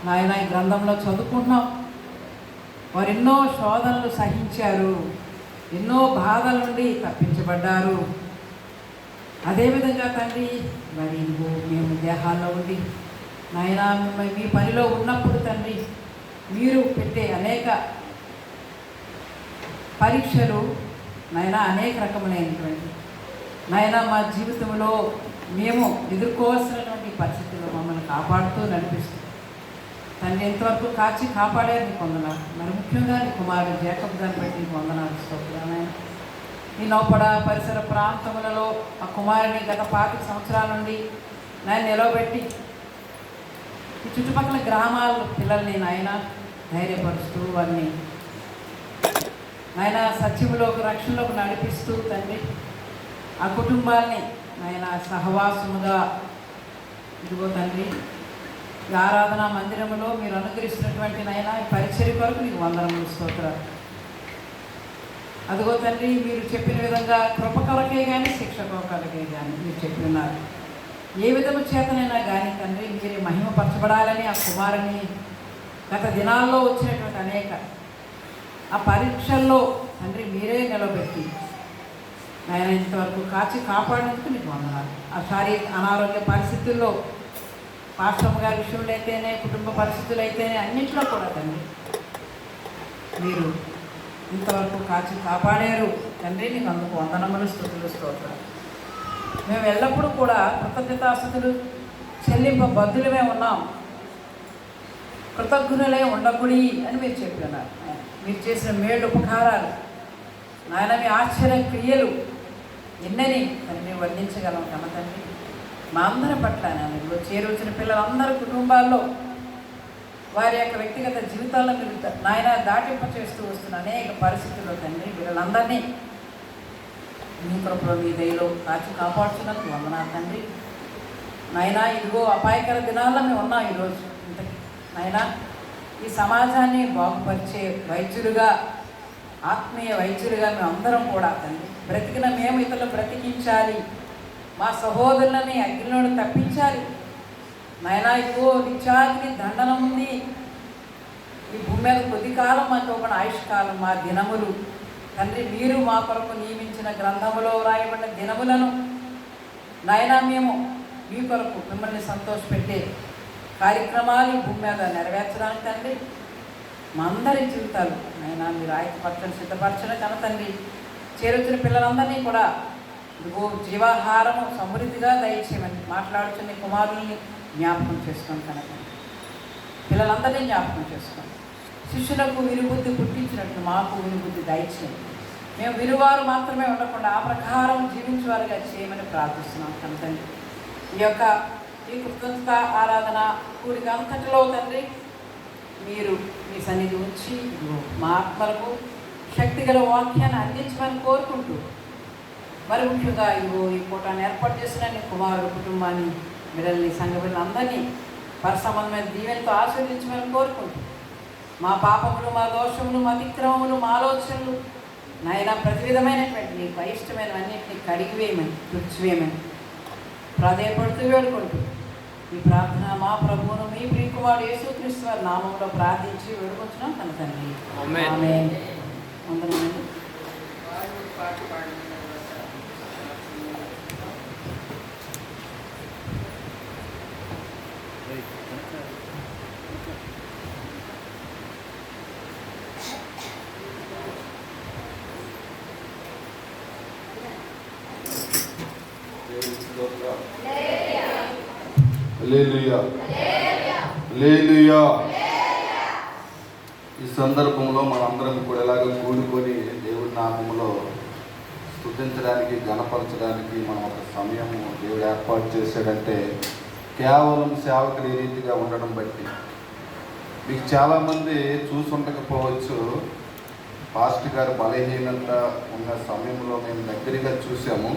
నాయన ఈ గ్రంథంలో చదువుకుంటున్నాం. వారు ఎన్నో శోధనలు సహించారు, ఎన్నో బాధల నుండి తప్పించబడ్డారు. అదేవిధంగా తండ్రి మరి మేము దేహాల్లో ఉండి నాయన మీ పనిలో ఉన్నప్పుడు తండ్రి మీరు పెట్టే అనేక పరీక్షలు నాయన అనేక రకములైనటువంటి నాయన మా జీవితంలో మేము ఎదుర్కోవాల్సినటువంటి పరిస్థితుల్లో మమ్మల్ని కాపాడుతూ నడిపిస్తూ తండ్రి ఎంతవరకు కాచి కాపాడారు నీకు వందనాలు. మరి ముఖ్యంగా నీ కుమారుడు జేకబ్ గారిని బట్టి నీకు వందనాలు స్తోత్రాలు. ఈ నౌపడ పరిసర ప్రాంతములలో ఆ కుమారుని గత 25 సంవత్సరాల నుండి నాయన నిలవబెట్టి ఈ చుట్టుపక్కల గ్రామాల పిల్లల్ని నాయన ధైర్యపరుస్తూ వారిని నాయన సత్యములోకి రక్షణలోకి నడిపిస్తూ తండ్రి ఆ కుటుంబాల్ని నాయన సహవాసముగా ఇదిగో తండ్రి ఈ ఆరాధనా మందిరంలో మీరు అనుగ్రహిస్తున్నటువంటి నాయన ఈ పరిచర్య కొరకు నీకు వందనములు స్తోత్రాలు. అదిగో తండ్రి మీరు చెప్పిన విధంగా కృప కొరకే కానీ శిక్ష కొరకే కానీ మీరు చెప్పి ఉన్నారు. ఏ విధము చేతనైనా కానీ తండ్రి మీరు మహిమపరచబడాలని ఆ కుమారుని గత దినాల్లో వచ్చినటువంటి అనేక ఆ పరీక్షల్లో తండ్రి మీరే నిలబెట్టి ఆయన ఇంతవరకు కాచి కాపాడేందుకు నీకు వందనాలు. ఆ శారీరక అనారోగ్య పరిస్థితుల్లో పాస్టమ్ గారి విషయంలో అయితేనే కుటుంబ పరిస్థితులు అయితేనే అన్నింటిలో కూడా తండ్రి మీరు ఇంతవరకు కాచి కాపాడారు తండ్రి. నీకు అందుకు వందనములు స్తుతులు స్తోత్రాలు. మేము ఎల్లప్పుడూ కూడా కృతజ్ఞతాస్తుతులు చెల్లింపబద్ధులమే ఉన్నాం, కృతజ్ఞులే ఉండకుడి అని మీరు చెప్పినారు. మీరు చేసిన మేలు ఉపకారాలు నాయన మీ ఆశ్చర్య క్రియలు ఎన్నని తండ్రి వర్ణించగలం కన్న తండ్రి. మా అందరి పట్ల నేను చేరొచ్చిన పిల్లలందరి కుటుంబాల్లో వారి యొక్క వ్యక్తిగత జీవితాల్లో మీరు నాయన దాటింప చేస్తూ వస్తున్న అనేక పరిస్థితుల్లో తండ్రి వీళ్ళందరినీ మీ కృపలో మీ దయలో కాచి కాపాడుతున్నందుకు వందనాలు తండ్రి. నాయన ఇదిగో అపాయకర దినాల్లో మేము ఉన్నాం ఈరోజు. ఇంతకీ నాయన ఈ సమాజాన్ని బాగుపరిచే వైద్యులుగా, ఆత్మీయ వైద్యులుగా మేము అందరం కూడా తండ్రి బ్రతికిన మేము ఇతరులు బ్రతికించాలి, మా సహోదరులని అగ్నిలోని తప్పించాలి. నాయన ఇదిగో నిత్యాగ్ని దండన ఉంది. ఈ భూమి మీద కొద్ది కాలం మాకు ఇవ్వబడిన ఆయుష్కాలం, మా దినములు తండ్రి మీరు మా కొరకు నియమించిన గ్రంథములో రాయబడిన దినములను నాయన మేము మీ కొరకు మిమ్మల్ని సంతోషపెట్టే కార్యక్రమాలు ఈ భూమి మీద నెరవేర్చడానికి తండ్రి మా అందరి జీవితాలు నాయన మీరు ఆయతపరచని సిద్ధపరచడం కన తండ్రి. చేరొచ్చిన పిల్లలందరినీ కూడా ఇదిగో జీవాహారము సమృద్ధిగా దయచేయమని మాట్లాడుతున్న కుమారుల్ని జ్ఞాపకం చేసుకోండి కనుక పిల్లలందరినీ జ్ఞాపకం చేసుకోండి. శిష్యులకు వినుబుద్ధి పుట్టించినట్టు మాకు వినుబుద్ధి దయచేయండి. మేము విలువారు మాత్రమే ఉండకుండా ఆ ప్రకారం జీవించేవారుగా చేయమని ప్రార్థిస్తున్నాం కనుక తండ్రి. ఈ కృతజ్ఞత ఆరాధన కూడిక అంతటిలో తండ్రి మీరు మీ సన్నిధి ఉంచి మా ఆత్మలకు శక్తిగల వాక్యాన్ని అందించమని కోరుకుంటూ మరి ముఖ్యంగా ఈ పూటాన్ని ఏర్పాటు చేసిన నీ కుమారుడు కుటుంబాన్ని బిడ్డల్ని సంఘ బిడ్డలందరినీ పరసంబంధమైన దీవెనతో ఆశీర్వదించమని కోరుకుంటూ మా పాపములు, మా దోషములు, మా అతిక్రమములు, మా ఆలోచనలు నాయన ప్రతి విధమైనటువంటి నీకు అయిష్టమైనవన్నింటినీ కడిగివేయమని తుడిచివేయమని ప్రాధేయపడుతూ వేడుకుంటూ ఈ ప్రార్థన మా ప్రభువును మీ ప్రియకుమారుడు యేసుక్రీస్తు వారి నామంలో ప్రార్థించి వేడుకుంటున్నాం కనుక తండ్రి. ఆమేన్. వందనములు. హల్లెలూయా, హల్లెలూయా. ఈ సందర్భంలో మనందరం కూడా ఎలాగ కూడుకొని దేవుడి నామములో స్తుతించడానికి, గణపరచడానికి మనం ఒక సమయము దేవుడు ఏర్పాటు చేశాడంటే కేవలం సేవకులు ఈ రీతిగా ఉండడం బట్టి. మీకు చాలామంది చూసుండకపోవచ్చు, పాస్టర్ గారు బలహీనత ఉన్న సమయంలో మేము దగ్గరగా చూసాము.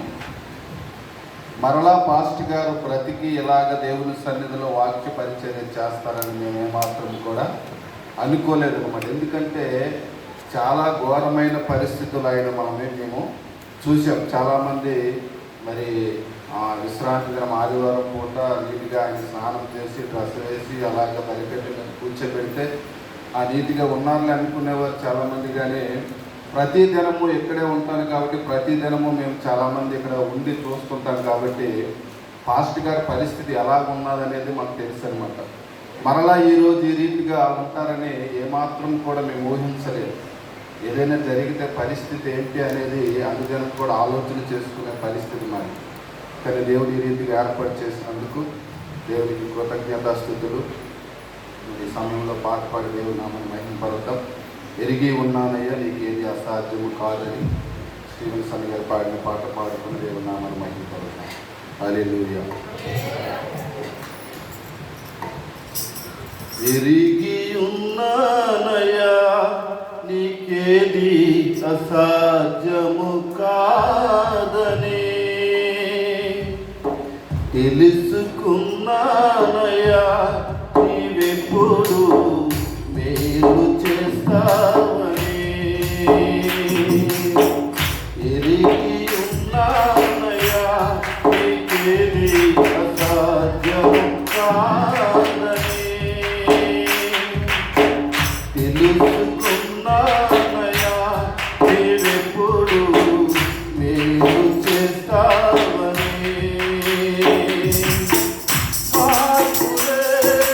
మరలా పాస్టర్ గారు బ్రతికి ఇలాగ దేవుని సన్నిధిలో వాక్య పరిచర్య చేస్తారని మేము ఏమాత్రం కూడా అనుకోలేదు అన్నమాట. ఎందుకంటే చాలా ఘోరమైన పరిస్థితులు ఆయన మేము చూసాం. చాలామంది మరి విశ్రాంతి దినం ఆదివారం పూట నీట్గా ఆయన స్నానం చేసి డ్రెస్ వేసి అలాగే బలిపెట్టి మీద కూర్చోబెడితే ఆ నీట్గా ఉన్నారులే అనుకునేవారు చాలామంది. కానీ ప్రతి దినము ఇక్కడే ఉంటాను కాబట్టి ప్రతి దినము మేము చాలామంది ఇక్కడ ఉండి చూస్తుంటాం కాబట్టి పాస్టర్ గారి పరిస్థితి ఎలా ఉన్నదనేది మాకు తెలుసు అనమాట. మరలా ఈరోజు ఈ రీతిగా ఉంటారని ఏమాత్రం కూడా మేము ఊహించలేదు. ఏదైనా జరిగితే పరిస్థితి ఏంటి అనేది అనుదినం కూడా ఆలోచన చేసుకునే పరిస్థితి మరి. కానీ దేవుడు ఈ రీతిగా ఏర్పాటు చేసినందుకు దేవుడికి కృతజ్ఞతాస్తుతులు. ఈ సమయంలో పాట పాడి దేవుడు నామని మహిమపడతాం. ఎరిగి ఉన్నానయ్యా నీకేది అసాధ్యము కాదని స్టీవెన్ సన్ గారు పాడిన పాట పాడుకుని దేవుడు నామని మహిమపడతాం. హల్లెలూయా. ఎరిగి ఉన్నానయ్యా నీకేది అసాధ్యము కాదని తెలుసుకున్నానయ్యా నీవెప్పుడు మేలు చేస్తావని. ఎరిగి ఉన్నానయ్యా నీకేది అసాధ్యము కాదని తెలుసుకున్నానయ్యా నీవెప్పుడు మేలు చేస్తావని. మార్పులేని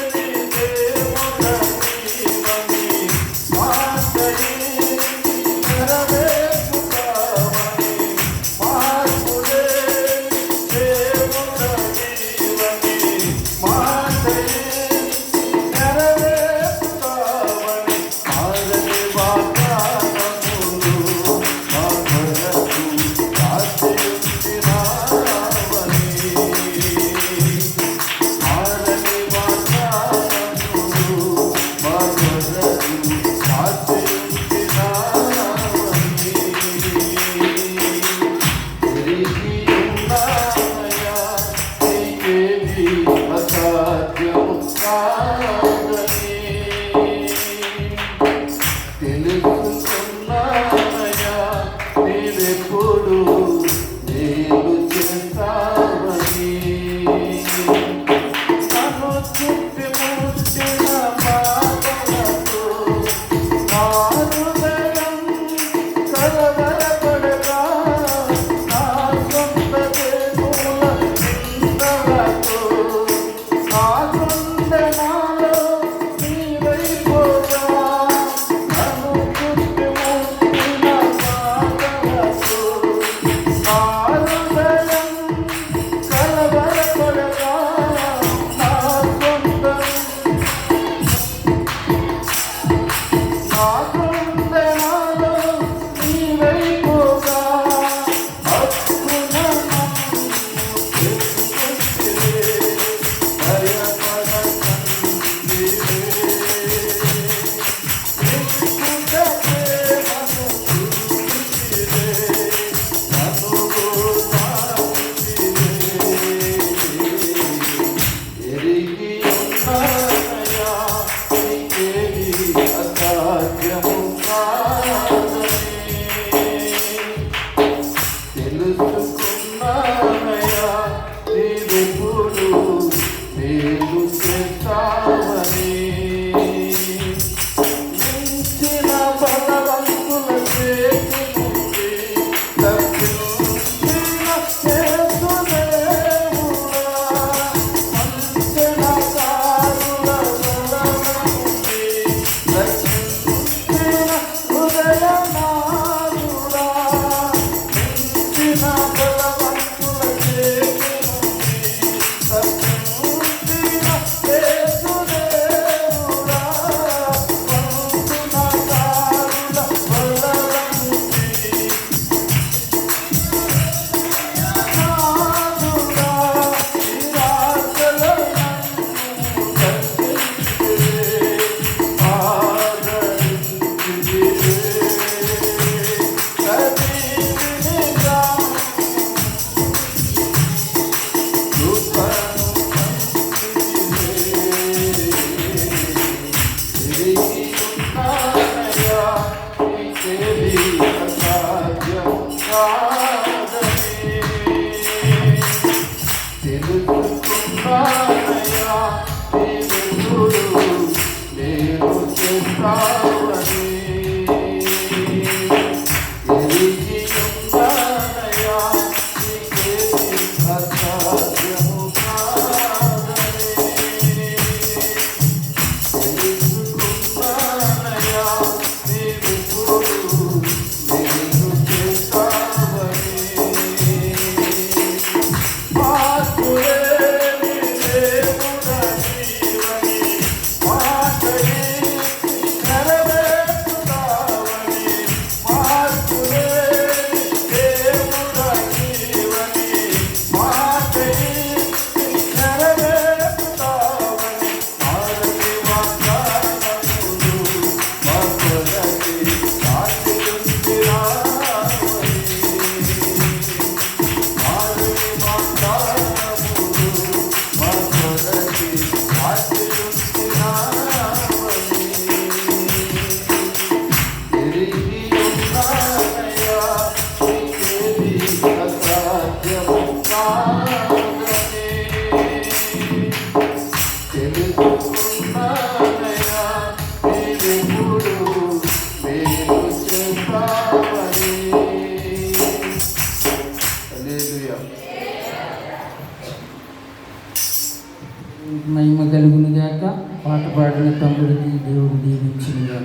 వాడిన తమ్ముడికి దేవుడు దీవించిందిగా.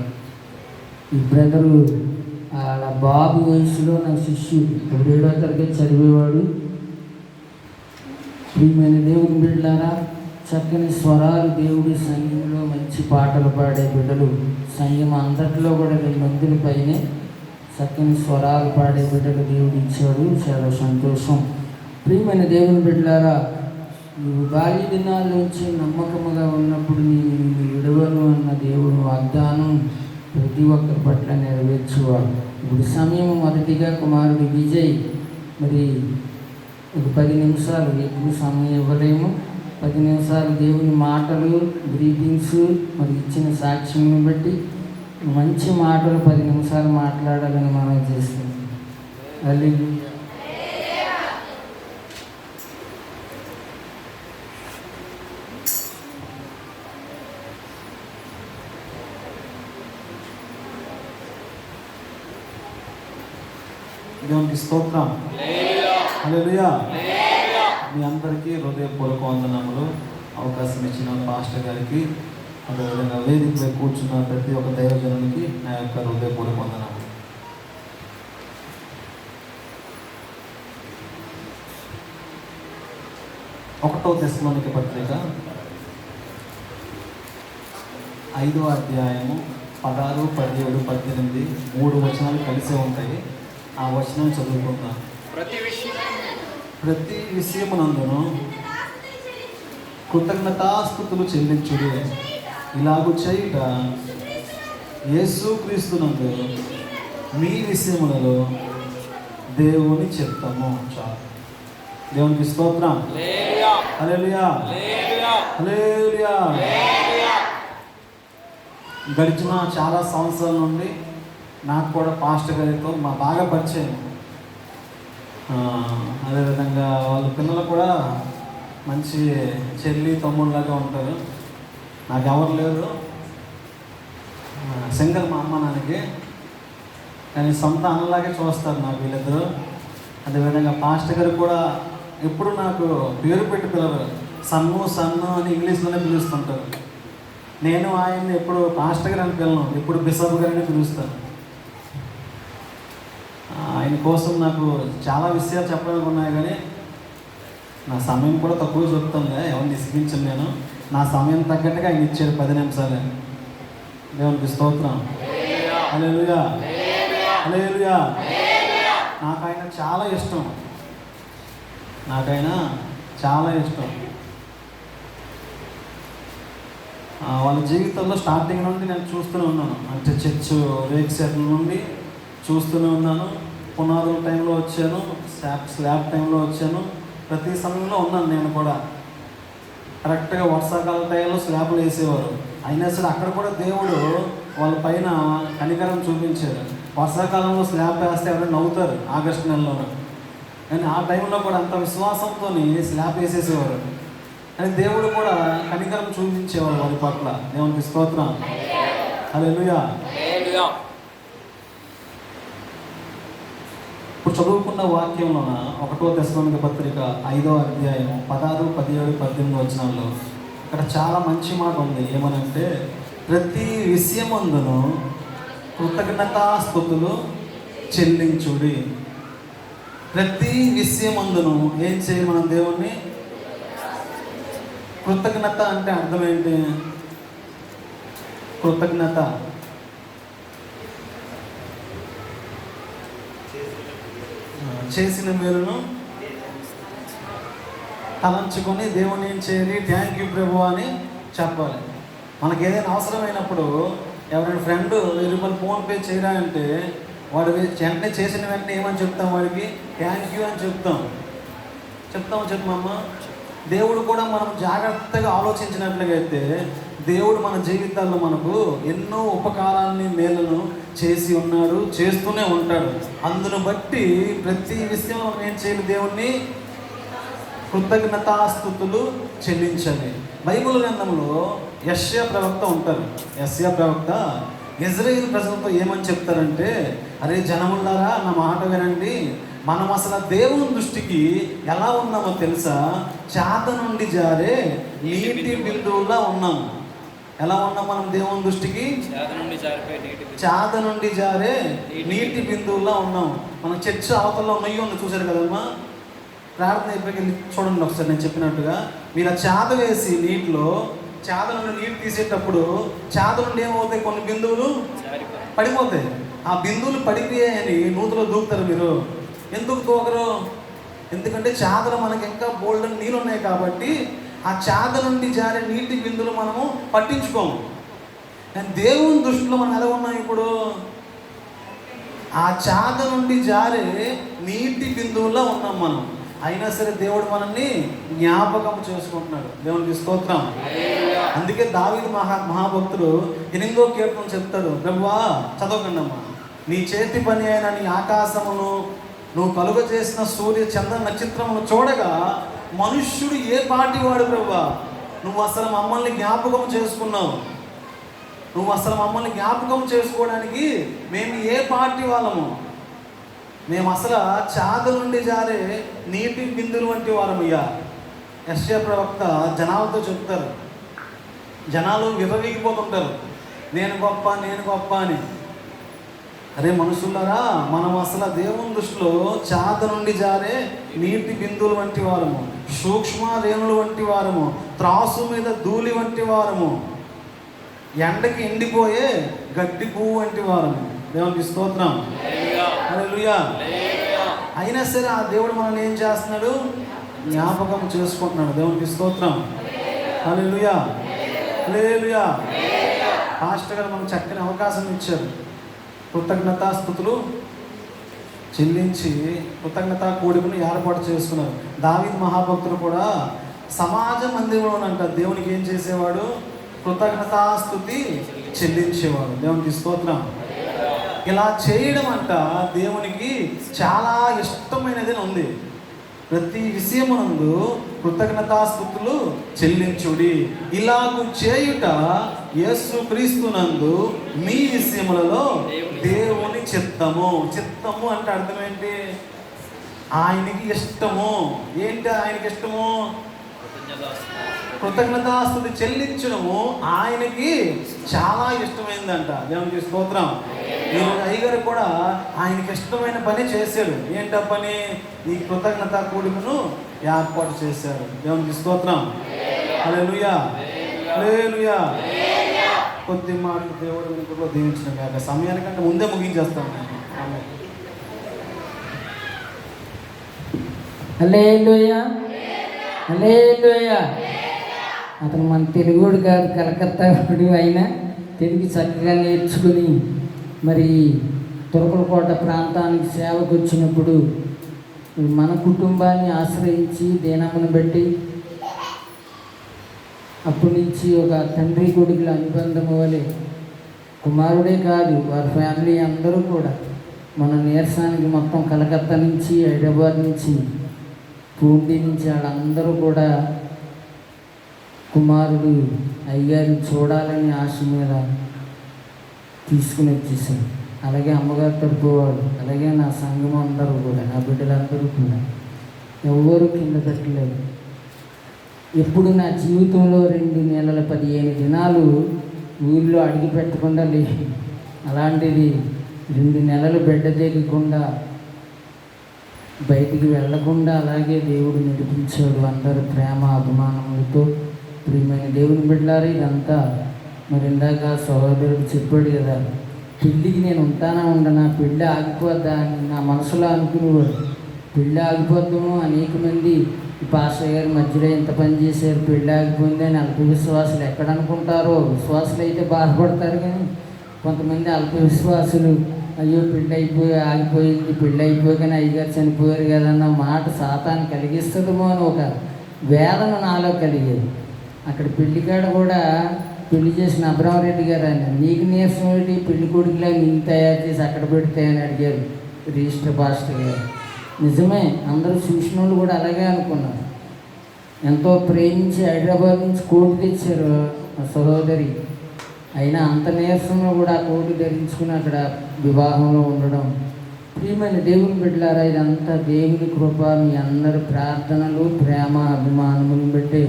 ఈ బ్రదరు వాళ్ళ బాబు వయసులో నా శిష్యుడు, 7వ తరగతి చదివేవాడు. ప్రియమైన దేవుని బిడ్డలారా, చక్కని స్వరాలు, దేవుడి సంఘంలో మంచి పాటలు పాడే బిడ్డలు, సంఘం అంతట్లో కూడా 200 పైనే చక్కని స్వరాలు పాడే బిడ్డలు దేవుడు ఇచ్చాడు. చాలా సంతోషం. ప్రియమైన దేవుని బిడ్డలారా, నువ్వు బాల్య దినాల్లోంచి నమ్మకముగా ఉన్నప్పుడు నేను విడవను అన్న దేవుని వాగ్దానం ప్రతి ఒక్కరి పట్ల నెరవేర్చేవాడు. ఇప్పుడు సమయం మొదటిగా కుమారుడు విజయ్ మరి ఒక 10 నిమిషాలు, ఎక్కువ సమయం ఇవ్వలేము, 10 నిమిషాలు దేవుని మాటలు, గ్రీటింగ్స్, మరి ఇచ్చిన సాక్ష్యం బట్టి మంచి మాటలు 10 నిమిషాలు మాట్లాడాలని మనం చేస్తాం. హల్లెలూయా. దేవునికి స్తోత్రం. హల్లెలూయా. మీ అందరికీ హృదయపూర్వక వందనములు. అవకాశం ఇచ్చిన పాస్టర్ గారికి, అదేవిధంగా వేదికపై కూర్చున్న ప్రతి ఒక్క దైవజనునికి నా యొక్క హృదయపూర్వక వందనములు. ఒకటో తెస్సలోనిక పత్రిక 5వ అధ్యాయము 16, 17, 18 3 వచనాలు కలిసే ఉంటాయి. ఆ వచనం చదువుకుందాం. ప్రతి విషయమునందును కృతజ్ఞతాస్తుతులు చెల్లించుడి, ఇలాగు చేయుట యేసుక్రీస్తునందు మీ విషయములలో దేవుని చిత్తము. చాలు. దేవునికి స్తోత్రం. హల్లెలూయా. హల్లెలూయా. గడిచిన చాలా సంవత్సరాల నుండి నాకు కూడా పాస్టర్ గారితో బాగా పరిచయం. అదేవిధంగా వాళ్ళ పిల్లలు కూడా మంచి చెల్లి తమ్ముళ్ళలాగా ఉంటారు. నాకు ఎవరు లేరు, సింగల్ మా అమ్మ నాన్నకి, కానీ సొంత అన్నలాగే చూస్తారు నాకు వీళ్ళిద్దరు. అదేవిధంగా పాస్టర్ గారు కూడా ఎప్పుడు నాకు పేరు పెట్టి పిల్లలు, సన్ను అని ఇంగ్లీష్లోనే పిలుస్తుంటారు. నేను ఆయన్ని ఎప్పుడు పాస్టర్ గారు అని పిలను, ఎప్పుడు బిషప్ గారిని పిలుస్తాను. ఆయన కోసం నాకు చాలా విషయాలు చెప్పడానికి ఉన్నాయి, కానీ నా సమయం కూడా తక్కువ చెప్తాను. ఎవరిని ఇసిగించను నేను. నా సమయం తగ్గట్టుగా ఆయన ఇచ్చాడు 10 నిమిషాలే. దేవునికి స్తోత్రం. హల్లెలూయా. హల్లెలూయా. నాకు ఆయన చాలా ఇష్టం. నాకైనా చాలా ఇష్టం. వాళ్ళ జీవితంలో స్టార్టింగ్ నుండి నేను చూస్తూనే ఉన్నాను. అంటే చర్చ్ రేక్సెట్ల నుండి చూస్తూనే ఉన్నాను. పునాదుల టైంలో వచ్చాను, స్లాబ్ టైంలో వచ్చాను. ప్రతి సమయంలో ఉన్నాను నేను కూడా. కరెక్ట్గా వర్షాకాల టైంలో స్లాబ్లు వేసేవారు. అయినా సరే అక్కడ కూడా దేవుడు వాళ్ళ పైన కనికరం చూపించారు. వర్షాకాలంలో స్లాబ్ వేస్తే ఎవరైనా నవ్వుతారు ఆగస్టు నెలలోనే, కానీ ఆ టైంలో కూడా అంత విశ్వాసంతో స్లాబ్ వేసేసేవారు. కానీ దేవుడు కూడా కనికరం చూపించేవారు వారి పట్ల. దేవునికి స్తోత్రం. హల్లెలూయా. ఇప్పుడు చదువుకున్న వాక్యంలోన 1వ తెస్సలోనిక పత్రిక 5వ అధ్యాయం 16, 17, 18 వచనాల్లో ఇక్కడ చాలా మంచి మాట ఉంది. ఏమనంటే, ప్రతి విషయమందును కృతజ్ఞతాస్తుతులు చెల్లించుడి. ప్రతి విషయమందును ఏం చేయాలి మనం దేవుణ్ణి? కృతజ్ఞత అంటే అర్థం ఏంటి? కృతజ్ఞత చేసిన మేలును తలంచుకొని దేవుని ఏం చేయాలి? థ్యాంక్ యూ ప్రభు అని చెప్పాలి. మనకి ఏదైనా అవసరమైనప్పుడు ఎవరైనా ఫ్రెండ్ 1000 రూపాయలు ఫోన్పే చేయరా అంటే వాడు వెంటనే చేసిన వెంటనే ఏమని చెప్తాం? వాడికి థ్యాంక్ యూ అని చెప్పమమ్మ. దేవుడు కూడా మనం జాగ్రత్తగా ఆలోచించినట్లయితే దేవుడు మన జీవితాల్లో మనకు ఎన్నో ఉపకారాన్ని, మేలును చేసి ఉన్నాడు, చేస్తూనే ఉంటాడు. అందును బట్టి ప్రతి విషయంలో మనం ఏం చేయాలి? దేవుణ్ణి కృతజ్ఞతాస్తుతులు చెల్లించాలి. బైబిల్ గ్రంథంలో యెషయా ప్రవక్త ఉంటారు. యెషయా ప్రవక్త ఇజ్రాయేల్ ప్రజలతో ఏమని చెప్తారంటే, అరే జనములారా నా మాట వినండి, మనం అసలు దేవుని దృష్టికి ఎలా ఉన్నామో తెలుసా? చేత నుండి జారే నీటి బిందువులా ఉన్నాం. ఎలా ఉన్నాం మనం దేవుని దృష్టికి? చాద నుండి జారే నీటి బిందువులా ఉన్నాం. మనం చర్చ అవతల్లో నొయ్యి ఉంది, చూశారు కదమ్మా. ప్రార్థన అయిపోయి చూడండి ఒకసారి నేను చెప్పినట్టుగా. మీరు ఆ చాద వేసి నీటిలో చాద నుండి నీరు తీసేటప్పుడు చాద నుండి ఏమవుతాయి? కొన్ని బిందువులు పడిపోతాయి. ఆ బిందువులు పడిపోయాయని నూతులో దూకుతారు మీరు. ఎందుకు దూకరు? ఎందుకంటే చాదలో మనకి ఇంకా బోల్డెన్ నీళ్ళు ఉన్నాయి కాబట్టి ఆ చాద నుండి జారే నీటి బిందువులు మనము పట్టించుకోము. కానీ దేవుని దృష్టిలో మనం ఎలా ఉన్నాం ఇప్పుడు? ఆ చాద నుండి జారే నీటి బిందువుల్లో ఉన్నాం మనం. అయినా సరే దేవుడు మనల్ని జ్ఞాపకం చేసుకుంటున్నాడు. దేవునికి స్తోత్రం. అందుకే దావీదు మహాభక్తుడు 8వ కీర్తన చెప్తాడు, ప్రభువా చదవకండి అమ్మా, నీ చేతి పని అయిన నీ ఆకాశమును నువ్వు కలుగ చేసిన సూర్య చంద్ర నక్షత్రమును చూడగా మనుష్యుడు ఏ పాటి వాడు ప్రభువా, నువ్వు అసలు మమ్మల్ని జ్ఞాపకం చేసుకున్నావు. నువ్వు అసలు మమ్మల్ని జ్ఞాపకం చేసుకోవడానికి మేము ఏ పార్టీ వాళ్ళము? మేము అసలు చాద నుండి జారే నీటి బిందులు వంటి వారమయ్యా. యెషయా ప్రవక్త జనాలతో చెప్తారు, జనాలు విర్రవీగిపోతుంటారు, నేను గొప్ప నేను గొప్ప అని. అరే మనుషులారా, మనం అసలు దేవుని దృష్టిలో చాద నుండి జారే నీటి బిందువులు వంటి వారము, సూక్ష్మ రేణులు వంటి వారము, త్రాసు మీద ధూళి వంటి వారము, ఎండకి ఎండిపోయే గడ్డి పువ్వు వంటి వారము. దేవునికి స్తోత్రం. హల్లెలూయా. అయినా సరే ఆ దేవుడు మనల్ని ఏం చేస్తున్నాడు? జ్ఞాపకం చేసుకుంటున్నాడు. దేవునికి స్తోత్రం. హల్లెలూయా. హల్లెలూయా. పాస్టర్ గారు మనకు చక్కని అవకాశం ఇచ్చారు. కృతజ్ఞతాస్తుతులు చెల్లించి కృతజ్ఞతా కూడికను ఏర్పాటు చేసుకున్నారు. దావీదు మహాభక్తుడు కూడా సమాజ మందిరంలోనంట దేవునికి ఏం చేసేవాడు? కృతజ్ఞతాస్తుతి చెల్లించేవాడు. దేవునికి స్తోత్రం. ఇలా చేయడం అంట దేవునికి చాలా ఇష్టమైనది ఉంది. ప్రతి విషయమునందు కృతజ్ఞతాస్తుతులు చెల్లించుడి. ఇలాగు చేయుట యేసు క్రీస్తునందు మీ విషయములలో దేవుని చిత్తము. చిత్తము అంటే అర్థం ఏంటి? ఆయనకి ఇష్టము. ఏంటి ఆయనకి ఇష్టము? కృతజ్ఞతాస్తుతి చెల్లించడము ఆయనకి చాలా ఇష్టమైందంట. దేవునికి స్తోత్రం. ఈరోజు అయ్యగారు కూడా ఆయనకి ఇష్టమైన పని చేశాడు. ఏంటా పని? ఈ కృతజ్ఞత కూడికను ఏర్పాటు చేశారు. దేవునికి స్తోత్రం. హల్లెలూయా. హల్లెలూయా. కొద్ది మాటలు దేవుడు వెనుకలో దీవించిన కాక సమయానికంటే ముందే ముగించేస్తాను. హల్లెలూయా. హల్లెలూయా. అతను మన తెలుగుడు కాదు, కలకత్తా వాడు. అయినా తెలుగు చక్కగా నేర్చుకుని మరి తురకలకోట ప్రాంతానికి సేవకు వచ్చినప్పుడు మన కుటుంబాన్ని ఆశ్రయించి దీనమ్మను బట్టి అప్పటి నుంచి ఒక తండ్రి కొడుకుల అనుబంధం వలె కుమారుడే కాదు వారి ఫ్యామిలీ అందరూ కూడా మన నీరసానికి మొత్తం కలకత్తా నుంచి, హైదరాబాద్ నుంచి, పూండి నుంచి వాళ్ళందరూ కూడా కుమారుడు అయ్యగారిని చూడాలని ఆశ మీద తీసుకుని వచ్చేసాడు. అలాగే అమ్మగారు తరపు వాడు, అలాగే నా సంఘం అందరూ కూడా, నా బిడ్డలందరూ కూడా ఎవరు కింద పెట్టలేదు. ఎప్పుడు నా జీవితంలో 2 నెలల 15 దినాలు ఊళ్ళో అడిగి పెట్టకుండా లేదు. అలాంటిది 2 నెలలు బిడ్డ తెగకుండా బయటికి వెళ్లకుండా అలాగే దేవుడు నడిపించాడు. అందరూ ప్రేమ అభిమానములతో. ప్రియమైన దేవుని బిడ్డలారా, ఇదంతా మరి ఇందాక సహోదరుడు చెప్పాడు కదా, పెళ్ళికి నేను ఉంటానా ఉండనా, పెళ్ళి ఆగిపోద్దా అని నా మనసులో అనుకునేవాడు. పెళ్ళి ఆగిపోద్దాము. అనేక మంది ఈ పాస్టర్ గారి మధ్యలో ఎంత పని చేశారు, పెళ్ళి ఆగిపోయింది అని అల్ప విశ్వాసులు ఎక్కడ అనుకుంటారో. విశ్వాసులు అయితే బాధపడతారు, కానీ కొంతమంది అల్ప విశ్వాసులు అయ్యో పెళ్ళి ఆగిపోయింది, పెళ్ళి అయిపోగానే అయ్యగారు చనిపోయారు కదన్న మాట సాతాను కలిగిస్తుందేమో అని ఒక వేదన నాలో కలిగేది. అక్కడ పెళ్ళికాడ కూడా పెళ్లి చేసిన అబ్రహంరెడ్డి గారు ఆయన, నీకు నీరసం ఏంటి, పెళ్లి కొడుకులా నీకు తయారు చేసి అక్కడ పెడితే అని అడిగారు రిజిస్టర్ పాస్టర్ గారు. నిజమే, అందరూ చూసిన వాళ్ళు కూడా అలాగే అనుకున్నారు. ఎంతో ప్రేమించి హైదరాబాద్ నుంచి కోటు తెచ్చారు ఆ సహోదరి. అయినా అంత నీరసంలో కూడా ఆ కోటు ధరించుకుని అక్కడ వివాహంలో ఉండడం. ప్రియమైన దేవుని బిడ్డలారా, ఇదంతా దేవుని కృప. మీ అందరి ప్రార్థనలు, ప్రేమ, అభిమానములను బట్టి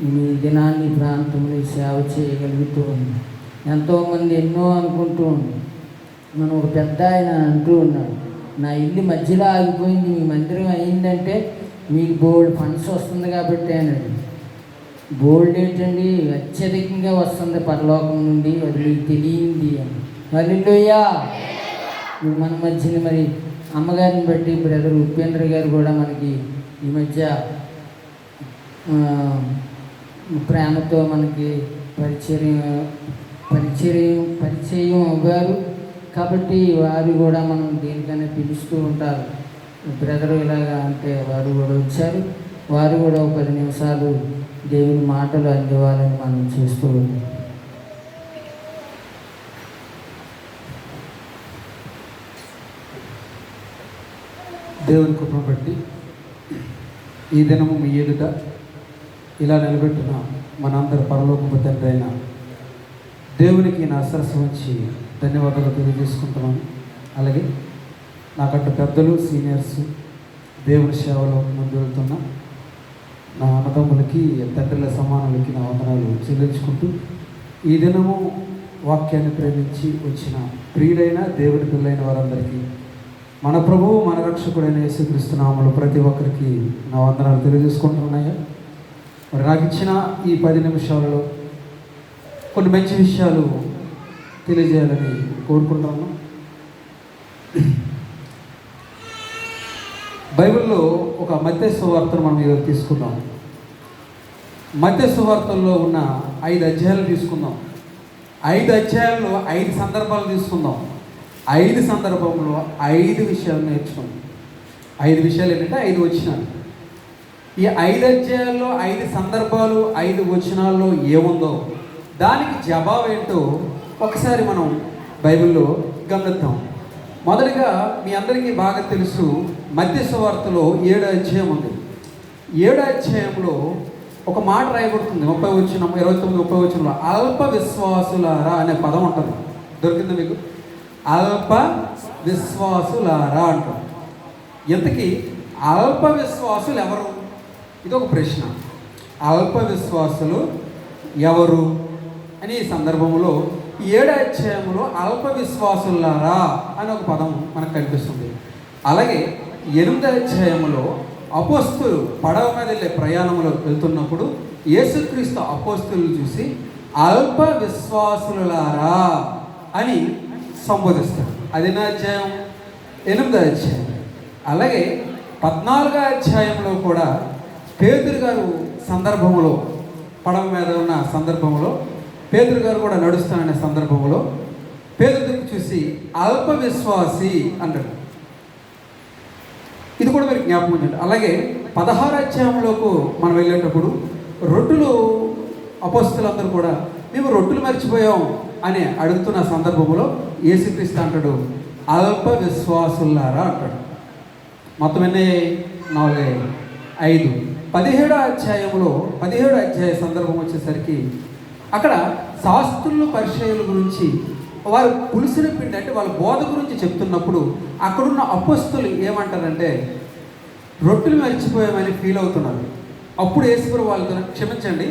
ఈ దినాన్ని ప్రాంతంలో సేవ చేయగలుగుతూ ఉంది. ఎంతోమంది ఎన్నో అనుకుంటూ ఉంది. మనం ఒక పెద్ద ఆయన అంటూ ఉన్నాడు, నా ఇల్లు మధ్యలో ఆగిపోయింది, మీ మందిరం అయిందంటే మీకు బోల్డ్ ఫండ్స్ వస్తుంది కాబట్టి అన్నాడు. బోల్డ్ ఏంటండి, అత్యధికంగా వస్తుంది పరలోకం నుండి, అది మీకు తెలియంది అని. హల్లెలూయా. ఇప్పుడు మన మధ్యన మరి అమ్మగారిని బట్టి బ్రదర్ ఉపేంద్ర గారు కూడా మనకి ఈ మధ్య ప్రేమతో మనకి పరిచయం అవ్వారు కాబట్టి వారు కూడా మనం దేనికైనా పిలుస్తూ ఉంటారు. బ్రదర్ ఇలాగా అంటే వారు కూడా వచ్చారు. వారు కూడా ఒక 10 నిమిషాలు దేవుని మాటలు అందివ్వాలని మనం చేస్తూ ఉన్నాం. దేవుని కృపను బట్టి ఈ దినము మీ ఎదుట ఇలా నిలబెట్టిన మనందరి పరలోకపు తండ్రి అయిన దేవునికి నా సరస్సు వచ్చి ధన్యవాదాలు తెలియజేసుకుంటున్నాను. అలాగే నాకంటే పెద్దలు, సీనియర్స్, దేవుని సేవలో ముందువెళ్తున్న నా అన్నదమ్ములకి, తండ్రుల సమానులకి నా వందనాలు చెల్లించుకుంటూ ఈ దినము వాక్యాన్ని ప్రేమించి వచ్చిన ప్రియులైన దేవుని పిల్లైన వారందరికీ మన ప్రభువు మన రక్షకుడైన యేసుక్రీస్తు నామములో ప్రతి ఒక్కరికి నా వందనాలు తెలియజేసుకుంటున్నాయా. మరి నాకు ఇచ్చిన ఈ 10 నిమిషాలలో కొన్ని మంచి విషయాలు తెలియజేయాలని కోరుకుంటున్నాను. బైబిల్లో ఒక మత్తయి సువార్తను మనం ఈరోజు తీసుకుందాం. మత్తయి సువార్తల్లో ఉన్న 5 అధ్యాయాలు తీసుకుందాం. 5 అధ్యాయాల్లో 5 సందర్భాలు తీసుకుందాం. 5 సందర్భంలో 5 విషయాలు నేర్చుకుందాం. 5 విషయాలు ఏంటంటే 5 వచనాలు. ఈ 5 అధ్యాయాల్లో 5 సందర్భాలు 5 వచనాల్లో ఏముందో దానికి జవాబు ఏంటో ఒకసారి మనం బైబిల్లో గమనిద్దాం. మొదటిగా మీ అందరికీ బాగా తెలుసు, మత్తయి సువార్తలో 7 అధ్యాయం ఉంది. 7 అధ్యాయంలో ఒక మాట రాయబడుతుంది. 30 వచనం, 29, 30 వచనంలో అల్ప విశ్వాసులారా అనే పదం ఉంటుంది. దొరికింది మీకు? అల్ప విశ్వాసులారా అంటారు. ఇంతకీ అల్ప విశ్వాసులు ఎవరు? ఇది ఒక ప్రశ్న. అల్ప విశ్వాసులు ఎవరు అని ఈ సందర్భంలో 7 అధ్యాయంలో అల్ప విశ్వాసులారా అని ఒక పదం మనకు కనిపిస్తుంది. అలాగే 8 అధ్యాయంలో అపోస్తులు పడవ మీద వెళ్ళే ప్రయాణంలో వెళ్తున్నప్పుడు యేసుక్రీస్తు అపోస్తులు చూసి అల్ప విశ్వాసులారా అని సంబోధిస్తారు. అది నా అధ్యాయం 8వ అధ్యాయం. అలాగే 14వ అధ్యాయంలో కూడా పేతురు గారు సందర్భంలో, పడవ మీద ఉన్న సందర్భంలో పేతురు గారు కూడా నడుస్తాననే సందర్భంలో పేతురు చూసి అల్ప విశ్వాసి అంటారు. ఇది కూడా మీరు జ్ఞాపకం ఉంచండి. అలాగే 16వ అధ్యాయంలోకి మనం వెళ్ళేటప్పుడు రొట్టెలు అపోస్తులందరూ కూడా మేము రొట్టెలు మర్చిపోయాం అని అడుగుతున్న సందర్భంలో యేసుక్రీస్తు అంటాడు అల్ప విశ్వాసులారా అంటాడు. మొత్తం ఎన్ని? 4, 5. 17వ అధ్యాయంలో 17వ అధ్యాయ సందర్భం వచ్చేసరికి అక్కడ శాస్త్రులు, పరిచయుల గురించి వారు పులిసిన పిండి అంటే వాళ్ళ బోధ గురించి చెప్తున్నప్పుడు అక్కడున్న అపోస్తులు ఏమంటారంటే రొట్టెలు మర్చిపోయామని ఫీల్ అవుతున్నారు. అప్పుడు యేసుప్రభువు వాళ్ళతో క్షమించండి,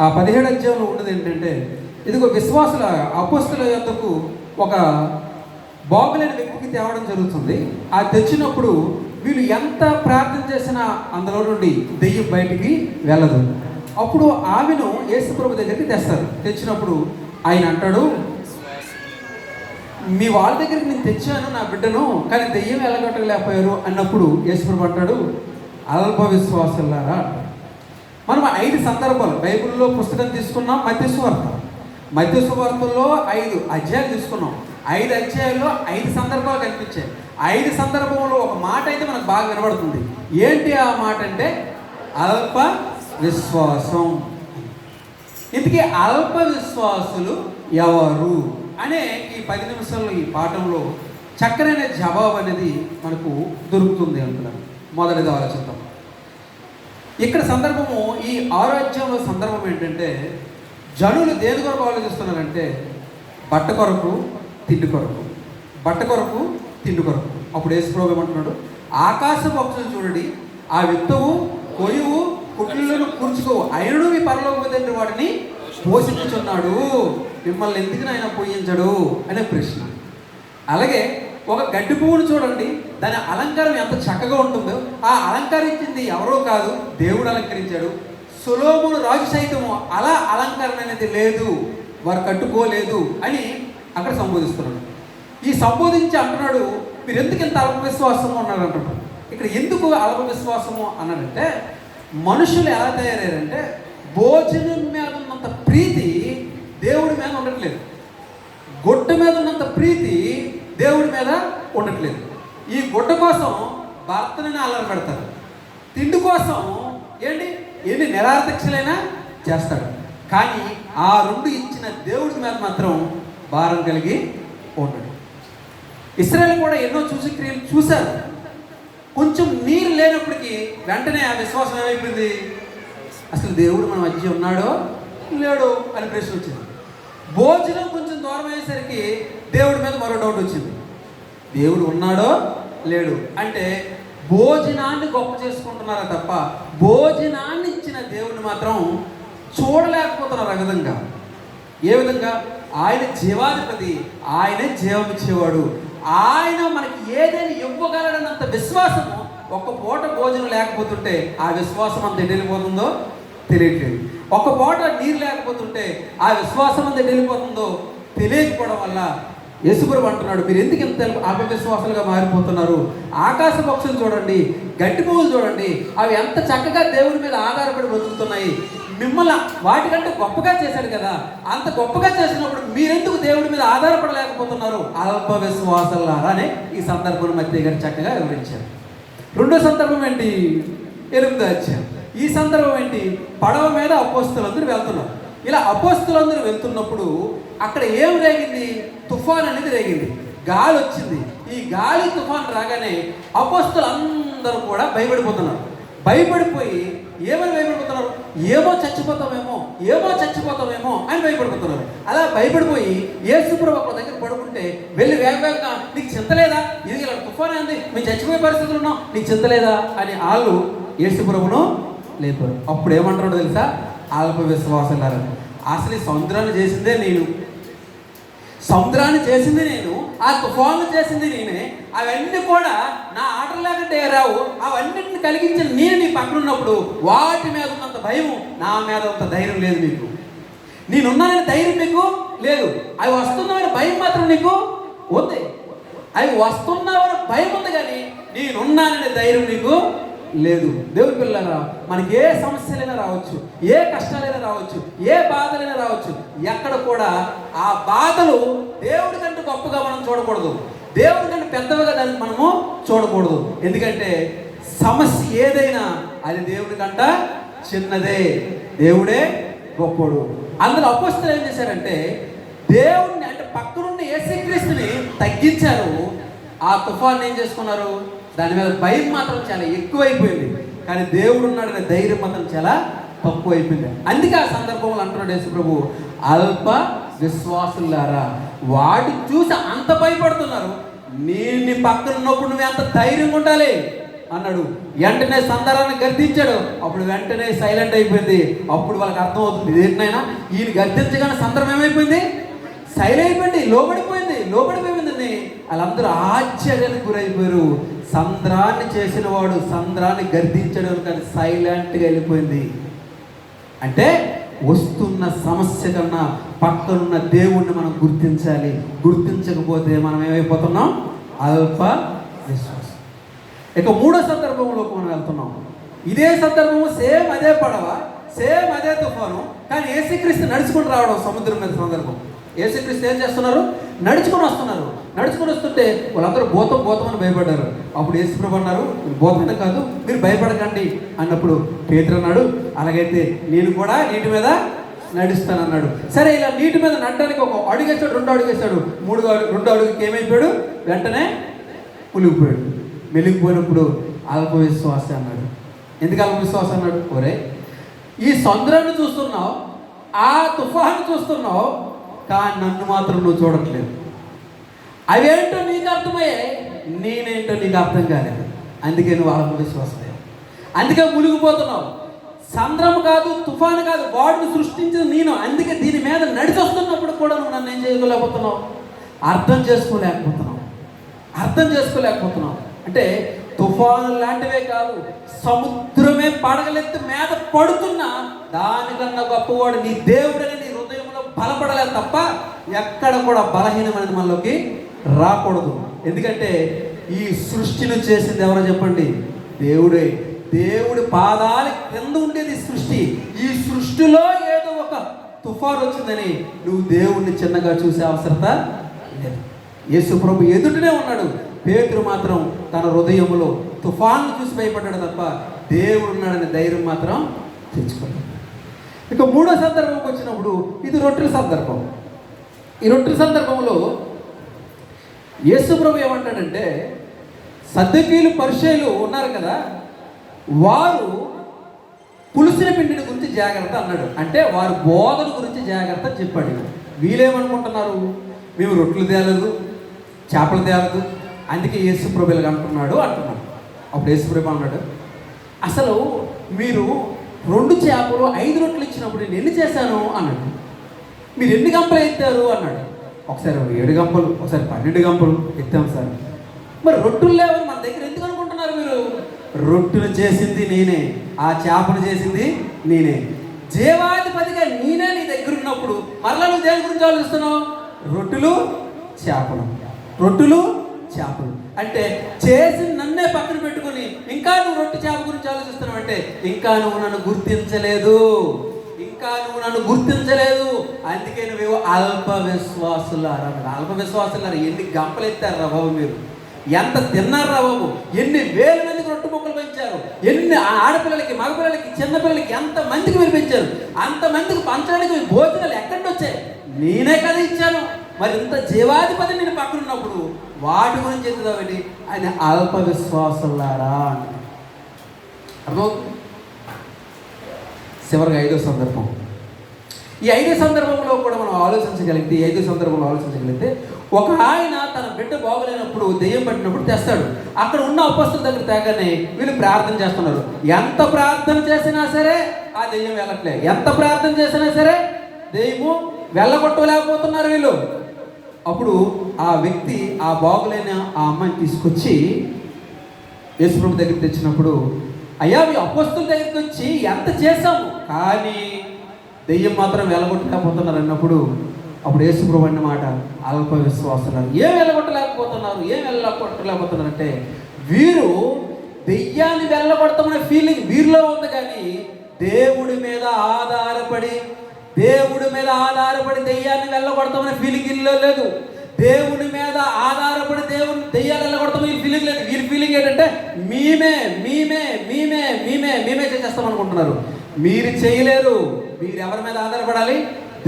ఆ 17వ అధ్యాయంలో ఉన్నది ఏంటంటే ఇదిగో విశ్వాసుల అపోస్తుల యొద్దకు ఒక బాగులేని వ్యక్తికి తేవడం జరుగుతుంది. ఆ తెచ్చినప్పుడు వీళ్ళు ఎంత ప్రార్థన చేసినా అందులో నుండి దెయ్యం బయటికి వెళ్ళదు. అప్పుడు ఆమెను యేసుప్రభు దగ్గరికి తెస్తారు. తెచ్చినప్పుడు ఆయన అంటాడు, మీ వాళ్ళ దగ్గరికి నేను తెచ్చాను నా బిడ్డను, కానీ దెయ్యం వెళ్ళగొట్టలేకపోయారు అన్నప్పుడు యేసుప్రభు అంటాడు అల్ప విశ్వాసులారా. మనం 5 సందర్భాలు బైబిల్లో పుస్తకం తీసుకున్నాం. మత్తయి సువార్త, మత్తయి సువార్తలో 5 అధ్యాయాలు తీసుకున్నాం. 5 అధ్యాయాల్లో 5 సందర్భాలు కనిపించాయి. 5 సందర్భంలో ఒక మాట అయితే మనకు బాగా వినబడుతుంది. ఏంటి ఆ మాట అంటే అల్ప విశ్వాసం. ఇందుకే అల్ప విశ్వాసులు ఎవరు అనే ఈ 10 నిమిషాల్లో ఈ పాఠంలో చక్కనైన జవాబు అనేది మనకు దొరుకుతుంది అంటున్నారు. మొదటిది ఆలోచిద్దాం. ఇక్కడ సందర్భము ఈ 6వ అధ్యాయంలో సందర్భం ఏంటంటే జనులు దేని కొరకు ఆలోచిస్తున్నారంటే బట్ట కొరకు, తిండి కొరకు, బట్ట కొరకు, తిండి కొరకు. అప్పుడు యేసుప్రభువు ఏమంటున్నాడు, ఆకాశ పక్షులు చూడండి, ఆ విత్తవు, కొయ్యవు, కుట్లను కూర్చుకో, ఆయనను మీ పరలోక తండ్రి వాడిని పోషించుచున్నాడు, మిమ్మల్ని ఎందుకు ఆయన పోయించడు అనే ప్రశ్న. అలాగే ఒక గడ్డి పువ్వును చూడండి, దాని అలంకారం ఎంత చక్కగా ఉంటుందో. ఆ అలంకరించింది ఎవరో కాదు, దేవుడు అలంకరించాడు. సొలొమోను రాజు సైతము అలా అలంకరణ అనేది లేదు, వారు కట్టుకోలేదు అని అక్కడ సంబోధిస్తున్నాడు. ఈ సంబోధించి అంటున్నాడు, మీరు ఎందుకు ఇంత అల్ప విశ్వాసము అన్నాడు అంటున్నాడు. ఇక్కడ ఎందుకు అల్ప విశ్వాసము అన్నాడంటే, మనుషులు ఎలా తయారయ్యారంటే భోజనం మీద ఉన్నంత ప్రీతి దేవుడి మీద ఉండట్లేదు, గుడ్డ మీద ఉన్నంత ప్రీతి దేవుడి మీద ఉండట్లేదు. ఈ గుడ్డ కోసం భర్తని అల్లరి పెడతారు, తిండి కోసం ఎన్ని నిరార్థక్షలైనా చేస్తాడు. కానీ ఆ రెండు ఇచ్చిన దేవుడి మీద మాత్రం భారం కలిగి ఉండడు. ఇశ్రాయేలు కూడా ఎన్నో క్రియలు చూశారు. కొంచెం నీరు లేనప్పటికీ వెంటనే ఆ విశ్వాసం ఏమైపోయింది, అసలు దేవుడు మన మధ్య ఉన్నాడో లేడో అని ప్రశ్న వచ్చింది. భోజనం కొంచెం దూరం అయ్యేసరికి దేవుడి మీద మరో డౌట్ వచ్చింది, దేవుడు ఉన్నాడో లేడు. అంటే భోజనాన్ని గొప్ప చేసుకుంటున్నారా తప్ప భోజనాన్ని ఇచ్చిన దేవుడిని మాత్రం చూడలేకపోతున్నారు. ఆ విధంగా ఏ విధంగా? ఆయన జీవాధిపతి, ఆయనే జీవం ఇచ్చేవాడు, ఆయన మనకి ఏదైనా ఇవ్వగలడన్నంత విశ్వాసము. ఒక్క పూట భోజనం లేకపోతుంటే ఆ విశ్వాసం అంత వెళ్ళిపోతుందో తెలియట్లేదు. ఒక్క పూట నీరు లేకపోతుంటే ఆ విశ్వాసం అంత వెళ్ళిపోతుందో తెలియకపోవడం వల్ల యేసుప్రభువు అంటున్నాడు, మీరు ఎందుకు ఇంత అల్పవిశ్వాసాలుగా మారిపోతున్నారు? ఆకాశ పక్షులు చూడండి, గడ్డి పువ్వులు చూడండి, అవి ఎంత చక్కగా దేవుడి మీద ఆధారపడి బతుకుతున్నాయి. మిమ్మల్ని వాటికంటే గొప్పగా చేశాడు కదా, అంత గొప్పగా చేసినప్పుడు మీరెందుకు దేవుడి మీద ఆధారపడలేకపోతున్నారు? అల్ప విశ్వాసాలారా అని ఈ సందర్భం మధ్య గారు చక్కగా వివరించారు. రెండో సందర్భం ఏంటి? 8వ అధ్యాయం. ఈ సందర్భం ఏంటి? పడవ మీద అపోస్తలులందరూ వెళ్తున్నారు. ఇలా అపోస్తలులందరూ వెళ్తున్నప్పుడు అక్కడ ఏం రేగింది? తుఫాన్ అనేది రేగింది, గాలి వచ్చింది. ఈ గాలి తుఫాన్ రాగానే అపోస్తలులందరూ కూడా భయపడిపోతున్నారు. భయపడిపోయి ఏమని భయపడిపోతున్నారు? ఏమో చచ్చిపోతామేమో అని భయపడిపోతున్నారు. అలా భయపడిపోయి యేసుప్రభువు ఒక దగ్గర పడుకుంటే వెళ్ళి వేగంగా, నీకు చింత లేదా? ఇది ఇలా తుఫాన్ అంది, మేము చచ్చిపోయే పరిస్థితులు ఉన్నాం, నీకు చింత లేదా అని వాళ్ళు యేసుప్రభువును లేపారు. అప్పుడు ఏమంటారో తెలుసా? అల్ప విశ్వాసాలు, అసలు ఈ సముద్రాన్ని చేసిందే నేను, సముద్రాన్ని చేసింది నేను, ఆ తుఫాను చేసింది నేనే, అవన్నీ కూడా నా ఆటలు లేకుంటే రావు, అవన్నింటిని కలిగించిన నేను నీ పక్కన ఉన్నప్పుడు వాటి మీద ఉన్నంత భయం నా మీద అంత ధైర్యం లేదు మీకు. నేనున్నానని ధైర్యం మీకు లేదు, అవి వస్తున్నామని భయం మాత్రం నీకు ఉంది. అవి వస్తున్నామని భయం ఉంది కానీ నేనున్నాననే ధైర్యం నీకు లేదు. దేవుడి పిల్లరా, మనకి ఏ సమస్యలైనా రావచ్చు, ఏ కష్టాలైనా రావచ్చు, ఏ బాధలైనా రావచ్చు, ఎక్కడ కూడా ఆ బాధలు దేవుడి కంటే గొప్పగా మనం చూడకూడదు, దేవుడి కంటే పెద్దగా దాన్ని మనము చూడకూడదు. ఎందుకంటే సమస్య ఏదైనా అది దేవుడి కంట చిన్నదే, దేవుడే గొప్పడు. అందులో అపోస్తలులు ఏం చేశారంటే దేవుడిని, అంటే పక్కనున్న యేసుక్రీస్తుని తగ్గించారు. ఆ తుఫాన్ ఏం చేసుకున్నారు? దాని మీద భయం మాత్రం చాలా ఎక్కువైపోయింది, కానీ దేవుడు ఉన్నాడనే ధైర్యం మాత్రం చాలా తక్కువ అయిపోయింది. అందుకే ఆ సందర్భంలో అంటున్నాడు యేసుప్రభువు, అల్ప విశ్వాసులారా, వాటి చూసి అంత భయపడుతున్నారు, నేను నీ పక్కన ఉన్నప్పుడు నువ్వు ఎంత ధైర్యంగా ఉండాలి అన్నాడు. వెంటనే సందర్భాన్ని గర్దించాడు, అప్పుడు వెంటనే సైలెంట్ అయిపోయింది. అప్పుడు వాళ్ళకి అర్థమవుతుంది, ఏంటైనా ఈయన గర్దించగానే సందర్భం ఏమైపోయింది? సైలెంట్ అయిపోయింది, లోబడిపోయిందని వాళ్ళందరూ ఆశ్చర్యానికి గురైపోయారు. సంద్రాన్ని చేసిన వాడు సంద్రాన్ని గర్దించడం కానీ సైలెంట్గా వెళ్ళిపోయింది. అంటే వస్తున్న సమస్య కన్నా పక్కనున్న దేవుణ్ణి మనం గుర్తించాలి. గుర్తించకపోతే మనం ఏమైపోతున్నాం? అల్ప విశ్వాసం. ఇక మూడో సందర్భంలోకి మనం వెళ్తున్నాం. ఇదే సందర్భము, సేమ్ అదే పడవ, సేమ్ అదే తుఫాను, కానీ యేసుక్రీస్తు నడుచుకుని రావడం సముద్రం మీద సందర్భం. యేసుక్రీస్తు ఏం చేస్తున్నారు? నడుచుకొని వస్తున్నారు. నడుచుకొని వస్తుంటే వాళ్ళందరూ భూతం అని భయపడ్డారు. అప్పుడు యేసుప్రభువు అన్నారు, భూతం కాదు, మీరు భయపడకండి అన్నప్పుడు పేతురు అన్నాడు, అలాగైతే నేను కూడా నీటి మీద నడుస్తానన్నాడు. సరే, ఇలా నీటి మీద నడడానికి ఒక అడుగేస్తాడు, 2 అడుగేస్తాడు, 2 అడుగుకి ఏమైపోయాడు? వెంటనే మునిగిపోయాడు. మెలిగిపోయినప్పుడు అల్ప విశ్వాసం అన్నాడు. ఎందుకు అల్ప విశ్వాసం అన్నాడు? ఒరే, ఈ సముద్రాన్ని చూస్తున్నావు, ఆ తుఫాను చూస్తున్నావు, కానీ నన్ను మాత్రం నువ్వు చూడట్లేదు. అవేంటో నీకు అర్థమయ్యాయి, నేనేంటో నీకు అర్థం కాలేదు. అందుకే నువ్వు అల్ప విశ్వాసం, అందుకే మునిగిపోతున్నావు. సంద్రము కాదు, తుఫాను కాదు, వాడిని సృష్టించిన నేను. అందుకే దీని మీద నడిచొస్తున్నప్పుడు కూడా నువ్వు నన్ను ఏం చేయలేకపోతున్నావు? అర్థం చేసుకోలేకపోతున్నావు. అంటే తుఫాను లాంటివే కాదు, సముద్రమే పడగలెత్తి మీద పడుతున్నా దానికన్నా గొప్పవాడు నీ దేవుడని నీ హృదయంలో బలపడలేదు తప్ప ఎక్కడ కూడా బలహీనమైనది మనలోకి రాకూడదు. ఎందుకంటే ఈ సృష్టిని చేసింది ఎవరో చెప్పండి? దేవుడే. దేవుడి పాదాల కింద ఉండేది సృష్టి. ఈ సృష్టిలో ఏదో ఒక తుఫాను వచ్చిందని నువ్వు దేవుడిని చిన్నగా చూసే అవసరత లేదు. యేసు ప్రభు ఎదుటనే ఉన్నాడు. పేతురు మాత్రం తన హృదయంలో తుఫాను చూసి భయపడ్డాడు తప్ప దేవుడు ఉన్నాడనే ధైర్యం మాత్రం తెచ్చుకోలేదు. ఇక మూడో సందర్భంకి వచ్చినప్పుడు ఇది రొట్టెల సందర్భం. ఈ రొట్టెల సందర్భంలో యేసు ప్రభు ఏమంటాడంటే, సద్దకీయులు పరిసయ్యులు ఉన్నారు కదా, వారు పులిసిన పిండిని గురించి జాగ్రత్త అన్నాడు. అంటే వారు బోధన గురించి జాగ్రత్త చెప్పాడు. వీళ్ళేమనుకుంటున్నారు? మేము రొట్టెలు తేలేదు, చేపలు తేలేదు, అందుకే యేసు ప్రభు ఇలాగ అంటున్నాడు. అప్పుడు యేసు ప్రభు అన్నాడు, అసలు మీరు 2 చేపలు 5 రొట్టెలు ఇచ్చినప్పుడు నేను ఎన్ని చేశాను అన్నాడు. మీరు ఎన్ని గంపలు ఎత్తారు అన్నాడు. ఒకసారి 7 గంపలు, ఒకసారి 12 గంపలు ఎత్తాము సార్. మరి రొట్టెలు లేవని మన దగ్గర ఎందుకు అనుకుంటున్నారు మీరు? రొట్టెలు చేసింది నేనే, ఆ చేపలు చేసింది నేనే. జీవాధిపతిగా నేనే నీ దగ్గర ఉన్నప్పుడు మరలా నువ్వు దేని గురించి ఆలోచిస్తున్నావు? రొట్టెలు చేపలు అంటే చేసి నన్నే పక్కన పెట్టుకుని ఇంకా నువ్వు రొట్టె చేప గురించి ఆలోచిస్తున్నావు అంటే ఇంకా నువ్వు నన్ను గుర్తించలేదు. అందుకే నువ్వేవో అల్ప విశ్వాసులారా. ఎన్ని గంపలు ఎత్తారు రా బాబు మీరు? ఎంత తిన్నారు రా బాబు? ఎన్ని వేల మందికి రొట్టె ముక్కలు పెంచారు? ఎన్ని ఆడపిల్లలకి, మగపిల్లలకి, చిన్నపిల్లలకి ఎంత మందికి మీరు పెంచారు? అంతమందికి పంచడానికి భోజనాలు ఎక్కడి నుంచి వచ్చాయి? నేనే కదా ఇచ్చాను. మరి ఇంత జీవాధిపతి నేను పక్కన ఉన్నప్పుడు వాటి గురించి ఎందుకు ఆయన అల్ప విశ్వాసులారా అంటే అర్థమవుతుంది. చివరిగా 5వ సందర్భం. ఈ 5వ సందర్భంలో కూడా మనం ఆలోచించగలిగితే ఒక ఆయన తన బిడ్డ బాగోలేనప్పుడు, దెయ్యం పట్టినప్పుడు తెస్తాడు. అక్కడ ఉన్న అపొస్తలుల దగ్గర తేగానే వీళ్ళు ప్రార్థన చేస్తున్నారు. ఎంత ప్రార్థన చేసినా సరే ఆ దెయ్యం వెళ్ళట్లే. ఎంత ప్రార్థన చేసినా సరే దెయ్యము వెళ్ళగొట్టలేకపోతున్నారు వీళ్ళు. అప్పుడు ఆ వ్యక్తి ఆ బాగులేని ఆ అమ్మాయిని తీసుకొచ్చి యేసు ప్రభు దగ్గరికి తెచ్చినప్పుడు, అయ్యా మీ అపొస్తలుల దగ్గరికి వచ్చి ఎంత చేశాము కానీ దెయ్యం మాత్రం వెళ్ళగొట్టలేకపోతున్నారు అన్నప్పుడు అప్పుడు యేసు ప్రభు అన్న మాట, అల్ప విశ్వాసులారా. ఏం వెళ్ళగొట్టలేకపోతున్నారు అంటే వీరు దెయ్యాన్ని వెళ్ళగొడతామనే ఫీలింగ్ వీరిలో ఉంది, కానీ దేవుడి మీద ఆధారపడి దెయ్యాన్ని వెళ్ళగొడతామనే ఫీలింగ్ వీళ్ళలో లేదు. దేవుడి మీద ఆధారపడి దెయ్యాలు వెళ్ళగొడతామని ఫీలింగ్ లేదు. వీరి ఫీలింగ్ ఏంటంటే మేమే చేసేస్తాం అనుకుంటున్నారు. మీరు చేయలేరు. మీరు ఎవరి మీద ఆధారపడాలి?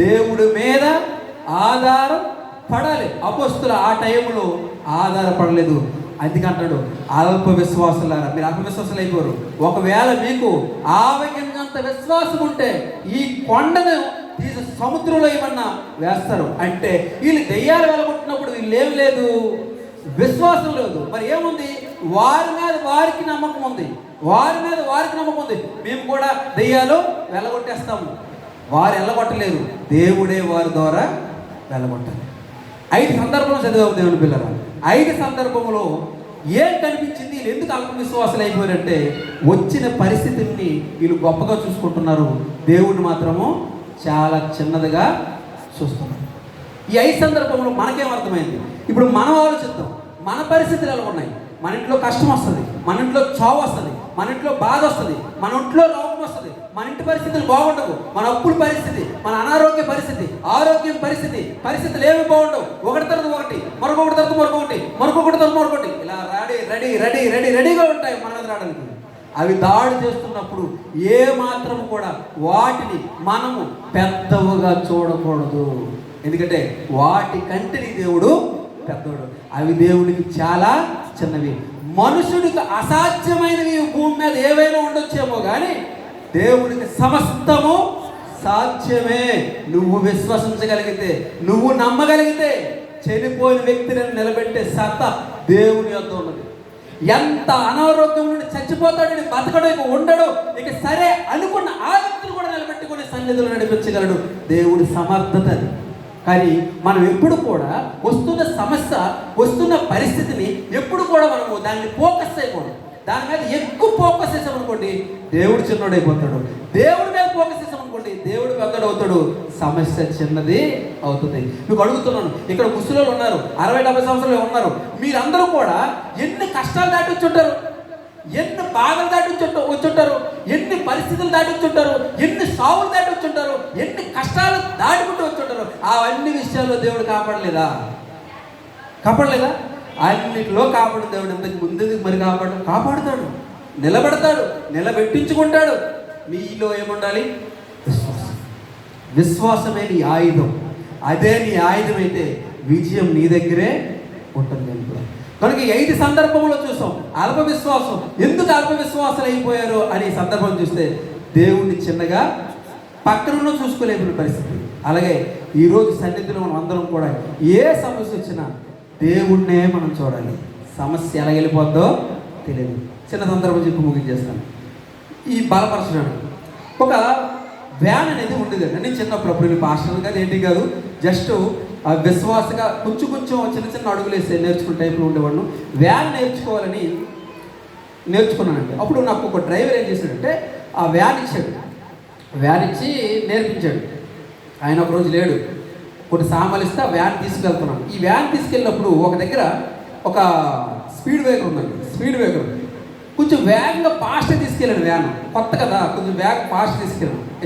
దేవుడి మీద ఆధారపడాలి. అపొస్తలులు ఆ టైంలో ఆధారపడలేదు. అందుకంటాడు అల్ప విశ్వాసులారా. మీరు అల్ప విశ్వాసులు అయిపోరు. ఒకవేళ మీకు ఆవగింజంత విశ్వాసం ఉంటే ఈ కొండను తీసి సముద్రంలో ఏమన్నా వేస్తారు. అంటే వీళ్ళు దెయ్యాలు వెళ్ళగొట్టినప్పుడు వీళ్ళు ఏం లేదు, విశ్వాసం లేదు. మరి ఏముంది? వారి మీద వారికి నమ్మకం ఉంది. మేము కూడా దెయ్యాలు వెళ్ళగొట్టేస్తాము. వారు వెళ్ళగొట్టలేరు, దేవుడే వారి ద్వారా వెళ్ళగొట్టాలి. 5 సందర్భంలో చదివాము దేవుని పిల్లరా. 5 సందర్భంలో ఏం కనిపించింది? వీళ్ళు ఎందుకు అల్ప విశ్వాసాలు అయిపోయారంటే వచ్చిన పరిస్థితిని వీళ్ళు గొప్పగా చూసుకుంటున్నారు, దేవుడిని మాత్రము చాలా చిన్నదిగా చూస్తున్నారు. ఈ 5 సందర్భంలో మనకేమర్థమైంది? ఇప్పుడు మనం ఆలోచిద్దాం. మన పరిస్థితులు ఎలా ఉన్నాయి? మన ఇంట్లో కష్టం వస్తుంది, మన ఇంట్లో చావు వస్తుంది, మన ఇంట్లో బాధ వస్తుంది, మన ఇంట్లో రోగం వస్తుంది, మన ఇంటి పరిస్థితులు బాగుండవు, మన అప్పుల పరిస్థితి, మన అనారోగ్య పరిస్థితి, ఆరోగ్యం పరిస్థితులు ఏమి బాగుండవు. ఒకటి తర్వాత ఒకటి, మరొకటి తర్వాత మరొకటి, ఇలా రెడీగా ఉంటాయి మన మీద రావడానికి. అవి దాడి చేస్తున్నప్పుడు ఏ మాత్రం కూడా వాటిని మనము పెద్దవుగా చూడకూడదు. ఎందుకంటే వాటి కంటిని దేవుడు పెద్దోడు, అవి దేవుడికి చాలా చిన్నవి. మనుషుడికి అసాధ్యమైనవి భూమి మీద ఏవైనా ఉండొచ్చేమో కానీ దేవుడికి సమస్తము సాధ్యమే. నువ్వు విశ్వసించగలిగితే, నువ్వు నమ్మగలిగితే చనిపోయిన వ్యక్తిని నిలబెట్టే సత్తా దేవుని యొద్ద ఉన్నది. ఎంత అనారోగ్యం నుండి చచ్చిపోతాడు, ఇక బతకడు, ఇక ఉండడు, ఇక సరే అనుకున్న ఆ వ్యక్తిని కూడా నిలబెట్టుకుని సన్నిధిలో నడిపించగలడు. దేవుడి సమర్థత అది. కానీ మనం ఎప్పుడు కూడా వస్తున్న సమస్య, వస్తున్న పరిస్థితిని ఎప్పుడు కూడా మనము దాన్ని ఫోకస్ చేయకూడదు. దాని మీద ఎక్కువ ఫోకస్ చేసామనుకోండి దేవుడు చిన్నోడైపోతాడు. దేవుడి మీద ఫోకస్ చేసామనుకోండి దేవుడు పెద్దడవుతాడు, సమస్య చిన్నది అవుతుంది. మీకు అడుగుతున్నాను, ఇక్కడ ముసలిలో ఉన్నారు, 60-70 సంవత్సరాలు ఉన్నారు, మీరందరూ కూడా ఎన్ని కష్టాలు దాటి వచ్చుంటారు, ఎన్ని బాధలు దాటి వచ్చుంటారు, ఎన్ని పరిస్థితులు దాటి వచ్చుంటారు, ఎన్ని సావులు దాటి వచ్చుంటారు, ఎన్ని కష్టాలు దాటుకుంటూ వచ్చుంటారు. అవన్నీ విషయాల్లో దేవుడు కాపాడలేదా? అన్నిటిలో కాపాడు దేవుడు. ఎంతకు ముందు మరి కాపాడుతాడు, నిలబెడతాడు, నిలబెట్టించుకుంటాడు. నీలో ఏముండాలి? విశ్వాసమే నీ ఆయుధం. అదే నీ ఆయుధం అయితే విజయం నీ దగ్గరే ఉంటుంది. కనుక 5 సందర్భంలో చూసాం అల్ప విశ్వాసం. ఎందుకు అల్ప విశ్వాసాలు అయిపోయారు అని సందర్భం చూస్తే దేవుణ్ణి చిన్నగా పక్కన చూసుకోలేని పరిస్థితి. అలాగే ఈరోజు సన్నిధిలో మనం అందరం కూడా ఏ సమస్య వచ్చినా దేవుణ్ణే మనం చూడాలి. సమస్య ఎలా వెళ్ళిపోద్దో తెలియదు. చిన్న సందర్భం చెప్పి ముగించేస్తాను. ఈ బలపరచడానికి ఒక వ్యాన్ అనేది ఉండేదండి. నేను చిన్నప్పుడు, అప్పుడు పాస్టర్ కాదు ఏంటి కాదు, జస్ట్ విశ్వాసగా కొంచెం చిన్న అడుగులు వేసి నేర్చుకునే టైంలో ఉండేవాడు. వ్యాన్ నేర్చుకున్నానండి. అప్పుడు నాకు ఒక డ్రైవర్ ఏం చేశాడంటే ఆ వ్యాన్ ఇచ్చి నేర్పించాడు. ఆయన ఒకరోజు లేడు, కొన్ని సామాన్లు ఇస్తే ఆ వ్యాన్ తీసుకెళ్తున్నాను. ఈ వ్యాన్ తీసుకెళ్ళినప్పుడు ఒక దగ్గర ఒక స్పీడ్ బ్రేకర్ ఉందండి. స్పీడ్ బ్రేకర్ కొంచెం వేగంగా ఫాస్ట్గా తీసుకెళ్ళాను. వ్యాన్ కొత్త కదా, కొంచెం ఫాస్ట్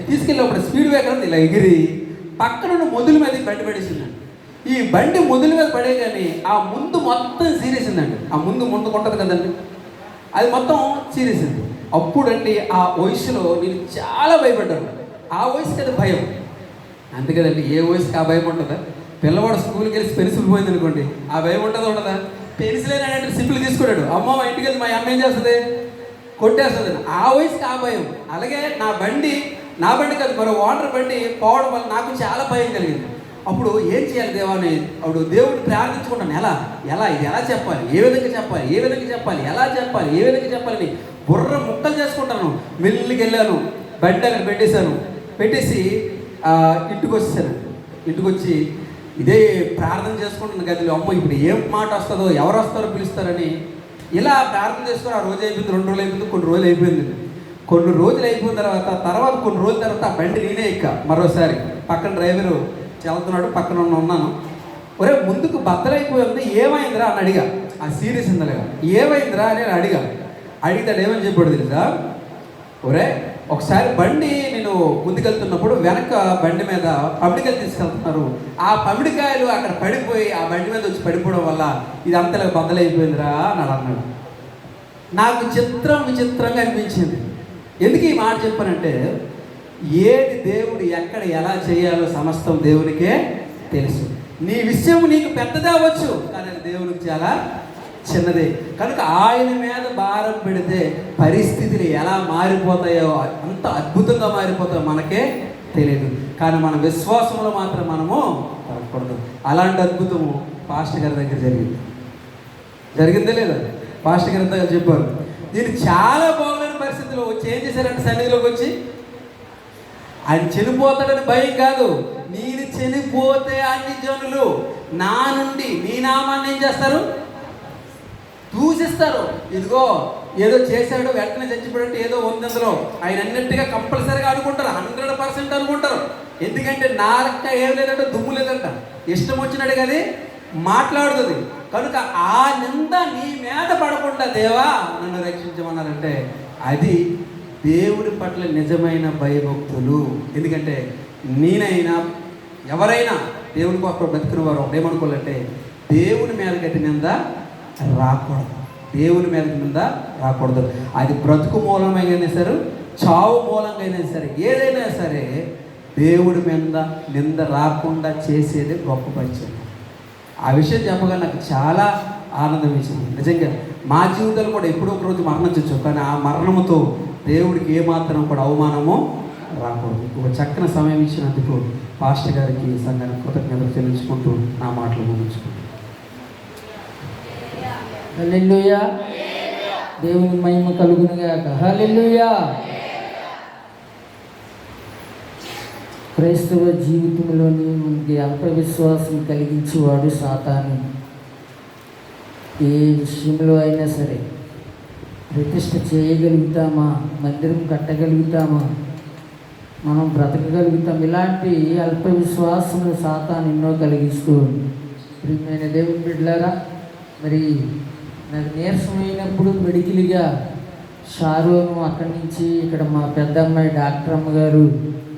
తీసుకెళ్ళినప్పుడు స్పీడ్ బ్రేకర్ ఇలా ఎగిరి పక్కన మొదలు మీద బండి పడేసిందండి. ఈ బండి మొదల మీద పడే కానీ ఆ ముందు మొత్తం సీరియసిందండి. ఆ ముందు ఉంటుంది కదండి, అది మొత్తం సీరియసింది. అప్పుడండి ఆ వయసులో నేను చాలా భయపడ్డాను. ఆ వయసుకి అది భయం అంతే కదండి. ఏ వయసుకి ఆ భయం ఉంటుందా? పిల్లవాడు స్కూల్కి వెళ్ళి పెన్సిల్ పోయింది అనుకోండి, ఆ భయం ఉండదా? పెన్సిల్ అయినా సింపుల్ తీసుకున్నాడు, అమ్మ మా ఇంటికి వెళ్ళి మా అమ్మ ఏం చేస్తుంది, కొట్టేస్తుంది. ఆ వయసుకి ఆ భయం. అలాగే నా బండి కాదు, మరో వాటర్ బండి పోవడం వల్ల నాకు చాలా భయం కలిగింది. అప్పుడు ఏం చేయాలి దేవాని? అప్పుడు దేవుడు ప్రార్థించుకుంటాను. ఇది ఎలా చెప్పాలి, ఏ విధంగా చెప్పాలి, ఎలా చెప్పాలి, ఏ విధంగా చెప్పాలని బుర్ర ముక్కలు చేసుకుంటాను. మెల్లికి వెళ్ళాను, బండి అక్కడ పెట్టేసి ఇంటికి వచ్చి ఇదే ప్రార్థన చేసుకుంటున్నాను గదిలో. అమ్మ ఇప్పుడు ఏం మాట వస్తుందో, ఎవరు వస్తారో పిలుస్తారని ఇలా ప్రార్థన చేసుకుని ఆ రోజు అయిపోయింది, 2 రోజులు అయిపోయింది, కొన్ని రోజులు అయిపోయింది. కొన్ని రోజులు అయిపోయిన తర్వాత కొన్ని రోజుల తర్వాత ఆ బండి నేనే మరోసారి పక్కన డ్రైవరు వెళ్తున్నాడు, పక్కన ఉన్నాను. ఒరే ముందుకు బద్దలైపోయింది, ఏమైందిరా అని అడిగా. ఆ సీరియస్ ఇందలేగా ఏమైందిరా అని అడిగితే ఏమని చెప్పాడు తెలుసా? ఒరే ఒకసారి బండి నేను ముందుకెళ్తున్నప్పుడు వెనక బండి మీద పమిడికాయలు తీసుకెళ్తున్నారు, ఆ పమిడికాయలు అక్కడ పడిపోయి ఆ బండి మీద వచ్చి పడిపోవడం వల్ల ఇది అంతలా బద్దలైపోయిందిరా అని అన్నాడు. నాకు విచిత్రంగా అనిపించింది. ఎందుకు ఈ మాట చెప్పానంటే, ఏది దేవుడు ఎక్కడ ఎలా చేయాలో సమస్తం దేవునికే తెలుసు. నీ విషయం నీకు పెద్దదే అవ్వచ్చు, కానీ అది దేవునికి చాలా చిన్నదే. కనుక ఆయన మీద భారం పెడితే పరిస్థితులు ఎలా మారిపోతాయో, అంత అద్భుతంగా మారిపోతాయో మనకే తెలియదు. కానీ మన విశ్వాసంలో మాత్రం మనము పడకూడదు. అలాంటి అద్భుతము పాస్టర్ గారి దగ్గర జరిగిందే లేదా? పాస్టర్ గారి దగ్గర చెప్పారు. నేను చాలా బాగులేని పరిస్థితిలో వచ్చి ఏం చేశారంటే, సన్నిధిలోకి వచ్చి ఆయన చనిపోతాడని భయం కాదు, నేను చనిపోతే అన్ని జనులు నా నుండి నీ నామాన్ని ఏం చేస్తారు, దూషిస్తారు. ఇదిగో ఏదో చేశాడు వెంటనే చచ్చిపోయినట్టు ఏదో ఉంది అందులో, ఆయన అన్నట్టుగా కంపల్సరీగా అనుకుంటారు, 100% అనుకుంటారు. ఎందుకంటే నా లెక్క ఏం లేదంటే దుమ్ము లేదంట, ఇష్టం వచ్చినట్టు కదా మాట్లాడుతుంది. కనుక ఆ నింద నీ మీద పడకుండా దేవా నన్ను రక్షించమన్నారంటే అది దేవుడి పట్ల నిజమైన భయభక్తులు. ఎందుకంటే నేనైనా ఎవరైనా దేవుడి కోసం బతికిన వారు ఏమనుకోవాలంటే దేవుడి మీద గట్టి నింద రాకూడదు. అది బ్రతుకు మూలమైనా సరే, చావు మూలంగా అయినా సరే, ఏదైనా సరే దేవుడి మీద నింద రాకుండా చేసేది గొప్ప పరిచయం. ఆ విషయం చెప్పగా నాకు చాలా ఆనందం ఇచ్చింది. నిజంగా మా జీవితాలు కూడా ఎప్పుడో ఒక రోజు మరణించవచ్చు, కానీ ఆ మరణముతో దేవుడికి ఏమాత్రం కూడా అవమానము రాకూడదు. ఒక చక్కని సమయం ఇచ్చినందుకు పాస్టర్ గారికి సంఘానికి కృతజ్ఞతలు చెల్లించుకుంటూ నా మాటలు ముగించుకుంటాను. హల్లెలూయా. దేవుని మహిమ కలుగునుగాక. హల్లెలూయా. క్రైస్తవ జీవితంలోని మనకి అల్ప విశ్వాసం కలిగించేవాడు సాతాను. ఏ విషయంలో అయినా సరే ప్రతిష్ఠ చేయగలుగుతామా, మందిరం కట్టగలుగుతామా, మనం బ్రతకగలుగుతాం, ఇలాంటి అల్ప విశ్వాసము సాతాను ఎన్నో కలిగిస్తూ ఉంది. ప్రియమైన దేవుని బిడ్డలారా, మరి నాకు నీరసమైనప్పుడు మెడికల్గా షారోను అక్కడి నుంచి ఇక్కడ మా పెద్దమ్మాయి డాక్టర్ అమ్మగారు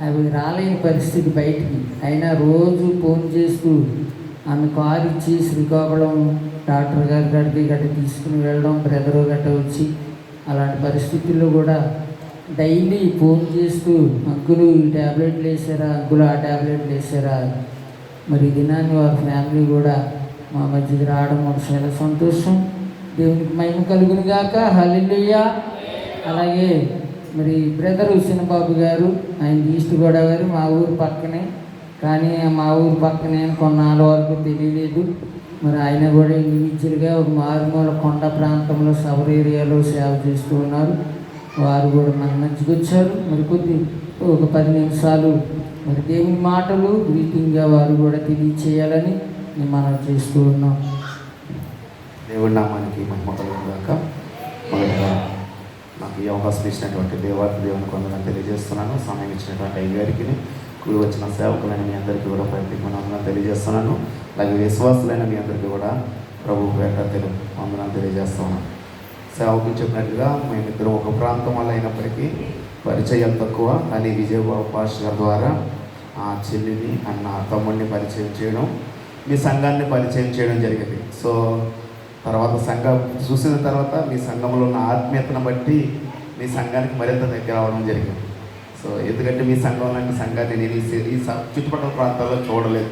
అవి రాలేని పరిస్థితి బయటికి, అయినా రోజు ఫోన్ చేస్తూ ఆమె కారు ఇచ్చి శ్రీకాకుళం డాక్టర్ గారి కాడికి గట్ట తీసుకుని వెళ్ళడం, బ్రదరు గట్ట వచ్చి అలాంటి పరిస్థితుల్లో కూడా డైలీ ఫోన్ చేస్తూ అంకులు ఈ ట్యాబ్లెట్లు వేసారా, అంకులు ఆ ట్యాబ్లెట్లు వేసారా. మరి దినాన్ని వారి ఫ్యామిలీ కూడా మా మధ్యకి రావడం మాకు చాలా సంతోషం. దేవునికి మహిమ కలుగునుగాక. హల్లెలూయా. అలాగే మరి బ్రదరు చిన్నబాబు గారు, ఆయన ఈస్ట్ గోదావరి, మా ఊరు పక్కనే, కానీ మా ఊరు పక్కనే కొన్నాళ్ళ వరకు తెలియలేదు. మరి ఆయన కూడా ఇండివిజువల్గా ఒక మారుమూల కొండ ప్రాంతంలో సబర్ ఏరియాలో సేవ చేస్తూ ఉన్నారు. వారు కూడా మన మంచిగా వచ్చారు. మరి ఒక 10 నిమిషాలు మరి దేవుని మాటలు గ్రీటింగ్గా వారు కూడా తెలియచేయాలని మేము మనం చేస్తూ ఉన్నాం. దేవుడి నామానికి మహిమ కలుగుగాక. మొదటిగా నాకు ఈ అవకాశం ఇచ్చినటువంటి దేవుని కొందరు తెలియజేస్తున్నాను. సమయం ఇచ్చినటువంటి అయ్యగారికి, కూడి వచ్చిన సేవకులైన మీ అందరికీ కూడా ప్రత్యేకంగా తెలియజేస్తున్నాను. అలాగే విశ్వాసులైన మీ అందరికీ కూడా ప్రభు పేట వందనాలు తెలియజేస్తున్నాను. సేవకులు చెప్పినట్టుగా మేమిద్దరం ఒక ప్రాంతం వల్ల అయినప్పటికీ పరిచయం తక్కువ, కానీ విజయబాబు పాస్టర్ ద్వారా ఆ చెల్లిని అన్న తమ్ముడిని పరిచయం చేయడం, మీ సంఘాన్ని పరిచయం చేయడం జరిగింది. సో తర్వాత సంఘం చూసిన తర్వాత మీ సంఘంలో ఉన్న ఆత్మీయతను బట్టి మీ సంఘానికి మరింత దగ్గర అవడం జరిగింది. సో ఎందుకంటే మీ సంఘం లాంటి సంఘాన్ని నేను ఈ చుట్టుపక్కల ప్రాంతాల్లో చూడలేదు.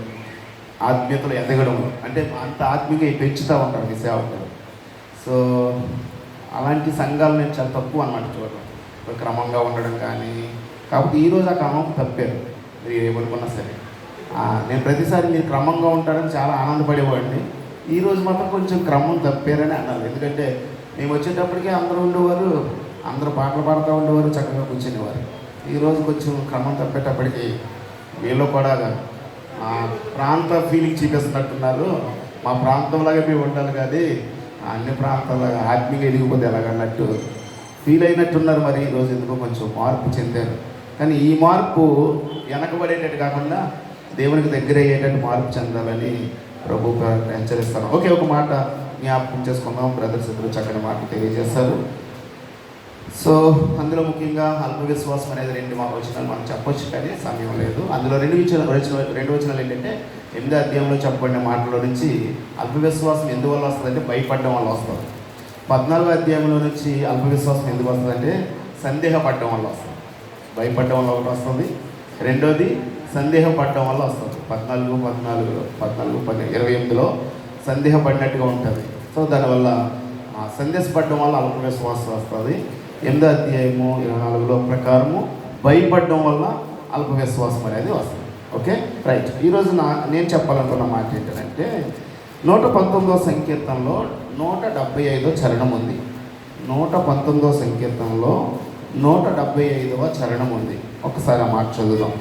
ఆత్మీయతలు ఎదగడం అంటే అంత ఆత్మీయంగా పెంచుతూ ఉంటారు మీ సేవకులు. సో అలాంటి సంఘాలు నేను చాలా తక్కువ అన్నమాట చూడడం, క్రమంగా ఉండడం కానీ. కాబట్టి ఈరోజు ఆ క్రమం తప్పారు మీరు ఏమనుకున్నా సరే. నేను ప్రతిసారి మీరు క్రమంగా ఉంటారని చాలా ఆనందపడేవాడిని. ఈరోజు మాత్రం కొంచెం క్రమం తప్పారని అన్నారు. ఎందుకంటే మేము వచ్చేటప్పటికే అందరూ ఉండేవారు, అందరూ పాటలు పాడుతూ ఉండేవారు, చక్కగా కూర్చునేవారు. ఈరోజు కొంచెం క్రమం తప్పేటప్పటికి వీళ్ళు కూడా ప్రాంత ఫీలింగ్ చూపిస్తున్నట్టున్నారు. మా ప్రాంతంలాగా మేము ఉండాలి కానీ అన్ని ప్రాంతాలుగా ఆత్మీయంగా ఎదిగిపోతే ఎలాగన్నట్టు ఫీల్ అయినట్టున్నారు. మరి ఈరోజు ఎందుకో కొంచెం మార్పు చెందారు. కానీ ఈ మార్పు వెనకబడేటట్టు కాకుండా దేవునికి దగ్గర అయ్యేటట్టు మార్పు చెందాలని ప్రభు హెచ్చరిస్తాను. ఓకే, ఒక మాట జ్ఞాపకం చేసుకుందాం. బ్రదర్స్ ఇద్దరు చక్కని మాటలు తెలియజేస్తారు. సో అందులో ముఖ్యంగా అల్ప విశ్వాసం అనేది 2 వచనాలు మనం చెప్పొచ్చు, కానీ సమయం లేదు. అందులో 2 వచనాలు ఏంటంటే 8వ అధ్యాయంలో చెప్పబడిన మాటల నుంచి అల్ప విశ్వాసం ఎందువల్ల వస్తుందంటే భయపడడం వల్ల వస్తుంది. 14వ అధ్యాయంలో నుంచి అల్ప విశ్వాసం ఎందుకు వస్తుందంటే సందేహపడడం వల్ల వస్తుంది. భయపడడం వల్ల ఒకటి వస్తుంది, రెండోది సందేహపడడం వల్ల వస్తుంది. 14:28లో సందేహపడినట్టుగా ఉంటుంది. సో దానివల్ల సందేశపడడం వల్ల అల్ప విశ్వాసం వస్తుంది. 8వ అధ్యాయము 24లో ప్రకారము భయపడడం వల్ల అల్ప విశ్వాసం అనేది వస్తుంది. Okay, right. ఈరోజు నేను చెప్పాలనుకున్న మాట ఏంటంటే 119వ సంకీర్తనలో 175వ చరణం ఉంది. 119వ సంకీర్తనలో 175వ చరణం ఉంది. ఒకసారి ఆ మాట చదువుదాం.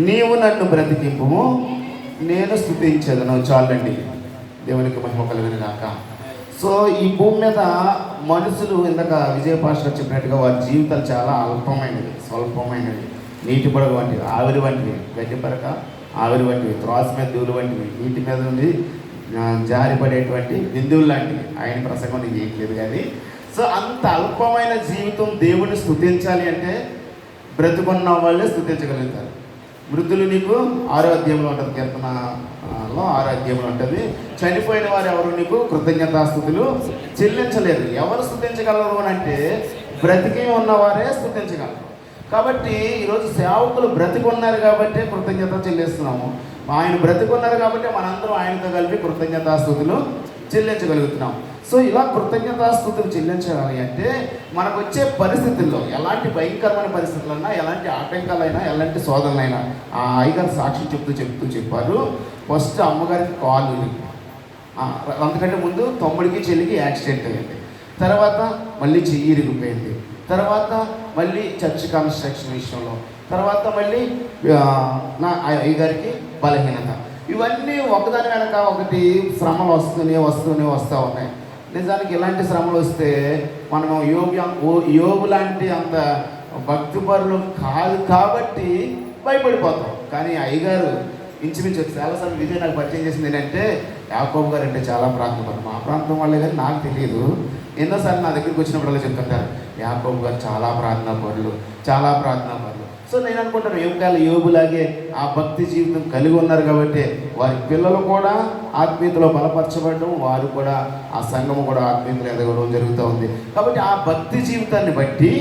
నీవు నన్ను బ్రతికింపుము, నేను స్తుతించెదను. చాలండి, దేవునికి మహిమ కలుగునుగాక. సో ఈ భూమి మీద మనుషులు ఇందాక విజయ పాస్టర్ చెప్పినట్టుగా వారి జీవితాలు చాలా అల్పమైనవి, స్వల్పమైనవి, నీటి పొడవు వంటివి, ఆవిరి వంటివి, గడ్డి పరక ఆవిరి వంటివి, త్రాసు మీద దూలు వంటివి, నీటి మీద నుండి జారిపడేటువంటి బిందువులు లాంటివి. ఆయన ప్రసంగం నేను చేయట్లేదు కానీ. సో అంత అల్పమైన జీవితం దేవుణ్ణి స్తుతించాలి అంటే బ్రతుకున్న వాళ్ళే స్తుతించగలుగుతారు. వృద్ధులు నీకు 6వ అధ్యాయంలో ఉంటుంది, కీర్తనలో 6వ అధ్యాయంలో ఉంటుంది. చనిపోయిన వారు ఎవరు నీకు కృతజ్ఞతాస్తుతులు చెల్లించలేరు. ఎవరు స్తుతించగలరు అని అంటే బ్రతికి ఉన్నవారే స్తుతించగలరు. కాబట్టి ఈరోజు సేవకులు బ్రతికున్నారు కాబట్టి కృతజ్ఞత చెల్లిస్తున్నాము. ఆయన బ్రతికున్నారు కాబట్టి మనందరం ఆయనతో కలిపి కృతజ్ఞతాస్తుతులు చెల్లించగలుగుతున్నాం. సో ఇలా కృతజ్ఞతాస్తుతులు చెల్లించాలి అంటే మనకు వచ్చే పరిస్థితుల్లో ఎలాంటి భయంకరమైన పరిస్థితులైనా, ఎలాంటి ఆటంకాలైనా, ఎలాంటి శోధనలైనా ఆ అయ్యగారు సాక్షి చెప్పారు. ఫస్ట్ అమ్మగారికి కాలు, అంతకంటే ముందు తమ్ముడికి చెల్లికి యాక్సిడెంట్ అయ్యింది. తర్వాత మళ్ళీ చెయ్యి ఇరిగిపోయింది, తర్వాత మళ్ళీ చర్చ్ కన్స్ట్రక్షన్ విషయంలో, తర్వాత మళ్ళీ నా అయ్యగారికి బలహీనత. ఇవన్నీ ఒకదాని వెనక ఒకటి శ్రమలు వస్తూ ఉన్నాయి. నిజానికి ఇలాంటి శ్రమలు వస్తే మనం యోబు లాంటి అంత భక్తిపరులు కాదు కాబట్టి భయపడిపోతాం. కానీ అయ్యగారు ఇంచుమించు చాలాసార్లు విజయ్ నాకు పరిచయం చేసింది ఏంటంటే, యాకోబు గారు అంటే చాలా ప్రాంతం, మా ప్రాంతం వాళ్ళే కానీ నాకు తెలియదు. ఎన్నోసార్లు నా దగ్గరికి వచ్చినప్పుడు చెప్తుంటారు, యాకోబు గారు చాలా ప్రార్థనా పరులు. సో నేను అనుకుంటాను యోబులాగే ఆ భక్తి జీవితం కలిగి ఉన్నారు కాబట్టి వారి పిల్లలు కూడా ఆత్మీయతలో బలపరచబడడం, వారు కూడా ఆ సంఘము కూడా ఆత్మీయతలు ఎదగడం జరుగుతూ ఉంది. కాబట్టి ఆ భక్తి జీవితాన్ని బట్టి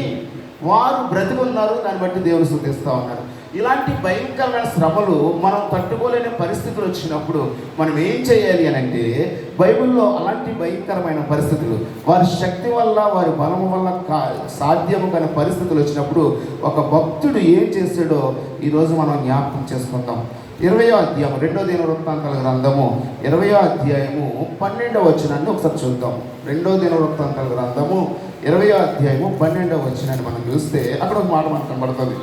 వారు బ్రతికున్నారు, దాన్ని బట్టి దేవుని స్తుతిస్తూ ఉన్నారు. ఇలాంటి భయంకరమైన శ్రమలు మనం తట్టుకోలేని పరిస్థితులు వచ్చినప్పుడు మనం ఏం చేయాలి అని అంటే, బైబిల్లో అలాంటి భయంకరమైన పరిస్థితులు వారి శక్తి వల్ల వారి బలం వల్ల సాధ్యము కాని పరిస్థితులు వచ్చినప్పుడు ఒక భక్తుడు ఏం చేశాడో ఈరోజు మనం జ్ఞాపకం చేసుకుందాం. 20వ అధ్యాయం 2వ దినవృత్తాంతాల గ్రంథము 20వ అధ్యాయము 12వ వచనాన్ని ఒకసారి చూద్దాం. 2వ దినవృత్తాంతాల గ్రంథము 20వ అధ్యాయము 12వ వచనాన్ని మనం చూస్తే అక్కడ ఒక మాట మనకు కనబడుతుంది.